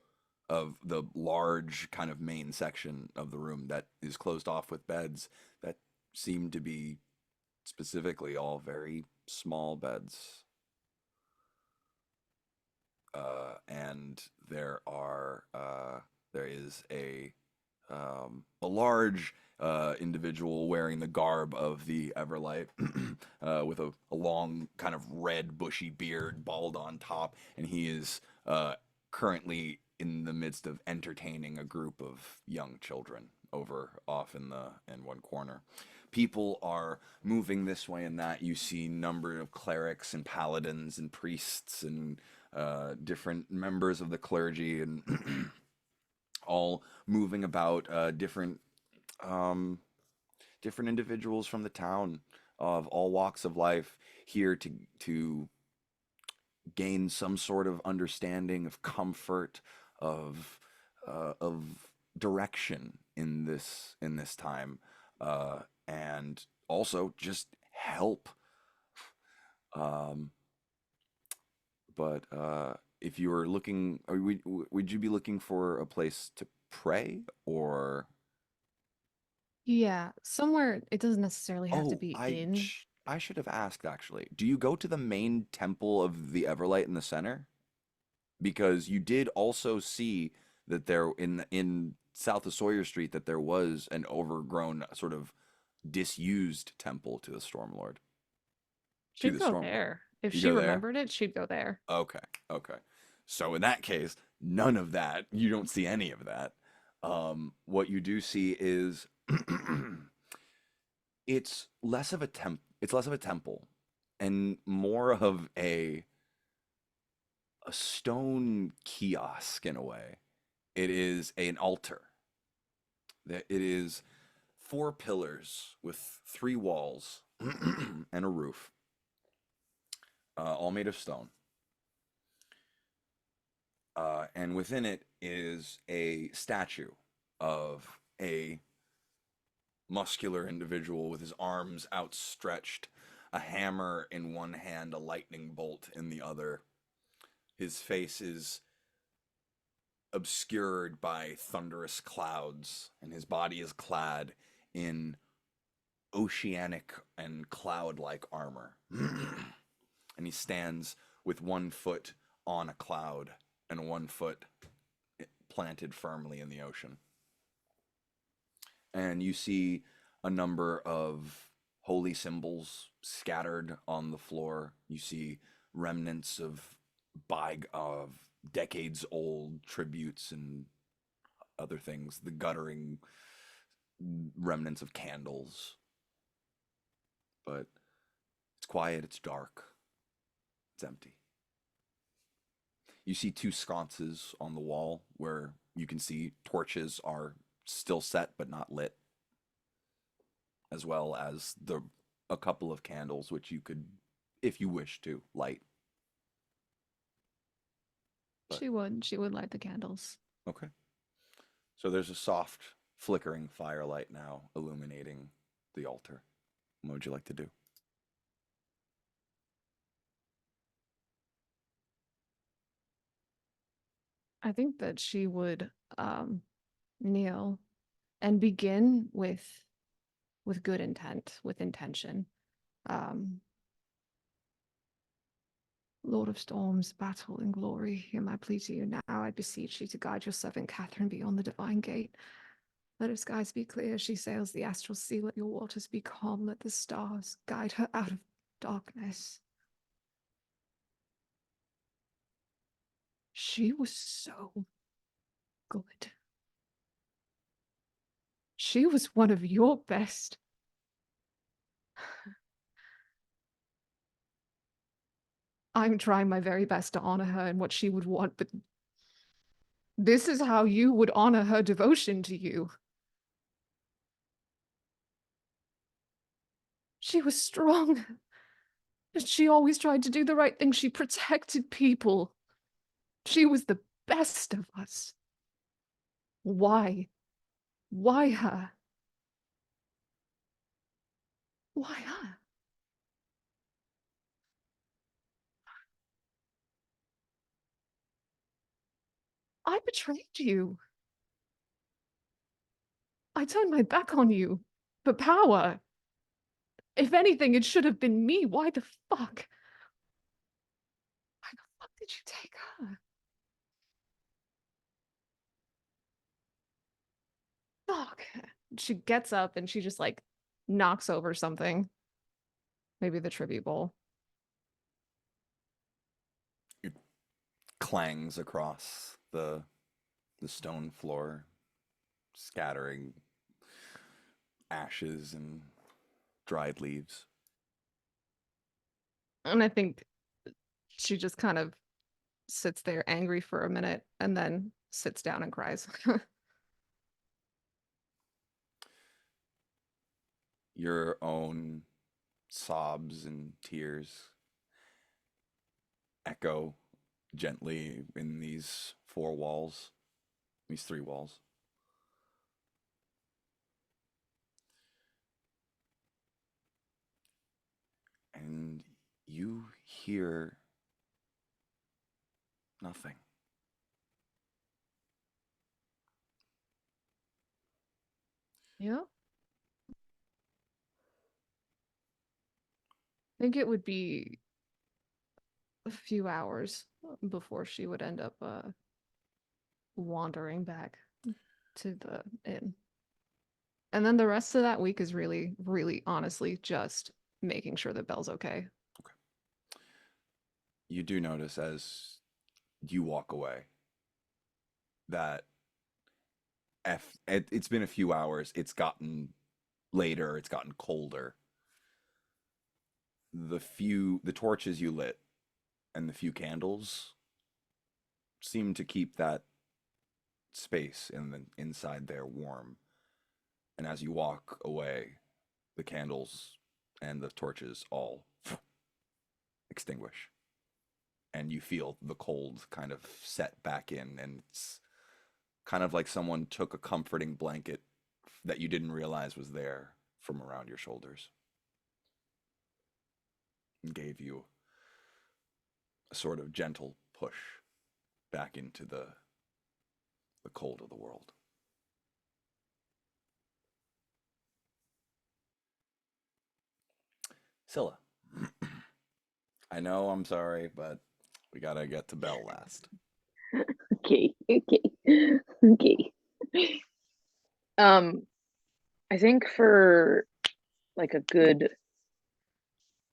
of the large kind of main section of the room that is closed off with beds that seem to be specifically all very small beds. And there is a large individual wearing the garb of the Everlight, with a long kind of red bushy beard, bald on top, and he is currently in the midst of entertaining a group of young children over off in one corner. People are moving this way and that. You see number of clerics and paladins and priests and different members of the clergy and all moving about, um, different individuals from the town of all walks of life here to gain some sort of understanding of comfort, of direction in this time, and also just help. Um, but if you were looking, or would you be looking for a place to pray or? Yeah, somewhere it doesn't necessarily have to Oh, be in. I should have asked actually. Do you go to the main temple of the Everlight in the center? Because you did also see that there in south of Sawyer Street that there was an overgrown sort of disused temple to the Stormlord. To She'd the go Stormlord. there. If You she go there? remembered it, she'd go there. Okay, okay. So in that case, none of that. You don't see any of that. What you do see is it's less of a temple and more of a stone kiosk in a way. It is an altar. It is four pillars with three walls and a roof, all made of stone. And within it is a statue of a muscular individual with his arms outstretched, a hammer in one hand, a lightning bolt in the other. His face is obscured by thunderous clouds, and his body is clad in oceanic and cloud like armor. And he stands with one foot on a cloud and one foot planted firmly in the ocean. And you see a number of holy symbols scattered on the floor. You see remnants of decades old tributes and other things, the guttering remnants of candles. But it's quiet, it's dark, it's empty. You see two sconces on the wall where you can see torches are still set but not lit, as well as a couple of candles which you could, if you wish to, light. But- She would light the candles. Okay. So there's a soft flickering firelight now illuminating the altar. What would you like to do? I think that she would kneel and begin with good intent, with intention. Lord of storms, battle and glory, hear my plea to you now. I beseech you to guide your servant Catherine beyond the divine gate. Let her skies be clear as she sails the astral sea. Let your waters be calm. Let the stars guide her out of darkness. She was so good. She was one of your best. I'm trying my very best to honor her and what she would want, but this is how you would honor her devotion to you. She was strong. She always tried to do the right thing. She protected people. She was the best of us. Why? Why her? Why her? I betrayed you. I turned my back on you for power. If anything, it should have been me. Why the fuck? Why the fuck did you take her? Fuck. She gets up and she just like knocks over something. Maybe the tribute bowl. It clangs across the stone floor, scattering ashes and dried leaves. And I think she just kind of sits there angry for a minute and then sits down and cries. Your own sobs and tears echo gently in these four walls, these three walls. And you hear nothing. Yeah. I think it would be a few hours before she would end up wandering back to the inn. And then the rest of that week is really, really honestly just making sure that Belle's okay. You do notice as you walk away that it's been a few hours. It's gotten later. It's gotten colder. The torches you lit and the few candles seem to keep that space inside there warm. And as you walk away, the candles and the torches all extinguish. And you feel the cold kind of set back in, and it's kind of like someone took a comforting blanket that you didn't realize was there from around your shoulders and gave you a sort of gentle push back into the the cold of the world. Scylla, I know I'm sorry, but we gotta get to Belle last. Okay. I think for like a good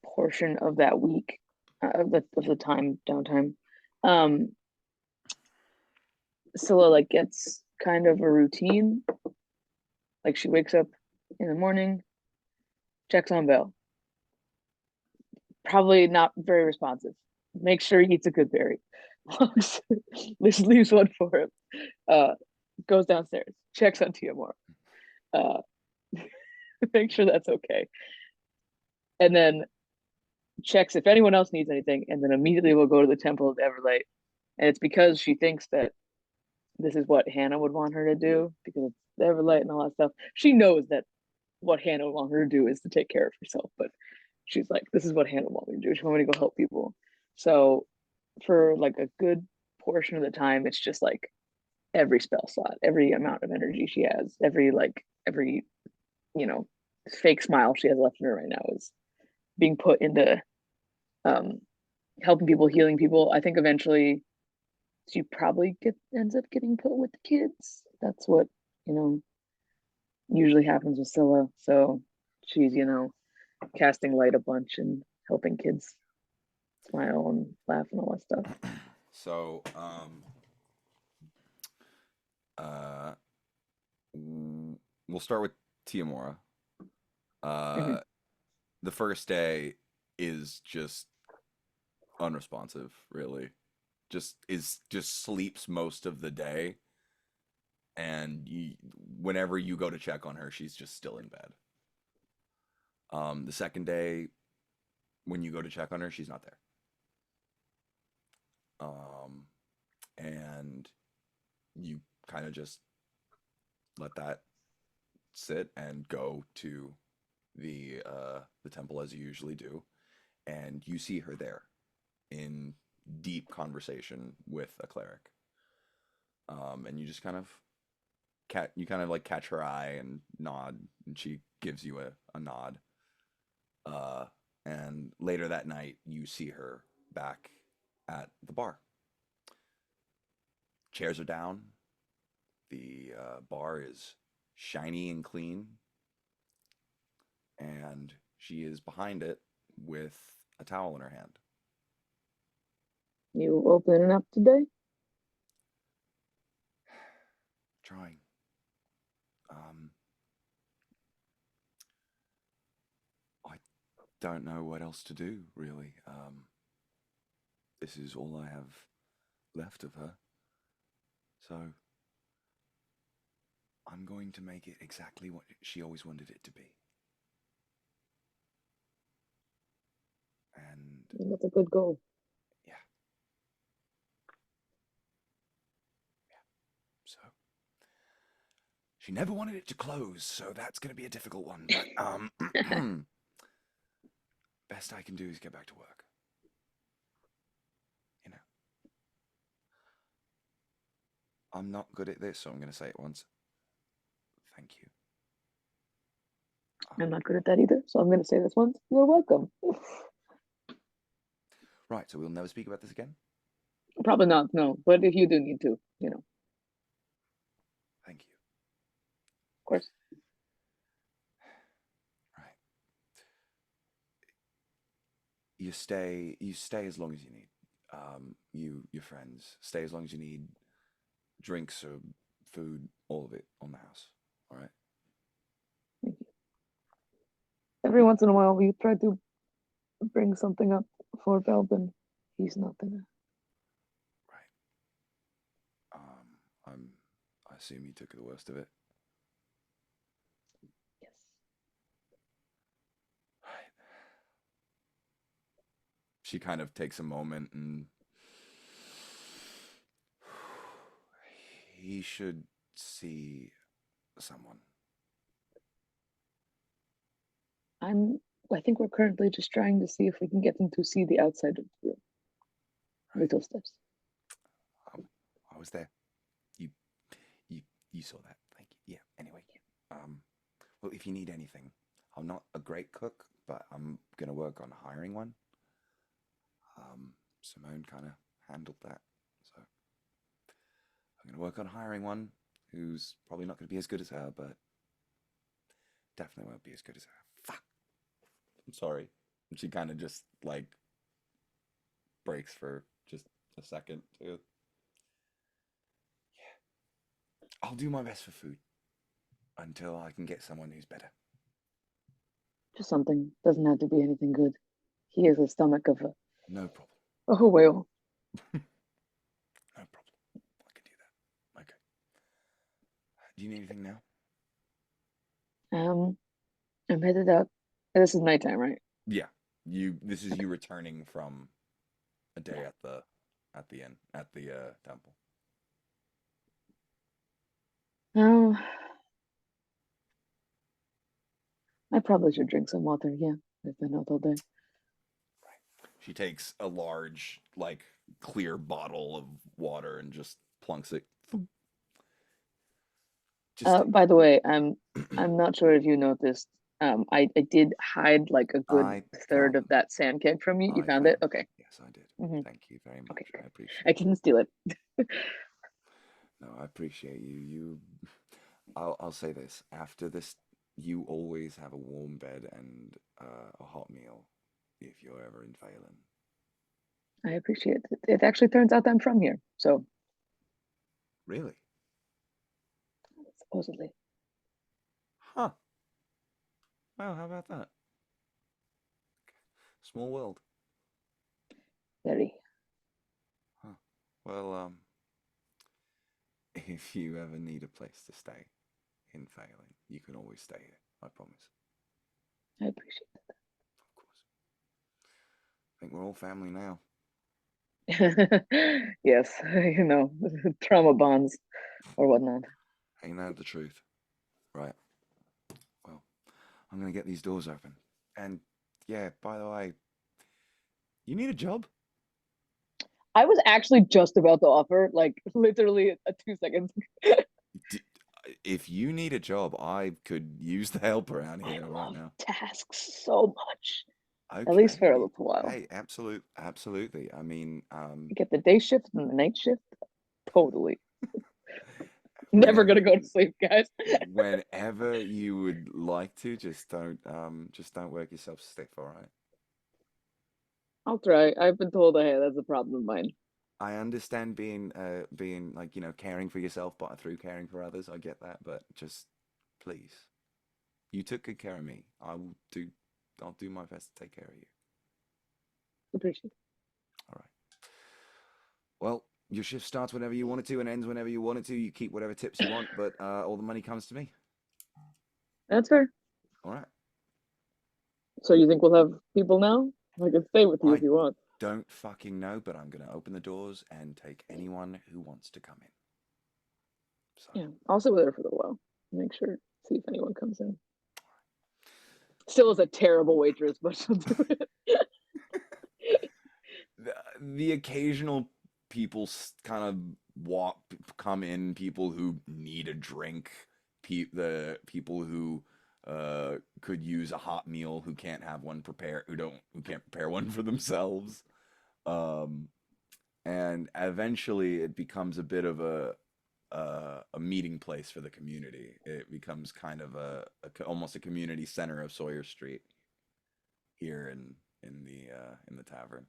portion of that week, of the time downtime, Scylla like gets kind of a routine. Like she wakes up in the morning, checks on Belle. Probably not very responsive. Makes sure he eats a good berry. Leaves one for him. Goes downstairs, checks on Tiamora. Make sure that's okay. And then checks if anyone else needs anything, and then immediately will go to the Temple of Everlight. And it's because she thinks that this is what Hannah would want her to do, because it's the Everlight and all that stuff. She knows that what Hannah would want her to do is to take care of herself, but she's like, this is what Hannah wants me to do. She wants me to go help people. So for like a good portion of the time, it's just like every spell slot, every amount of energy she has, every you know, fake smile she has left in her right now is being put into helping people, healing people. I think eventually she probably ends up getting put with the kids. That's what, you know, usually happens with Scylla. So she's, casting light a bunch and helping kids smile and laugh and all that stuff. So, we'll start with Tiamora. The first day is just unresponsive, really. Just sleeps most of the day, and whenever you go to check on her, she's just still in bed. The second day, when you go to check on her, she's not there. And you kind of just let that sit and go to the temple as you usually do, and you see her there in deep conversation with a cleric. And you just kind of catch her eye and nod, and she gives you a nod. And later that night, you see her back at the bar. Chairs are down. The bar is shiny and clean. And she is behind it with a towel in her hand. You opening up today? Trying. I don't know what else to do, really. This is all I have left of her. So I'm going to make it exactly what she always wanted it to be. And that's a good goal. Yeah. So she never wanted it to close, so that's going to be a difficult one. But best I can do is get back to work. You know, I'm not good at this, so I'm going to say it once. Thank you. I'm not good at that either, so I'm going to say this once. You're welcome. Right, so we'll never speak about this again? Probably not, no. But if you do need to, Thank you. Of course. Right. You stay as long as you need. Your friends, stay as long as you need. Drinks or food, all of it on the house. All right? Thank you. Every once in a while, we try to bring something up for Belbin. He's not there. Right. I assume you took the worst of it. Yes. Right. She kind of takes a moment and he should see someone. I think we're currently just trying to see if we can get them to see the outside of the room. Right. Little steps. I was there. you saw that. Thank you. Yeah. Anyway, well, if you need anything, I'm not a great cook, but I'm gonna work on hiring one. Simone kind of handled that, so I'm gonna work on hiring one who's probably not gonna be as good as her, but definitely won't be as good as her. Fuck. I'm sorry. And she kind of just like breaks for just a second too. Yeah. I'll do my best for food until I can get someone who's better. Just something. Doesn't have to be anything good. He has the stomach of No problem. a whale. No problem. I can do that. Okay. Do you need anything now? I'm headed out. This is nighttime, right? Yeah. This is you returning from a day at the inn, at the temple. Oh, I probably should drink some water. Yeah, I've been out all day. She takes a large, like, clear bottle of water and just plunks it. Just By the way, I'm not sure if you noticed. I did hide like a good I third found of them. that sand keg from you. You I found it? found Okay. Yes, I did. Mhm. Thank you very much. Okay, I great. appreciate I didn't steal it. No, I appreciate you. I'll say this. After this, you always have a warm bed and a hot meal if you're ever in Phelan. I appreciate it. It actually turns out I'm from here, so Really? supposedly. Huh. Well, how about that? Small world. Very. Huh. Well, if you ever need a place to stay in Phelan, you can always stay here. I promise. I appreciate Of course. I think we're all family now. it. Yes, trauma bonds or whatnot. Ain't that the truth? Right. Well, I'm gonna get these doors open. And yeah, by the way, you need a job? I was actually just about to offer, like literally 2 seconds. D- if you need a job, I could use the help around I here right love now. tasks so much. At least Okay. for a little while. Hey, absolutely. I mean, Get the day shift and the night shift. Totally. Never whenever gonna go to sleep, guys. whenever you would like to, just don't work yourself stiff, all right? I'll try. I've been told, hey, that's a problem of mine. I understand being like, caring for yourself, but through caring for others, I get that, but just please. You took good care of me. I'll do my best to take care of you. Appreciate it. All right. Well, your shift starts whenever you want it to and ends whenever you want it to. You keep whatever tips you want, but all the money comes to me. That's fair. All right. So you think we'll have people now? I can stay with you if I you want. don't fucking know, but I'm gonna open the doors and take anyone who wants to come in. So Yeah, I'll sit with her for a little while. Make sure, see if anyone comes in. Still is a terrible waitress, but she'll do it. the occasional people kind of come in, people who need a drink, the people who could use a hot meal, who can't have one prepared, who can't prepare one for themselves. And eventually it becomes a bit of a meeting place for the community. It becomes kind of almost a community center of Sawyer Street here in the tavern.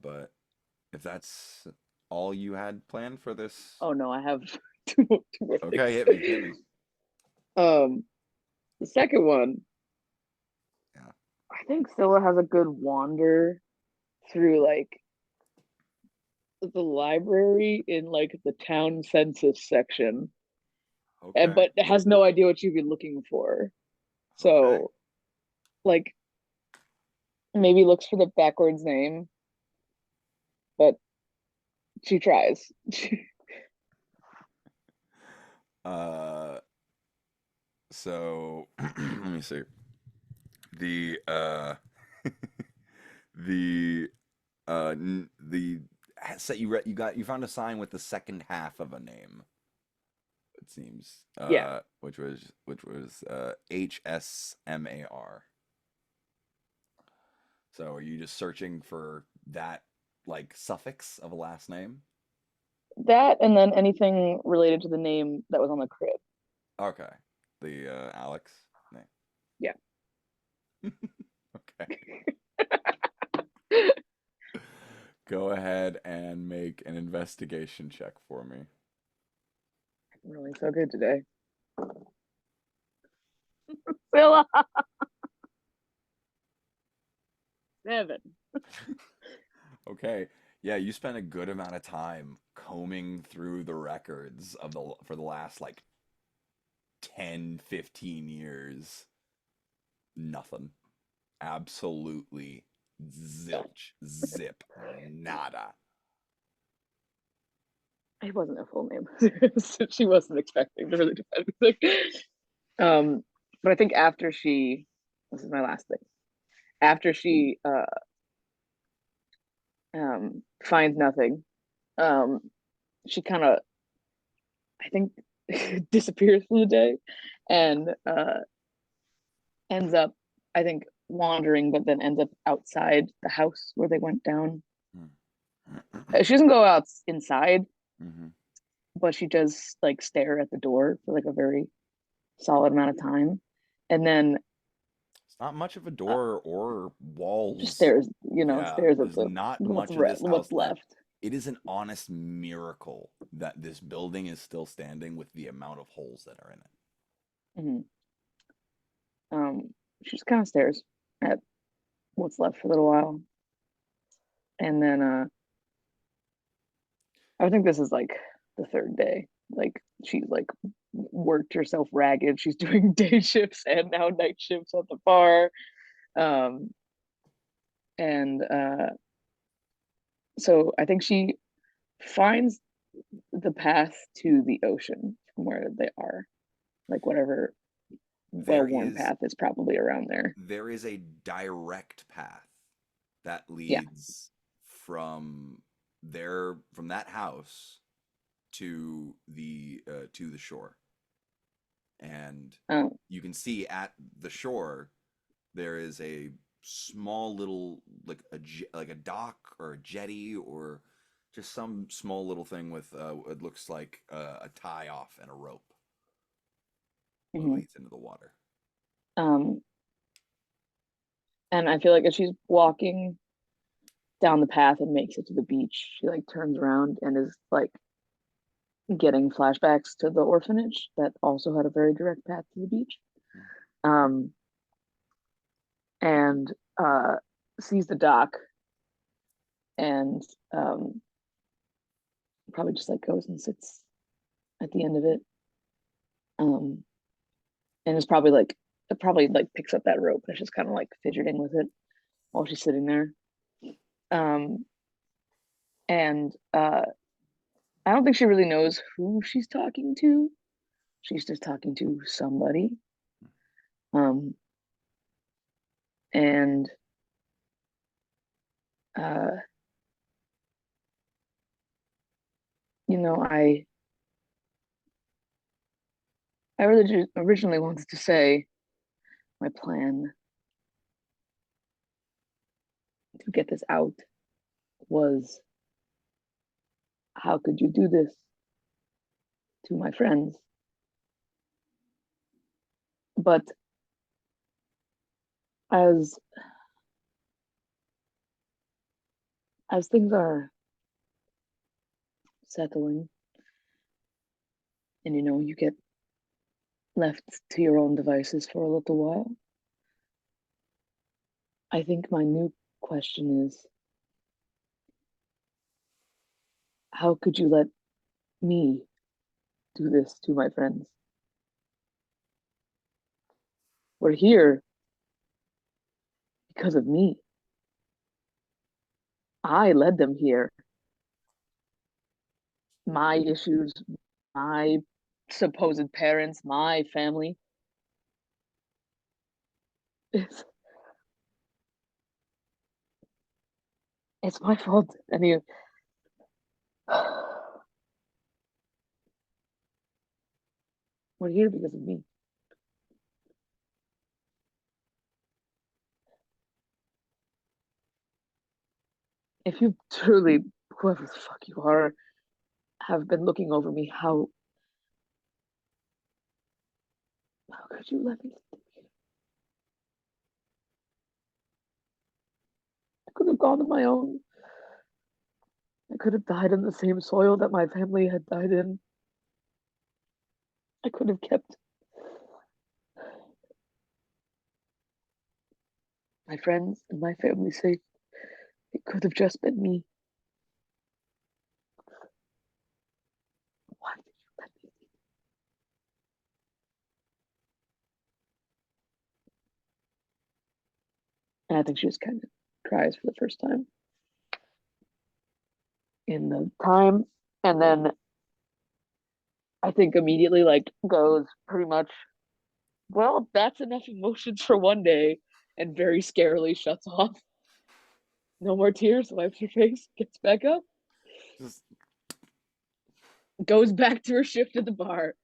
But if that's all you had planned for this, Oh no, I have two more okay, things. hit me. The second one, Yeah. I think Scylla has a good wander through like the library in like the town census section, Okay. but has no idea what you'd be looking for. So, Okay. like, maybe looks for the backwards name, but she tries. Uh, so let me see. The the the you found a sign with the second half of a name. It seems. Yeah. Which was HSMAR. So are you just searching for that like suffix of a last name? That and then anything related to the name that was on the crib. Okay. The Alex name. Yeah. Okay. Go ahead and make an investigation check for me. I'm really so good today. Philip. 7. Okay. Yeah, you spent a good amount of time combing through the records of the for the last like 10, 15 years. Nothing. Absolutely zilch, zip, nada. It wasn't a full name. She wasn't expecting to really defend anything. But I think after she, this is my last thing. After she finds nothing, she kind of, I think, disappears for the day, and ends up, I think, wandering, but then ends up outside the house where they went down. She doesn't go out inside, Mm-hmm. but she does like stare at the door for like a very solid amount of time, and then It's not much of a uh, door or just walls. stares, Yeah, stares at there's the not much of this house what's that left. it is an honest miracle that this building is still standing with the amount of holes that are in it. Mm-hmm. She just kind of stares at what's left for a little while, and then I think this is like the third day. Like she's like worked herself ragged. She's doing day shifts and now night shifts at the bar. Um, and so I think she finds the path to the ocean from where they are. Like whatever There well-worn is path is probably around there. there is a direct path that Yeah. leads from from that house to the shore. And Um, you can see at the shore there is a small little like a dock or a jetty or just some small little thing with it looks like a tie off and a rope that mhm. leads into the water. um, and I feel like as she's walking down the path and makes it to the beach, she like turns around and is like getting flashbacks to the orphanage that also had a very direct path to the beach. Um, and sees the dock and probably just like goes and sits at the end of it. Um, and is probably like it probably like picks up that rope and is just kind of like fidgeting with it while she's sitting there. Um, and I don't think she really knows who she's talking to. She's just talking to somebody. Um, and uh, you know, I really originally wanted to say my plan to get this out was, how could you do this to my friends? But as as things are settling, and you get left to your own devices for a little while, I think my new question is, how could you let me do this to my friends? We're here because of me. I led them here. My issues, my supposed parents, my family. It's it's my fault. I mean, We're here because of me. If you truly, whoever the fuck you are, have been looking over me, how could you let me stay here? I could have gone on my own. I could have died in the same soil that my family had died in. I could have kept my friends and my family safe. It could have just been me. Why did you let me leave? And I think she just kind of cries for the first time in the time. And then I think immediately like goes pretty much, well, that's enough emotions for one day, and very scarily shuts off. No more tears, wipes her face, gets back up, Just goes back to her shift at the bar.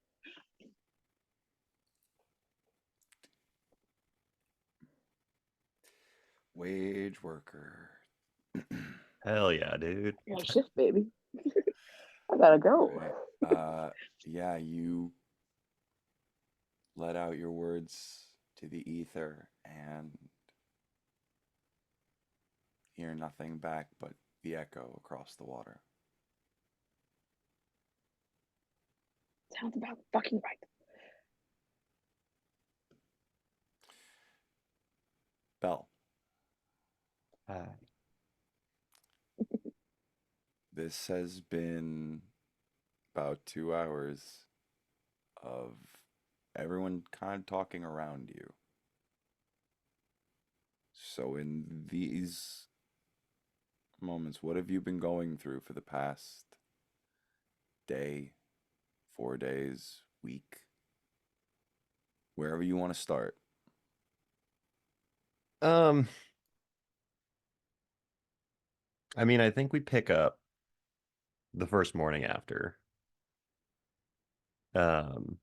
wage worker. Hell yeah, dude. I got a shift, baby. I gotta go. Right. Yeah, you let out your words to the ether and hear nothing back but the echo across the water. Sounds about fucking right. Bell, Hi. this has been about 2 hours of everyone kind of talking around you. So, in these moments, what have you been going through for the past day, 4 days, week? Wherever you want to start. Um, I mean, I think we pick up the first morning after. Um,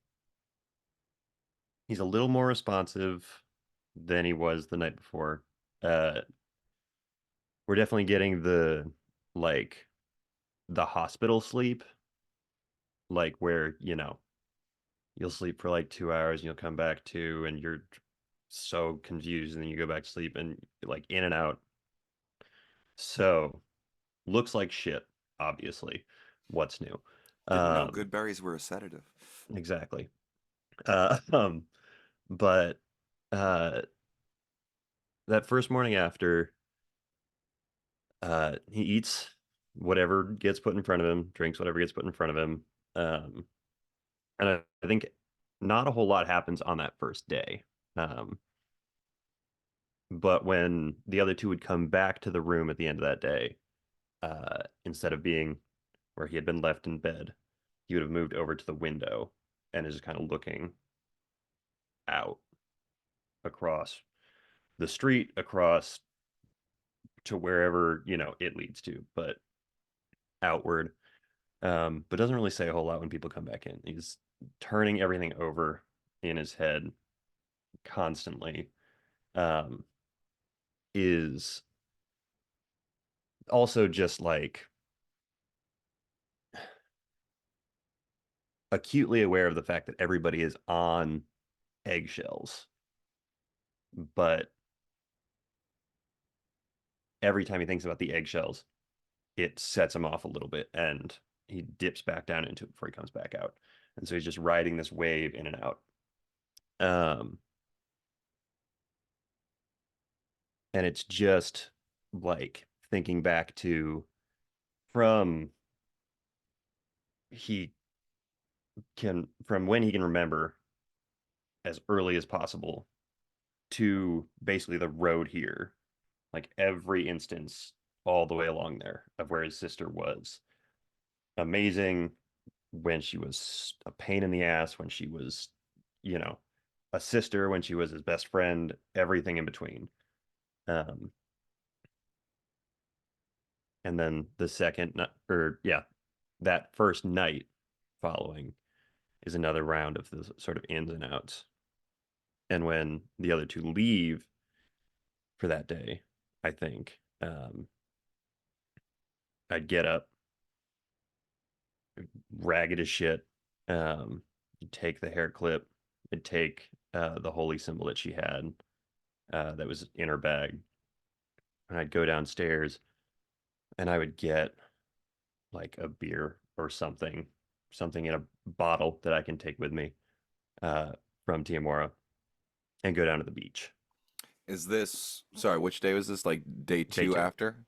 he's a little more responsive than he was the night before. Uh, we're definitely getting like the hospital sleep, like where, you'll sleep for like 2 hours and you'll come back to and you're so confused and then you go back to sleep and like in and out. So looks like shit, obviously. What's new? Didn't know Um, good berries were a sedative. exactly. Uh, um, but uh, that first morning after, he eats whatever gets put in front of him, drinks whatever gets put in front of him. Um, and I think not a whole lot happens on that first day. Um, but when the other two would come back to the room at the end of that day, instead of being where he had been left in bed, he would have moved over to the window and is just kind of looking out across the street, across to wherever, it leads to, but outward. But doesn't really say a whole lot when people come back in. He's turning everything over in his head constantly. Um, is also just like acutely aware of the fact that everybody is on eggshells. But every time he thinks about the eggshells, it sets him off a little bit and he dips back down into it before he comes back out. And so he's just riding this wave in and out. Um, and it's just like thinking back to from he from when he can remember as early as possible to basically the road here, like every instance all the way along there of where his sister was amazing, when she was a pain in the ass, when she was, you know, a sister, when she was his best friend, everything in between. Um, and then the second, or yeah, that first night following, is another round of the sort of ins and outs. And when the other two leave for that day, I think I'd get up, ragged as shit, take the hair clip, and take the holy symbol that she had that was in her bag, and I'd go downstairs and I would get like a beer or something in a bottle that I can take with me from Tiamora and go down to the beach. Is this, sorry, which day was this? Like day Day 2 2. after?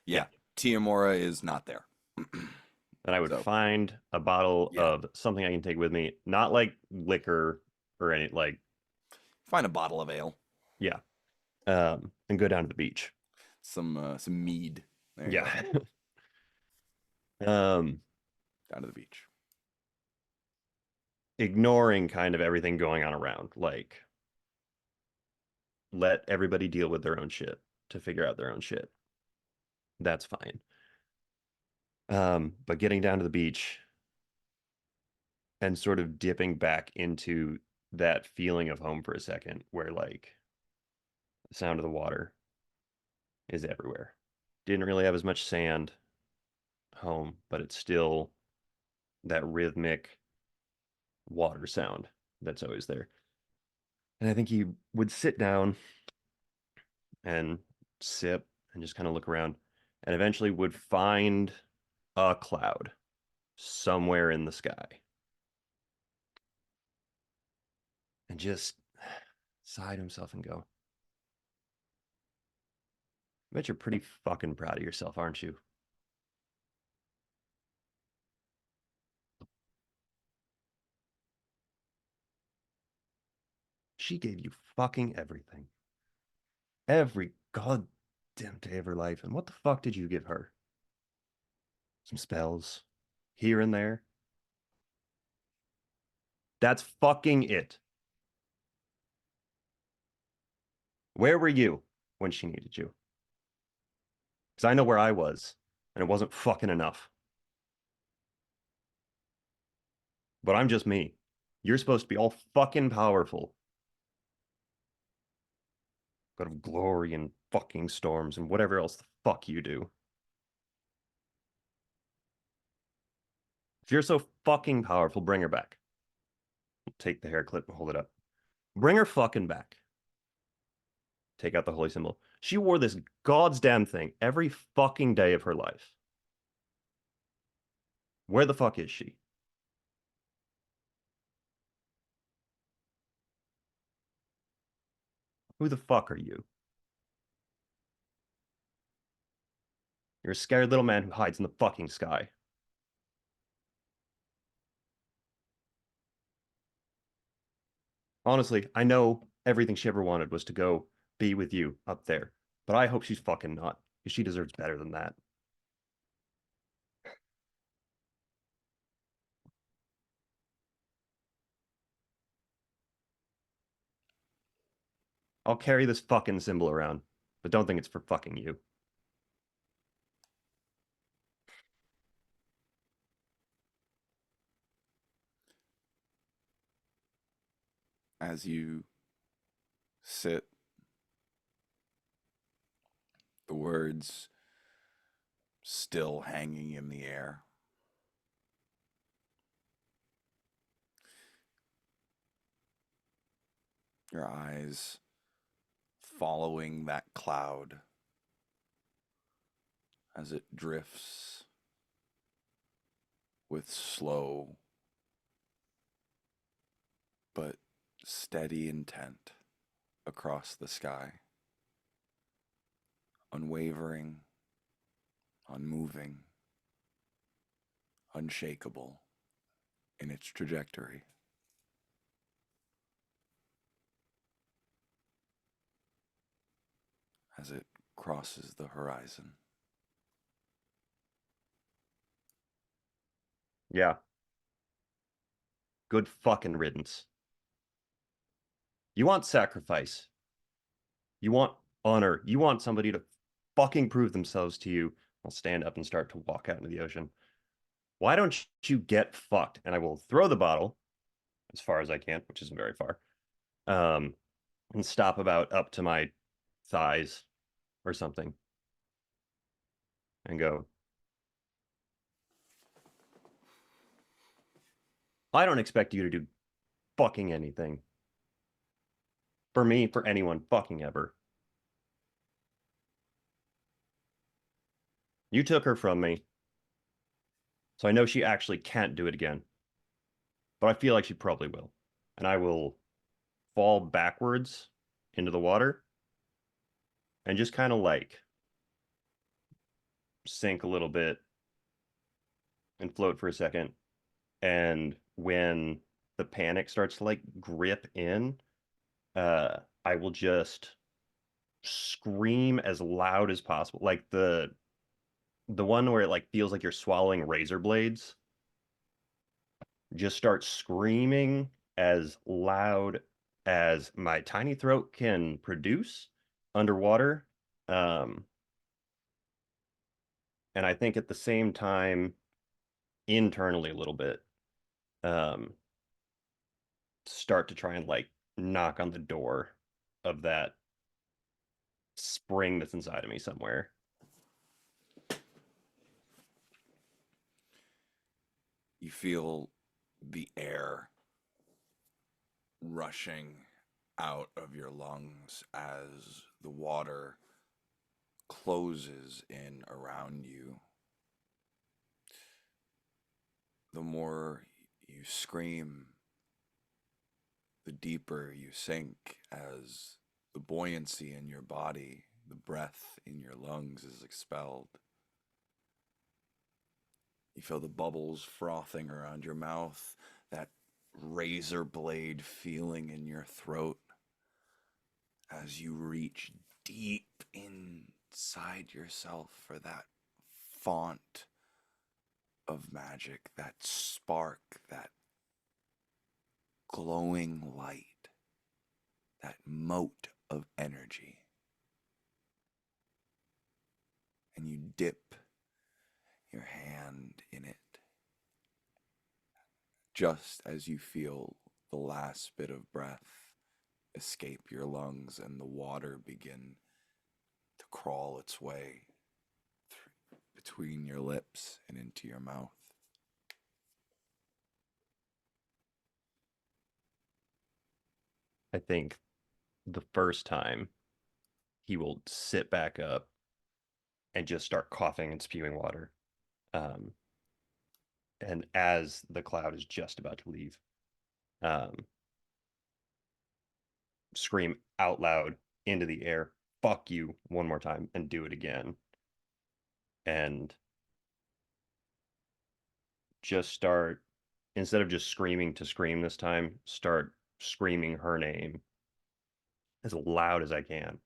Yeah. Yeah. Tiamora is not there. And I would So- find a bottle Yeah. of something I can take with me, not like liquor or any like, Find a bottle of ale, yeah, and go down to the beach. some mead. There you Yeah. go. Down to the beach. Ignoring kind of everything going on around, like let everybody deal with their own shit to figure out their own shit. That's fine. But getting down to the beach and sort of dipping back into that feeling of home for a second, where like the sound of the water is everywhere. Didn't really have as much sand home, but it's still that rhythmic water sound that's always there. And I think he would sit down and sip and just kind of look around and eventually would find a cloud somewhere in the sky and just sigh to himself and go, I bet you're pretty fucking proud of yourself, aren't you? She gave you fucking everything. Every goddamn day of her life. And what the fuck did you give her? Some spells here and there. That's fucking it. Where were you when she needed you? Because I know where I was, and it wasn't fucking enough. But I'm just me. You're supposed to be all fucking powerful. God of glory and fucking storms and whatever else the fuck you do. If you're so fucking powerful, bring her back. Take the hair clip and hold it up. Bring her fucking back. Take out the holy symbol. She wore this God's damn thing every fucking day of her life. Where the fuck is she? Who the fuck are you? You're a scared little man who hides in the fucking sky. Honestly, I know everything she ever wanted was to go be with you up there, but I hope she's fucking not, because she deserves better than that. I'll carry this fucking symbol around, but don't think it's for fucking you. As you sit, the words still hanging in the air. Your eyes following that cloud as it drifts with slow but steady intent across the sky, unwavering, unmoving, unshakable in its trajectory. As it crosses the horizon. Yeah. Good fucking riddance. You want sacrifice. You want honor. You want somebody to fucking prove themselves to you. I'll stand up and start to walk out into the ocean. Why don't you get fucked? And I will throw the bottle as far as I can, which isn't very far, and stop about up to my thighs or something, and go, I don't expect you to do fucking anything. For me, for anyone fucking ever. You took her from me, so I know she actually can't do it again. But I feel like she probably will. And I will fall backwards into the water and just kind of like sink a little bit and float for a second. And when the panic starts to like grip in, I will just scream as loud as possible. Like the one where it like feels like you're swallowing razor blades. Just start screaming as loud as my tiny throat can produce underwater. Um, and I think at the same time, internally a little bit, um, start to try and like knock on the door of that spring that's inside of me somewhere. You feel the air rushing out of your lungs as the water closes in around you. The more you scream, the deeper you sink as the buoyancy in your body, the breath in your lungs is expelled. You feel the bubbles frothing around your mouth, that razor blade feeling in your throat as you reach deep inside yourself for that font of magic, that spark, that glowing light, that mote of energy. And you dip your hand in it just as you feel the last bit of breath escape your lungs and the water begin to crawl its way between your lips and into your mouth. I think the first time he will sit back up and just start coughing and spewing water. Um, and as the cloud is just about to leave, um, scream out loud into the air, fuck you, one more time, and do it again. And just start, instead of just screaming to scream this time, start screaming her name as loud as I can.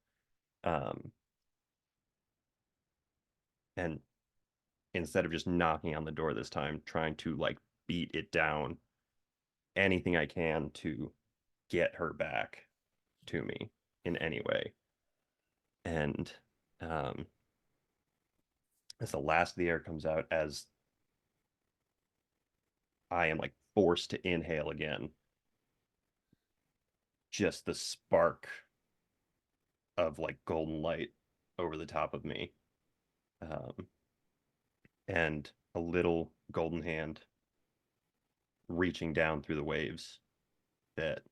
Um, and instead of just knocking on the door this time, trying to like beat it down, anything I can to get her back to me in any way. And as the last of the air comes out, as I am like forced to inhale again, just the spark of like golden light over the top of me, um, and a little golden hand reaching down through the waves that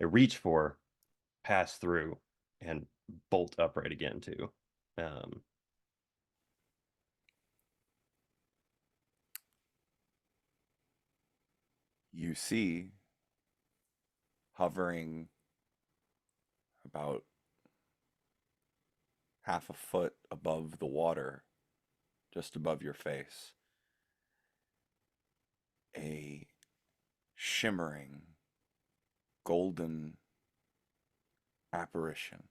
I reach for, pass through, and bolt upright again too. Um, You see, hovering about half a foot above the water, just above your face, a shimmering golden apparition,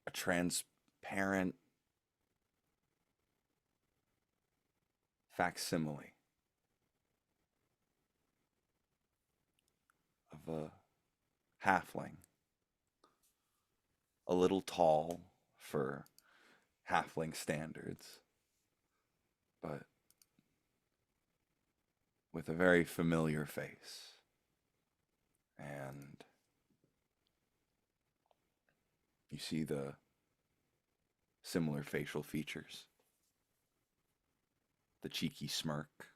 a transparent facsimile of a halfling, a little tall for halfling standards, but with a very familiar face. And you see the similar facial features, the cheeky smirk,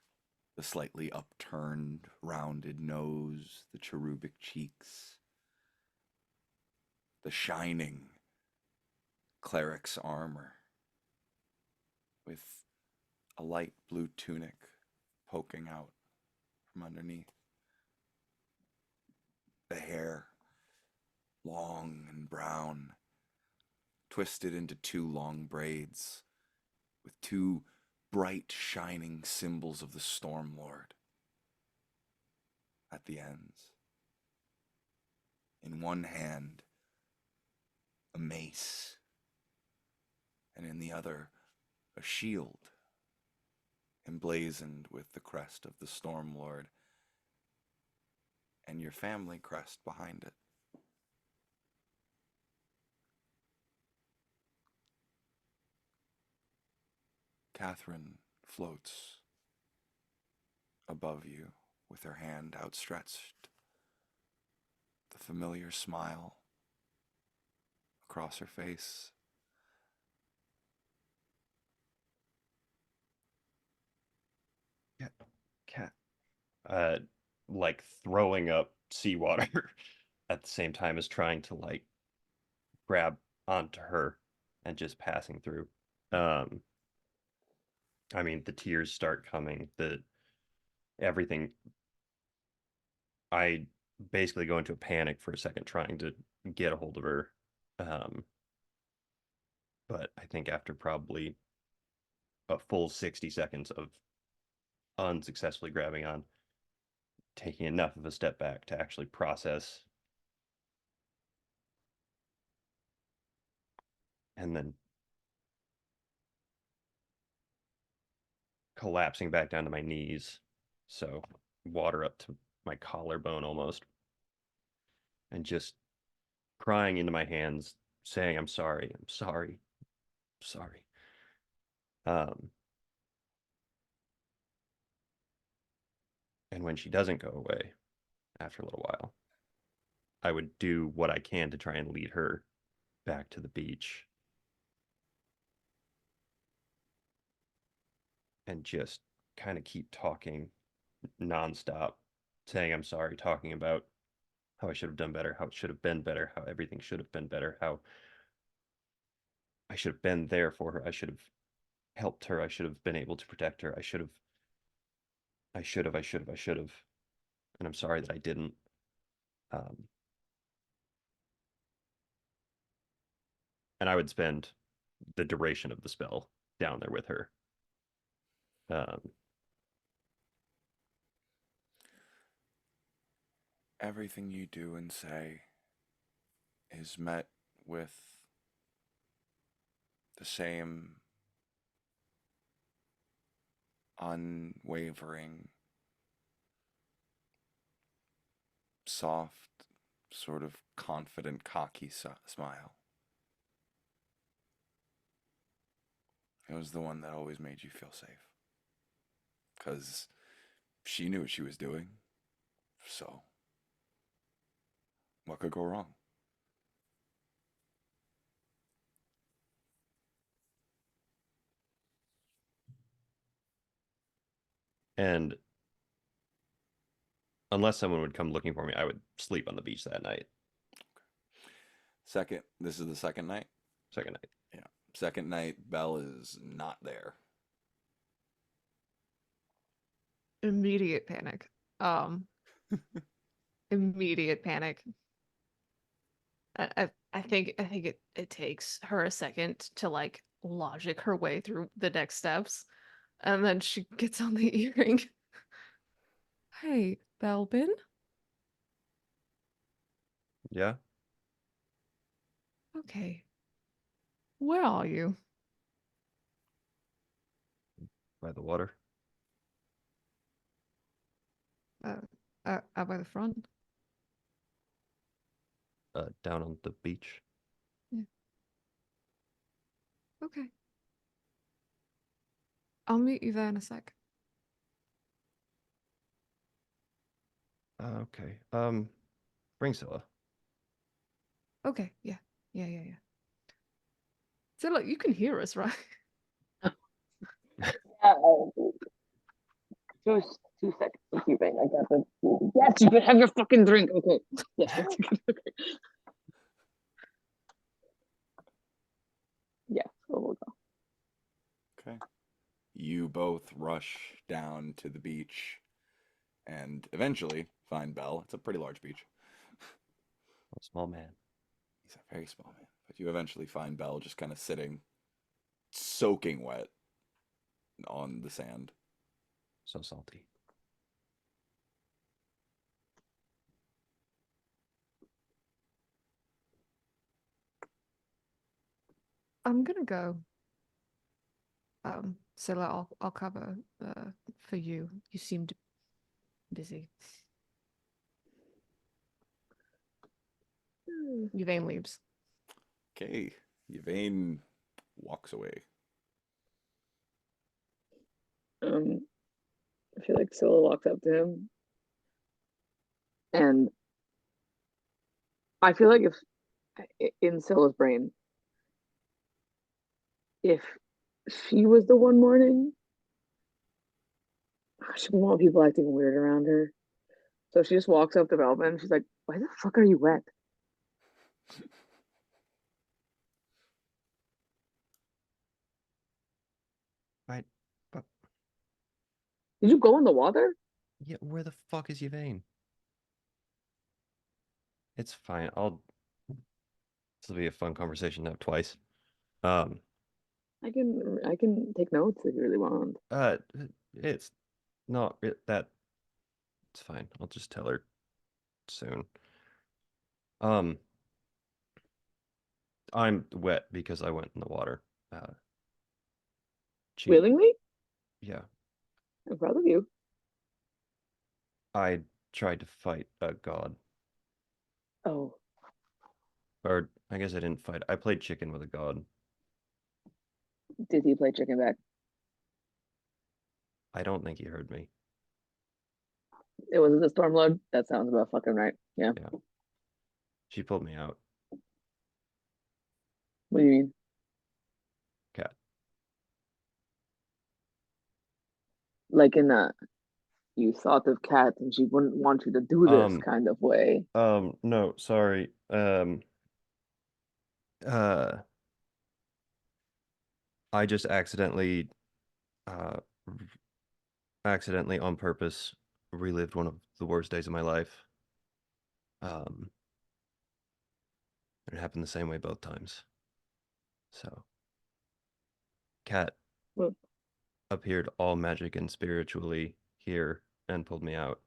the slightly upturned, rounded nose, the cherubic cheeks, the shining cleric's armor with a light blue tunic poking out from underneath. The hair, long and brown, twisted into two long braids with two bright, shining symbols of the Storm Lord at the ends. In one hand, a mace, and in the other, a shield emblazoned with the crest of the Storm Lord and your family crest behind it. Catherine floats above you with her hand outstretched, the familiar smile across her face. Cat. Like throwing up seawater at the same time as trying to like grab onto her and just passing through. Um, I mean, the tears start coming. The everything. I basically go into a panic for a second, trying to get a hold of her. Um, but I think after probably a full 60 seconds of unsuccessfully grabbing on, taking enough of a step back to actually process, and then collapsing back down to my knees. So water up to my collarbone almost, and just crying into my hands, saying, I'm sorry, I'm sorry, I'm sorry. Um, and when she doesn't go away after a little while, I would do what I can to try and lead her back to the beach and just kind of keep talking nonstop, saying I'm sorry, talking about how I should have done better, how it should have been better, how everything should have been better, how I should have been there for her. I should have helped her. I should have been able to protect her. I should have. And I'm sorry that I didn't. Um, and I would spend the duration of the spell down there with her. Um, Everything you do and say is met with the same unwavering, soft, sort of confident, cocky smile. It was the one that always made you feel safe. Because she knew what she was doing. So, what could go wrong? and unless someone would come looking for me, I would sleep on the beach that night. This is the second night? Second night. Yeah. Second night, Belle is not there. Immediate panic. Um, immediate panic. I think it takes her a second to like logic her way through the next steps, and then she gets on the earring. Hey, Belbin. Yeah. Okay. Where are you? By the water. Uh, out by the front. Down on the beach. Yeah. Okay. I'll meet you there in a sec. Okay. Bring Scylla. Okay, yeah. So look, you can hear us, right? Two seconds. Keeping. I got the. Yes, you can have your fucking drink. Okay. Yes. Okay. Yeah. So we'll go. Okay. You both rush down to the beach and eventually find Belle. It's a pretty large beach. A small man. He's a very small man. But you eventually find Belle just kind of sitting, soaking wet on the sand. So salty. I'm gonna go. Scylla, I'll cover for you. You seemed busy. Yvain leaves. Okay. Yvain walks away. I feel like Scylla walks up to him, and I feel like if in Scylla's brain, if she was the one mourning, she wouldn't want people acting weird around her. So she just walks up to Velvet and she's like, "Why the fuck are you wet? Right. But Did you go in the water?" yeah, where the fuck is Yvain? It's fine. This will be a fun conversation to have twice. Um, I can take notes if you really want. uh, it's not that. It's fine. I'll just tell her soon. Um, I'm wet because I went in the water. She, Willingly? yeah, I'm proud of you. I tried to fight a god, Oh, or I guess I didn't fight. I played chicken with a god. did he play chicken back? I don't think he heard me. It was the Stormlord. That sounds about fucking right. Yeah. Yeah, she pulled me out. What do you mean? Cat. Like in a you thought of Cat and she wouldn't want you to do this kind of way. No, sorry. Uh, I just uh, accidentally on purpose relived one of the worst days of my life. Um, it happened the same way both times. So, Cat Well, appeared all magic and spiritually here and pulled me out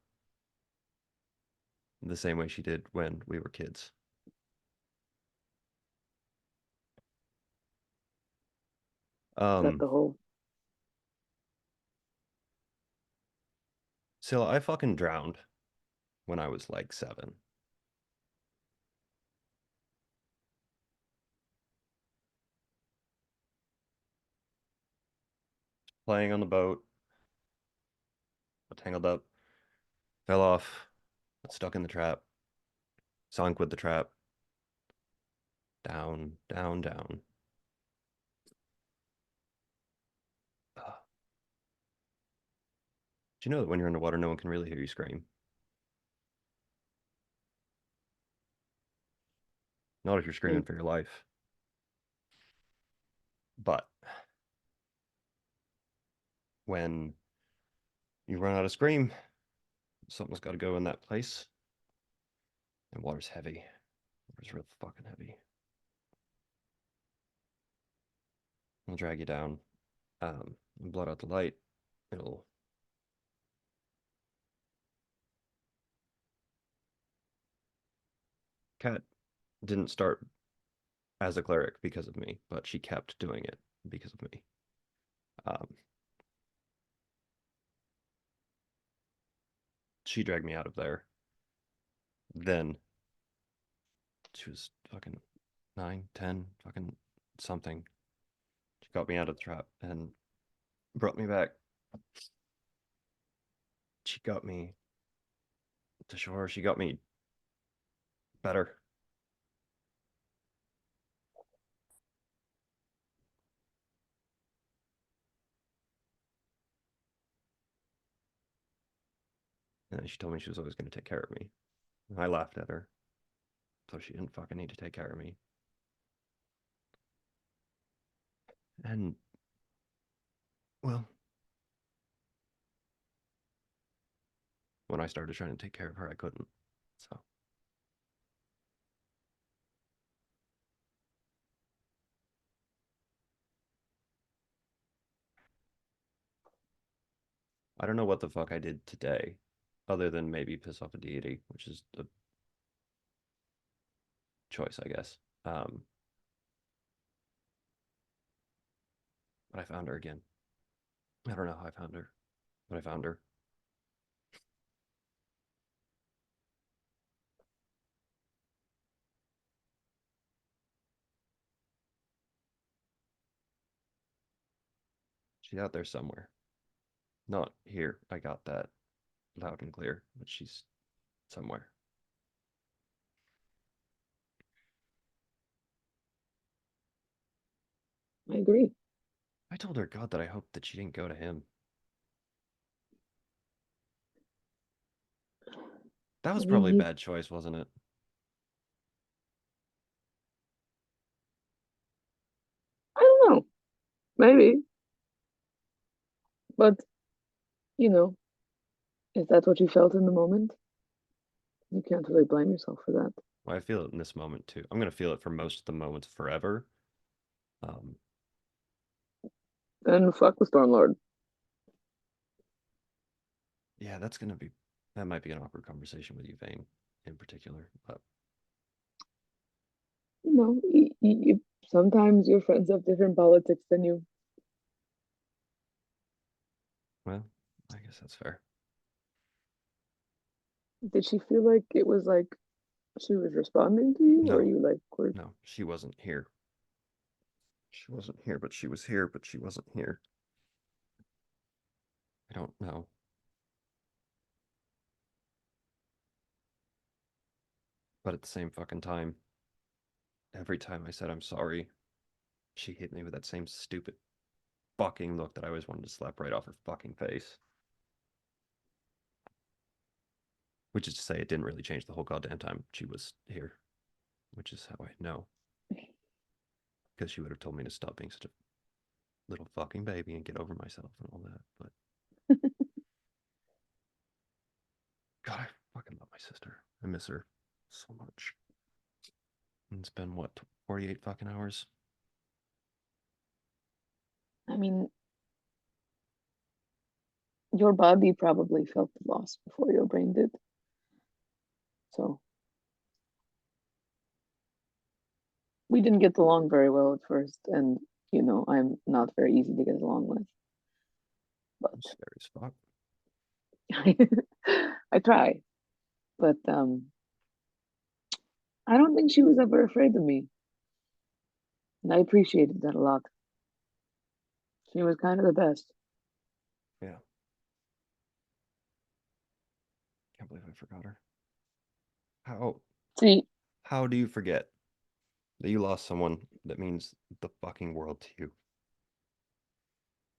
the same way she did when we were kids. that the whole Scylla, I fucking drowned when I was like 7. Playing on the boat, got tangled up, fell off, got stuck in the trap, sunk with the trap, down, down, down. Do you know that when you're underwater, no one can really hear you scream? Not if you're screaming for your life. But when you run out of scream, something's got to go in that place. And water's heavy. Water's real fucking heavy. It'll drag you down. Blot out the light. It'll. Cat didn't start as a cleric because of me, but she kept doing it because of me. She dragged me out of there. Then she was fucking 9, 10, fucking something. She got me out of the trap and brought me back. She got me to show her she got me better. And she told me she was always going to take care of me. I laughed at her. So she didn't fucking need to take care of me. And, well, when I started trying to take care of her, I couldn't. So, I don't know what the fuck I did today, other than maybe piss off a deity, which is a choice, I guess. But I found her again. I don't know how I found her, but I found her. She's out there somewhere. Not here. I got that loud and clear, but she's somewhere. I agree. I told her, God, that I hoped that she didn't go to him. That was I mean, probably a bad choice, wasn't it? I don't know. Maybe. But, you know, if that's what you felt in the moment, you can't really blame yourself for that. Well, I feel it in this moment too. I'm gonna feel it for most of the moments forever. Um, Then fuck the Stormlord. yeah, that might be an awkward conversation with you, Vane, in particular. But You know, sometimes your friends have different politics than you. well, I guess that's fair. Did she feel like it was like she was responding to you, or No, you like were? no, she wasn't here. She wasn't here, but she was here, but she wasn't here. I don't know. But at the same fucking time, every time I said I'm sorry, she hit me with that same stupid fucking look that I always wanted to slap right off her fucking face. Which is to say, it didn't really change the whole goddamn time she was here, which is how I know. Because she would have told me to stop being such a little fucking baby and get over myself and all that. But God, I fucking love my sister. I miss her so much. And it's been what, 48 fucking hours? I mean, your body probably felt the loss before your brain did. So we didn't get along very well at first, and you know, I'm not very easy to get along with. But Scary as fuck. I try. But I don't think she was ever afraid of me. And I appreciated that a lot. She was kind of the best. Yeah. Can't believe I forgot her. How See, how do you forget that you lost someone that means the fucking world to you?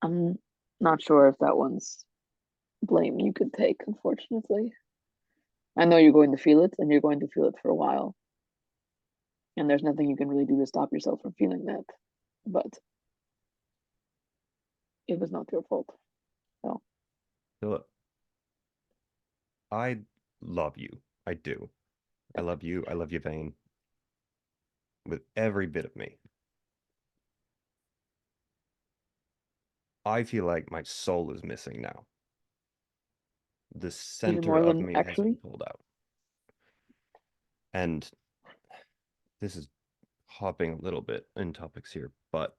I'm not sure if that one's blame you could take, unfortunately. I know you're going to feel it, and you're going to feel it for a while. And there's nothing you can really do to stop yourself from feeling that. But it was not your fault. So Philip, I love you. I do. I love you. I love you, Vane, with every bit of me. I feel like my soul is missing now. The even center more of than me has been actually. pulled out. And this is hopping a little bit in topics here, but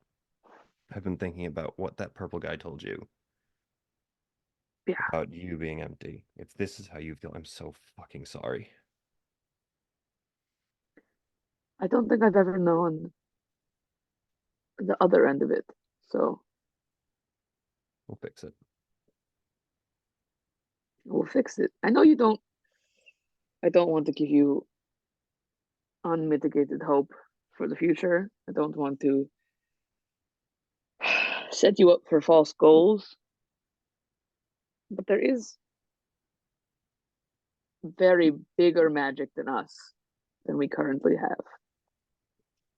I've been thinking about what that purple guy told you Yeah. about you being empty. If this is how you feel, I'm so fucking sorry. I don't think I've ever known the other end of it. So We'll fix it. we'll fix it. I know you don't I don't want to give you unmitigated hope for the future. I don't want to set you up for false goals. But there is very bigger magic than us than we currently have.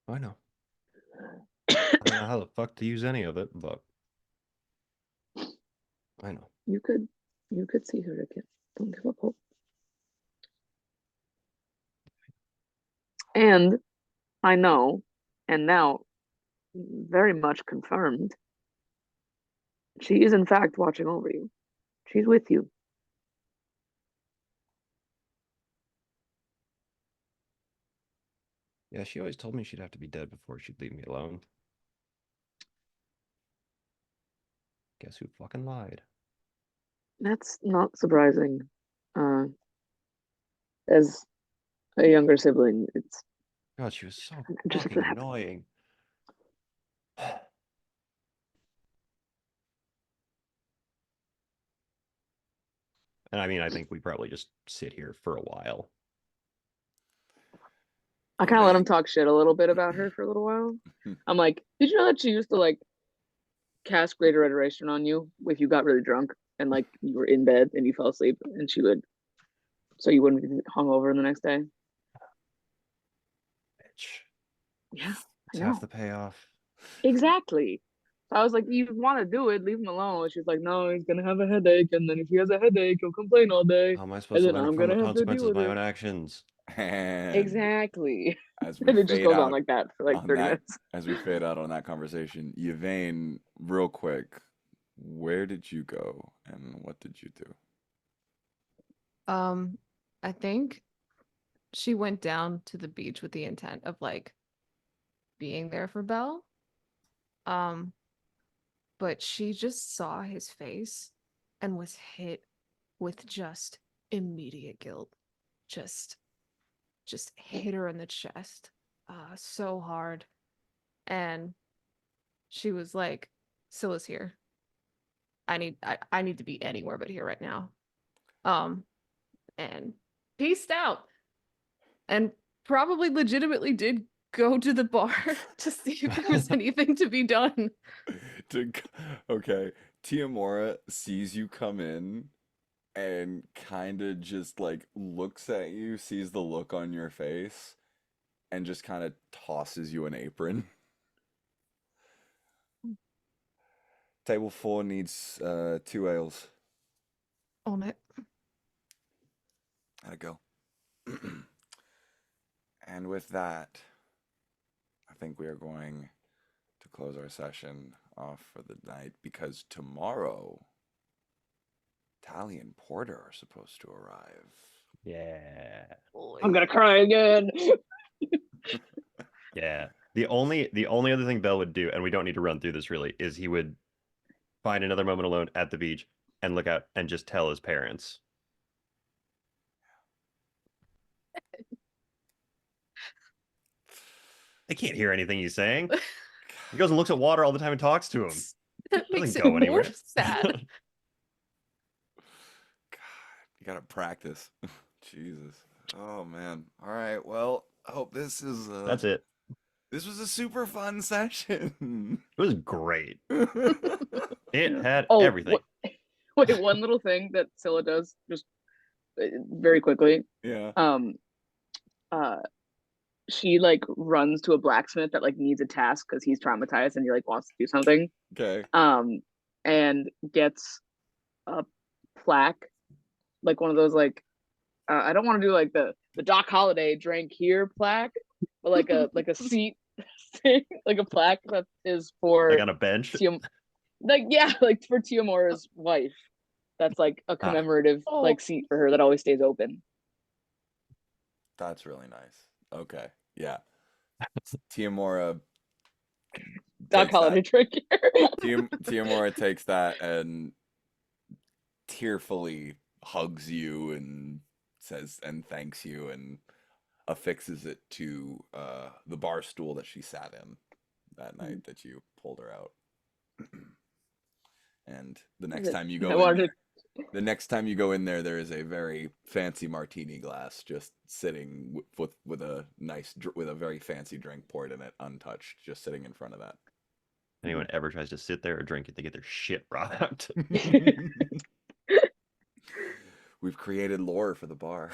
I know. I don't know how the fuck to use any of it, but I know. You could see her again. Don't give up hope. And I know, and now very much confirmed, she is in fact watching over you. She's with you. Yeah, she always told me she'd have to be dead before she'd leave me alone. Guess who fucking lied? That's not surprising. Uh, as a younger sibling, it's God, she was so just fucking annoying. And I mean, I think we probably just sit here for a while. I kind of let him talk shit a little bit about her for a little while. I'm like, did you know that she used to like cast greater adoration on you if you got really drunk and like you were in bed and you fell asleep and she would, so you wouldn't be hungover the next day? Bitch. Yeah, It's I half know. the payoff. Exactly. So I was like, you want to do it, leave him alone. She's like, no, he's gonna have a headache, and then if he has a headache, he'll complain all day, How am I and supposed to then learn I'm from the gonna have to deal consequences of with my it. own actions? And Exactly. as we And it just fade goes on out like that for like on 30 that, minutes. as we fade out on that conversation, Yvain, real quick, where did you go and what did you do? I think she went down to the beach with the intent of like being there for Belle. Um, but she just saw his face and was hit with just immediate guilt. Just hit her in the chest. So hard. And she was like, Scylla's here. I need to be anywhere but here right now. And peaced out. And probably legitimately did go to the bar to see if there was anything to be done. Okay, Tiamora sees you come in and kind of just like looks at you, sees the look on your face, and just kind of tosses you an apron. Table 4 needs 2 ales. On it. How'd it go? And with that, I think we are going to close our session off for the night because tomorrow, Tally and Porter are supposed to arrive. Yeah. I'm gonna cry again. Yeah. The only other thing Belle would do, and we don't need to run through this really, is he would find another moment alone at the beach and look out and just tell his parents. They can't hear anything he's saying. He goes and looks at water all the time and talks to him. That Doesn't makes go it more anywhere. sad. God, you gotta practice. Jesus. Oh man. All right. Well, I hope this is That's it. This was a super fun session. It was great. It had Oh, everything. wait, one little thing that Scylla does just very quickly. Yeah. Um, she like runs to a blacksmith that like needs a task because he's traumatized and he like wants to do something. Okay. And gets a plaque, like one of those like I don't want to do like the Doc Holliday drank here plaque, but like a seat thing, like a plaque that is for Like on a bench. like yeah, like for Tiamora's wife. That's like a commemorative like seat for her that always stays open. That's really nice. Okay. Yeah. Tiamora Doc takes Holliday that. drink here. Tiamora takes that and tearfully hugs you and says and thanks you and affixes it to the bar stool that she sat in that night that you pulled her out. And the next time you I go in wanted there, to The next time you go in there, there is a very fancy martini glass just sitting with a with a very fancy drink poured in it, untouched, just sitting in front of that. Anyone ever tries to sit there or drink it, they get their shit rocked. We've created lore for the bar.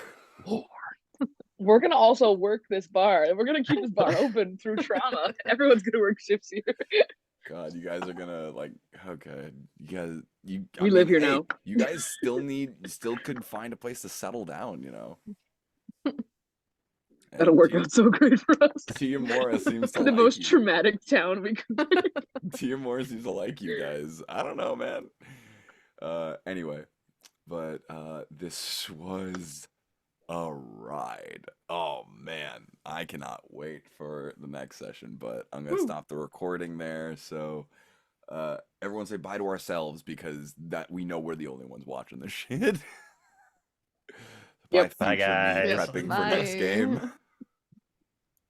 We're gonna also work this bar. We're gonna keep this bar open through trauma. Everyone's gonna work shifts here. God, you guys are gonna like. Okay, you guys, I We live mean, here hey, now. You guys still could find a place to settle down. You know. That'll And work out so great for us. Tiamora seems to The like most you. traumatic town we could. Tiamora seems to like you guys. I don't know, man. Anyway, but this was a ride. Oh man, I cannot wait for the next session. But I'm gonna stop the recording there. So everyone say bye to ourselves because that we know we're the only ones watching this shit. Bye, Yep. Bye, future me guys. prepping for next Bye. game.